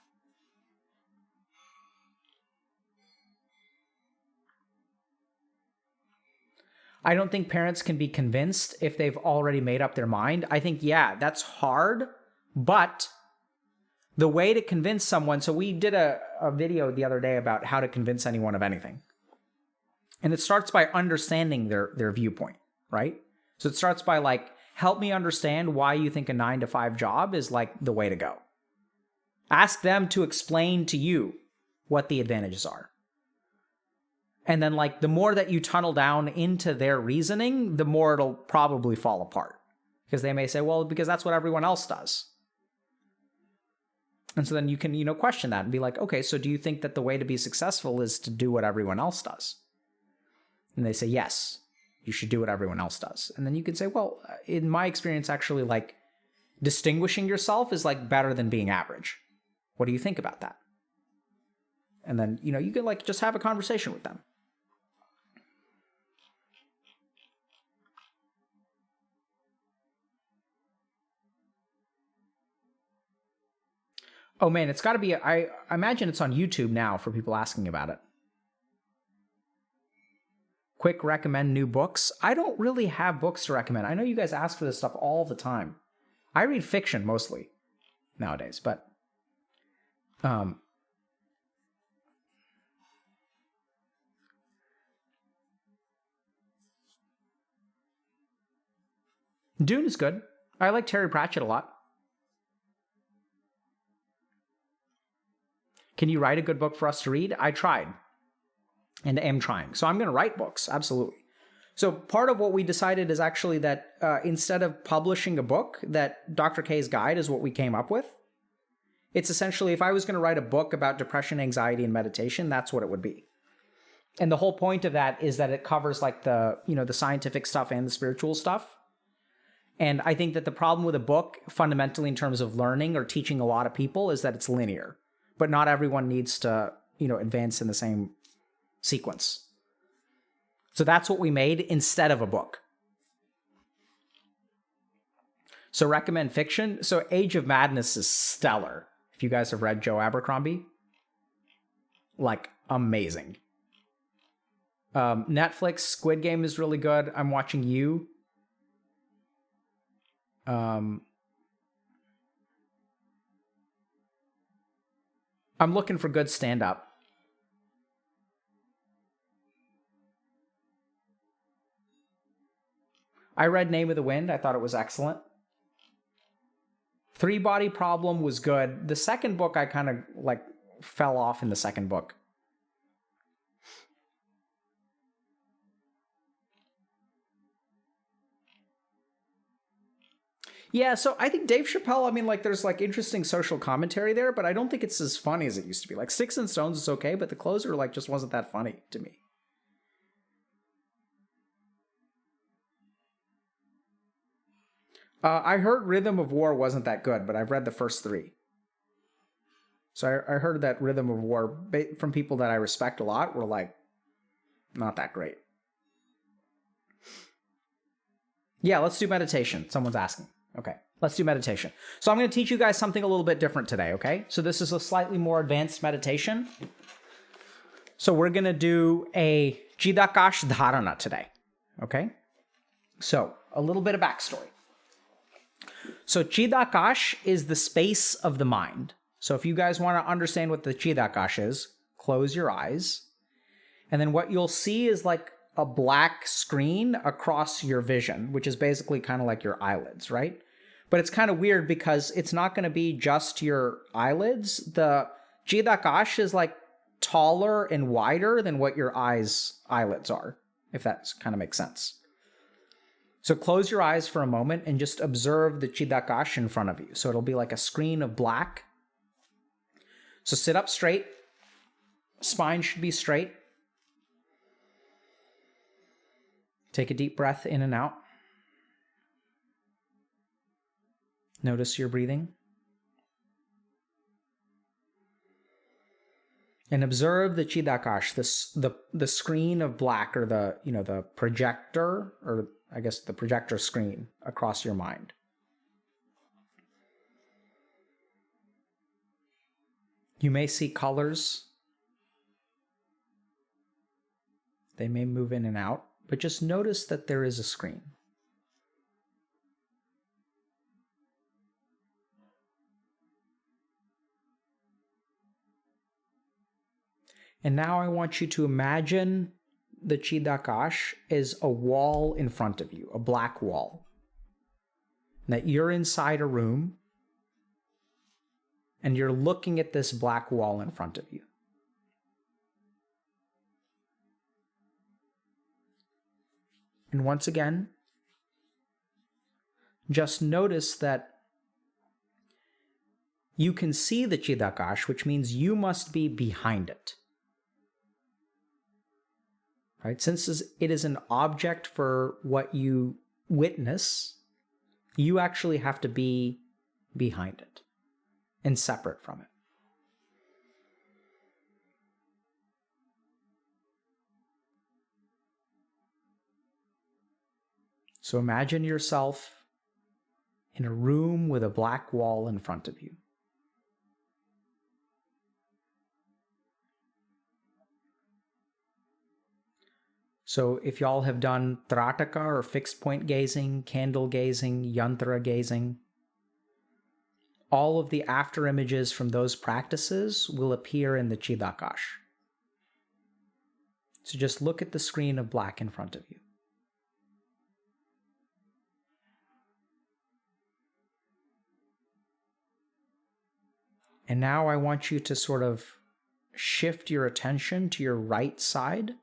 I don't think parents can be convinced if they've already made up their mind. I think, yeah, that's hard, but the way to convince someone, so we did a video the other day about how to convince anyone of anything. And it starts by understanding their viewpoint, right? So it starts by like, help me understand why you think a 9-to-5 job is like the way to go. Ask them to explain to you what the advantages are. And then like the more that you tunnel down into their reasoning, the more it'll probably fall apart. Because they may say, well, because that's what everyone else does. And so then you can, you know, question that and be like, okay, so do you think that the way to be successful is to do what everyone else does? And they say, yes, you should do what everyone else does. And then you can say, well, in my experience, actually, like distinguishing yourself is like better than being average. What do you think about that? And then, you know, you can like just have a conversation with them. Oh man, it's got to be, I imagine it's on YouTube now for people asking about it. Quick recommend new books. I don't really have books to recommend. I know you guys ask for this stuff all the time. I read fiction mostly nowadays, but Dune is good. I like Terry Pratchett a lot. Can you write a good book for us to read? I tried and am trying. So I'm going to write books, absolutely. So part of what we decided is actually that instead of publishing a book, that Dr. K's guide is what we came up with. It's essentially, if I was going to write a book about depression, anxiety, and meditation, that's what it would be. And the whole point of that is that it covers like the, you know, the scientific stuff and the spiritual stuff. And I think that the problem with a book, fundamentally in terms of learning or teaching a lot of people, is that it's linear. But not everyone needs to, you know, advance in the same sequence. So that's what we made instead of a book. So recommend fiction. So Age of Madness is stellar. If you guys have read Joe Abercrombie, like amazing. Netflix, Squid Game is really good. I'm watching You. I'm looking for good stand-up. I read Name of the Wind. I thought it was excellent. Three Body Problem was good. The second book, I kind of like fell off in the second book. Yeah, so I think Dave Chappelle, I mean, like, there's, like, interesting social commentary there, but I don't think it's as funny as it used to be. Like, Sticks and Stones is okay, but The Closer, like, just wasn't that funny to me. I heard Rhythm of War wasn't that good, but I've read the first three. So I heard that Rhythm of War, from people that I respect a lot, were, like, not that great. Yeah, let's do meditation. Someone's asking. Okay, let's do meditation. So I'm going to teach you guys something a little bit different today, okay? So this is a slightly more advanced meditation. So we're going to do a Chidakash Dharana today, okay? So a little bit of backstory. So Chidakash is the space of the mind. So if you guys want to understand what the Chidakash is, close your eyes. And then what you'll see is like a black screen across your vision, which is basically kind of like your eyelids, right? But it's kind of weird because it's not going to be just your eyelids. The Chidakash is like taller and wider than what your eyelids are, if that kind of makes sense. So close your eyes for a moment and just observe the Chidakash in front of you. So it'll be like a screen of black. So sit up straight. Spine should be straight. Take a deep breath in and out. Notice your breathing. And observe the Chidakash, the screen of black, or the projector, or I guess the projector screen across your mind. You may see colors. They may move in and out, but just notice that there is a screen. And now I want you to imagine the Chidakash is a wall in front of you, a black wall. And that you're inside a room and you're looking at this black wall in front of you. And once again, just notice that you can see the Chidakash, which means you must be behind it. Right? Since it is an object for what you witness, you actually have to be behind it and separate from it. So imagine yourself in a room with a black wall in front of you. So if y'all have done Trataka or fixed point gazing, candle gazing, yantra gazing, all of the after images from those practices will appear in the Chidakash. So just look at the screen of black in front of you. And now I want you to sort of shift your attention to your right side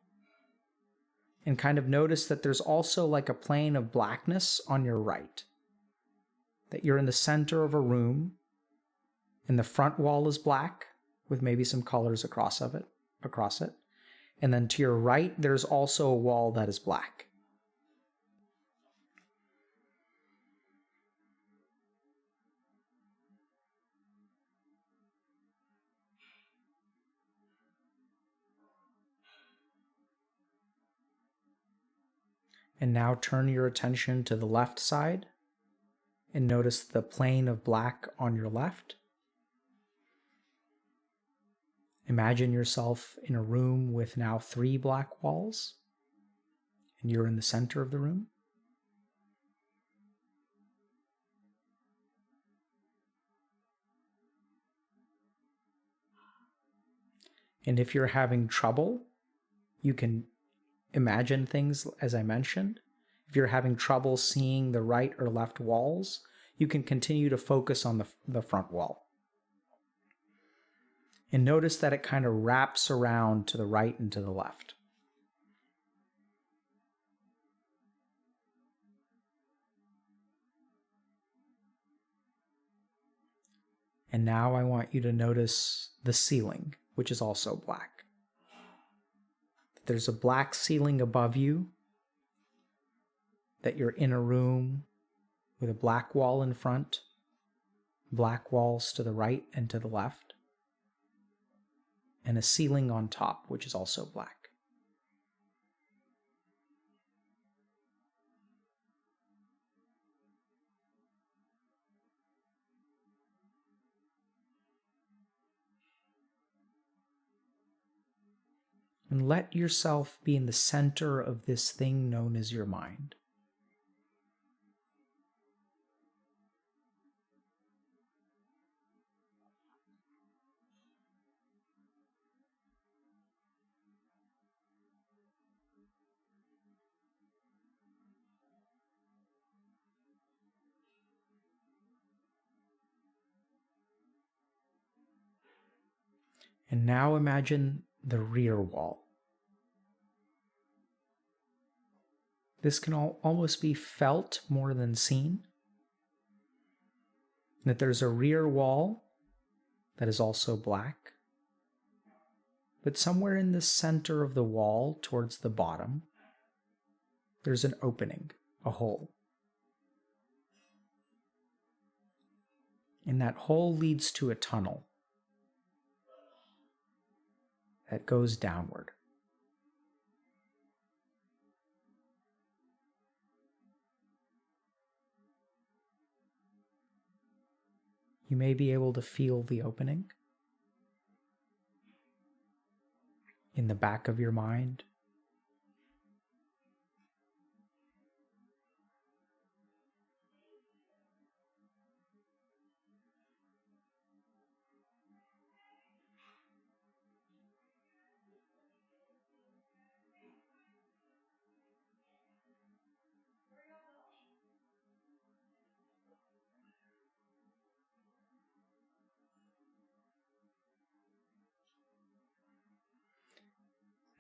and kind of notice that there's also like a plane of blackness on your right. That you're in the center of a room and the front wall is black with maybe some colors across it. And then to your right, there's also a wall that is black. And now turn your attention to the left side and notice the plane of black on your left. Imagine yourself in a room with now 3 black walls, and you're in the center of the room. And if you're having trouble, you can imagine things as I mentioned. If you're having trouble seeing the right or left walls, you can continue to focus on the front wall. And notice that it kind of wraps around to the right and to the left. And now I want you to notice the ceiling, which is also black. There's a black ceiling above you, that you're in a room with a black wall in front, black walls to the right and to the left, and a ceiling on top, which is also black. And let yourself be in the center of this thing known as your mind. And now imagine the rear wall. This can almost be felt more than seen. That there's a rear wall that is also black. But somewhere in the center of the wall, towards the bottom, there's an opening, a hole. And that hole leads to a tunnel that goes downward. You may be able to feel the opening in the back of your mind.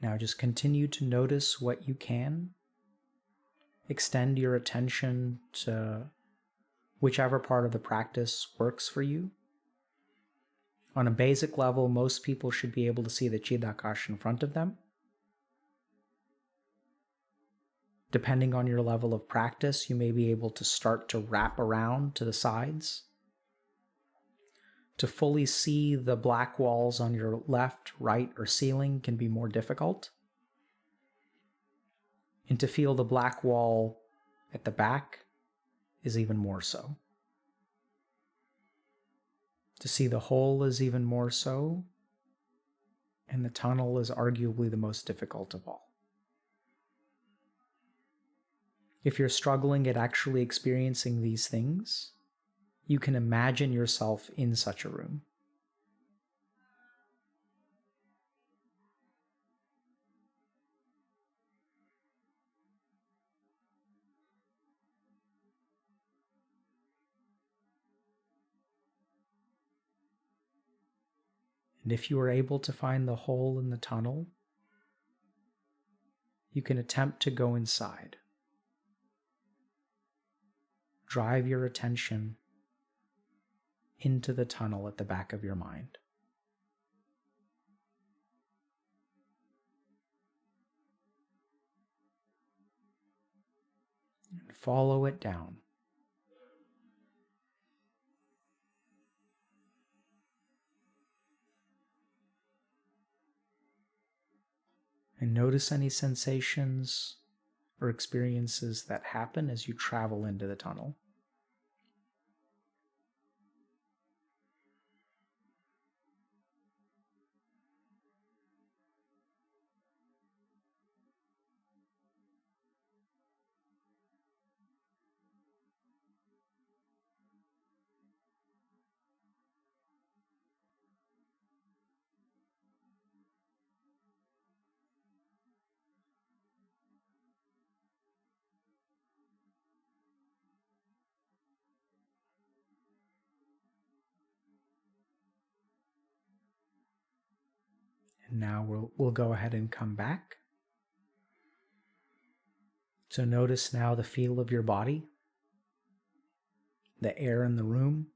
Now just continue to notice what you can. Extend your attention to whichever part of the practice works for you. On a basic level, most people should be able to see the Chittakash in front of them. Depending on your level of practice, you may be able to start to wrap around to the sides. To fully see the black walls on your left, right, or ceiling can be more difficult. And to feel the black wall at the back is even more so. To see the hole is even more so, and the tunnel is arguably the most difficult of all. If you're struggling at actually experiencing these things, you can imagine yourself in such a room. And if you are able to find the hole in the tunnel, you can attempt to go inside. Drive your attention into the tunnel at the back of your mind. And follow it down. And notice any sensations or experiences that happen as you travel into the tunnel. And now we'll go ahead and come back. So notice now the feel of your body, the air in the room,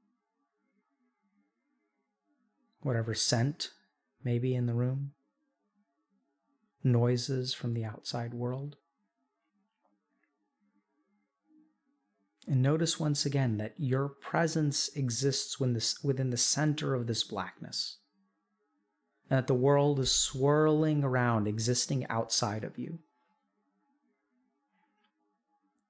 whatever scent may be in the room, noises from the outside world. And notice once again that your presence exists within the center of this blackness, and that the world is swirling around, existing outside of you.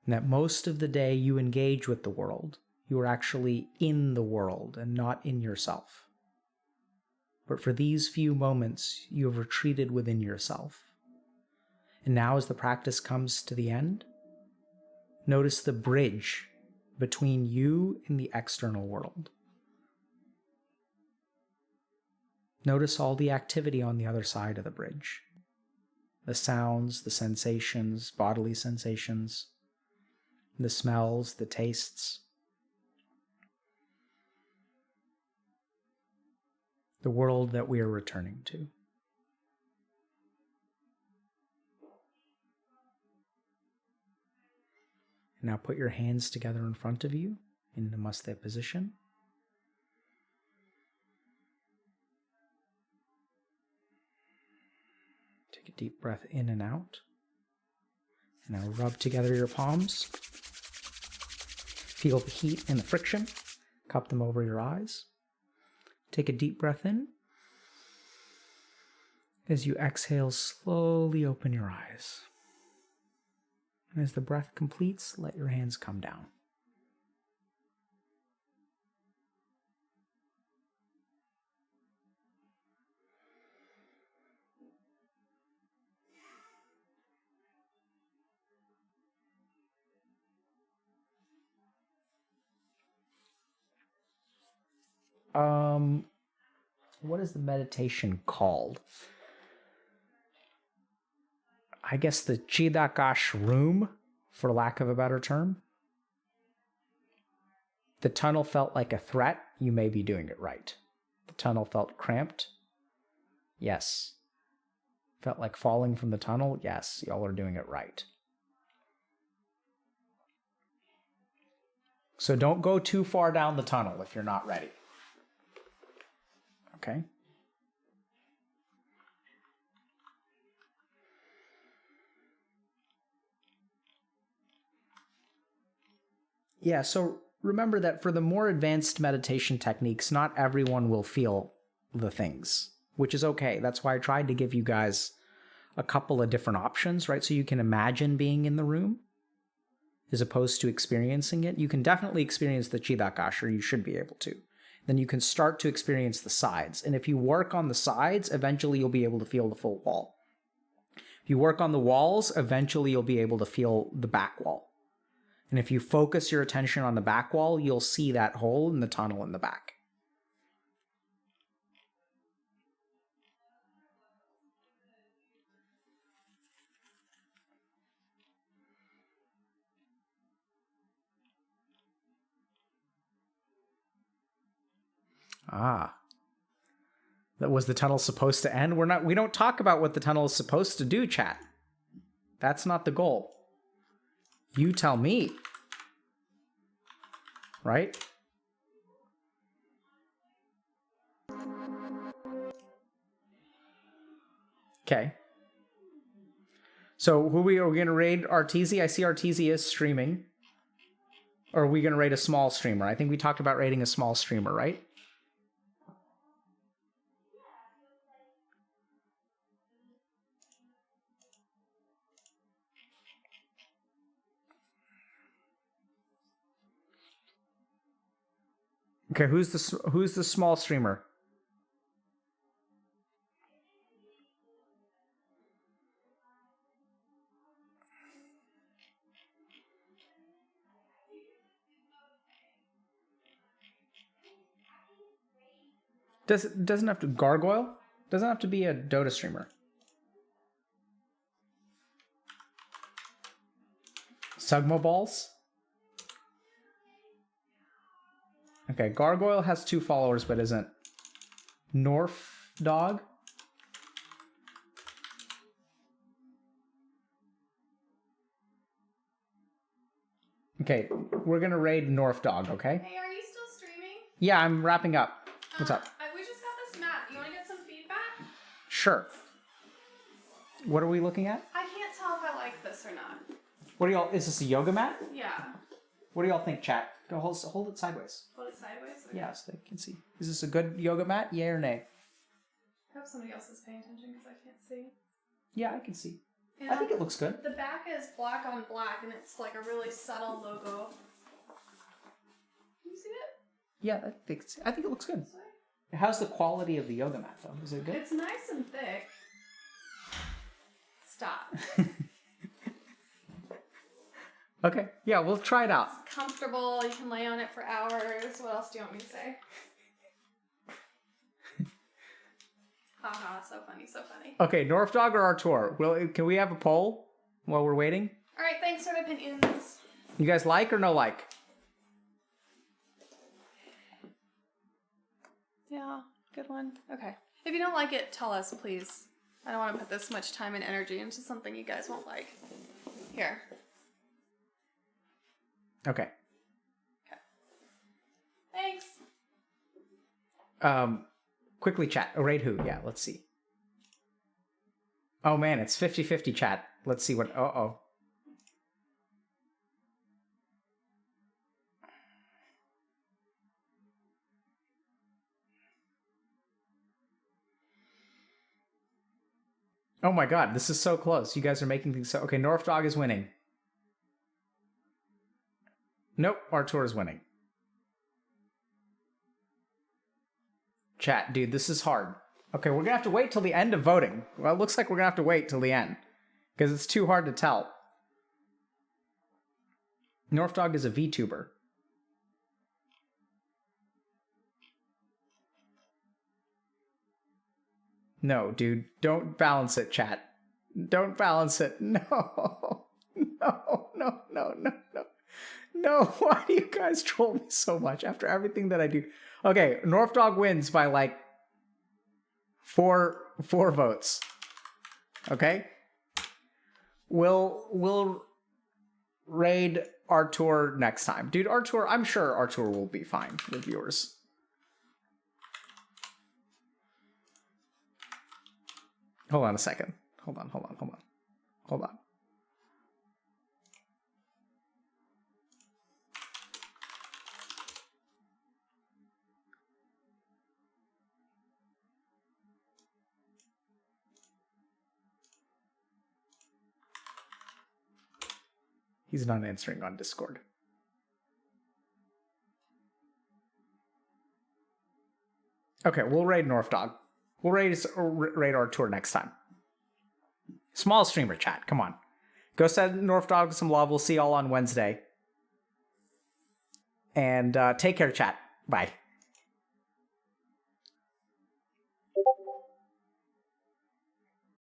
And that most of the day you engage with the world, you are actually in the world and not in yourself. But for these few moments, you have retreated within yourself. And now as the practice comes to the end, notice the bridge between you and the external world. Notice all the activity on the other side of the bridge. The sounds, the sensations, bodily sensations, the smells, the tastes. The world that we are returning to. Now put your hands together in front of you in Namaste position. Take a deep breath in and out. Now rub together your palms. Feel the heat and the friction. Cup them over your eyes. Take a deep breath in. As you exhale, slowly open your eyes. And as the breath completes, let your hands come down. What is the meditation called? I guess the Chidakash room, for lack of a better term. The tunnel felt like a threat. You may be doing it right. The tunnel felt cramped. Yes. Felt like falling from the tunnel. Yes, y'all are doing it right. So don't go too far down the tunnel if you're not ready. Okay? Yeah, so remember that for the more advanced meditation techniques, not everyone will feel the things, which is okay. That's why I tried to give you guys a couple of different options, right? So you can imagine being in the room as opposed to experiencing it. You can definitely experience the Chidakash, or you should be able to. Then you can start to experience the sides. And if you work on the sides, eventually you'll be able to feel the full wall. If you work on the walls, eventually you'll be able to feel the back wall. And if you focus your attention on the back wall, you'll see that hole in the tunnel in the back. Ah. Was the tunnel supposed to end? We don't talk about what the tunnel is supposed to do, chat. That's not the goal. You tell me. Right? Okay. So are we going to raid Arteezy? I see Arteezy is streaming. Or are we going to raid a small streamer? I think we talked about raiding a small streamer, right? Okay, who's the small streamer? Doesn't have to gargoyle? Doesn't have to be a Dota streamer. Sugmo balls? Okay, Gargoyle has 2 followers, but isn't. Norf Dog? Okay, we're gonna raid North Dog, okay? Hey, are you still streaming? Yeah, I'm wrapping up. What's up? We just got this mat. You want to get some feedback? Sure. What are we looking at? I can't tell if I like this or not. What do y'all, is this a yoga mat? Yeah. What do y'all think, chat? Go hold it sideways. Hold it sideways? Okay. Yeah, so they can see. Is this a good yoga mat? Yay or nay? I hope somebody else is paying attention because I can't see. Yeah, I can see. And I think it looks good. The back is black on black and it's like a really subtle logo. Can you see it? Yeah, I think it looks good. This way? How's the quality of the yoga mat, though? Is it good? It's nice and thick. Stop. Okay, yeah, we'll try it out. It's comfortable. You can lay on it for hours. What else do you want me to say? Haha, so funny, so funny. Okay, North Dog or Artur? Can we have a poll while we're waiting? All right, thanks for the opinions. You guys like or no like? Yeah, good one. Okay. If you don't like it, tell us, please. I don't want to put this much time and energy into something you guys won't like. Here. Okay. Thanks. Quickly chat. Raid who? Yeah, let's see. Oh man, it's 50-50 chat. Let's see what... Uh-oh. Oh my god, this is so close. You guys are making things so... Okay, North Dog is winning. Nope, Artur is winning. Chat, dude, this is hard. Okay, we're gonna have to wait till the end of voting. Well, it looks like we're gonna have to wait till the end. Because it's too hard to tell. North Dog is a VTuber. No, dude, don't balance it, chat. Don't balance it. No. No, no, no, no, no. No, why do you guys troll me so much after everything that I do? Okay, North Dog wins by like four votes. Okay? We'll raid Artur next time. Dude, Artur, I'm sure Artur will be fine with viewers. Hold on a second. Hold on. He's not answering on Discord. Okay, we'll raid North Dog. We'll raid Artur next time. Small streamer chat, come on. Go send North Dog some love. We'll see y'all on Wednesday. And take care, chat. Bye.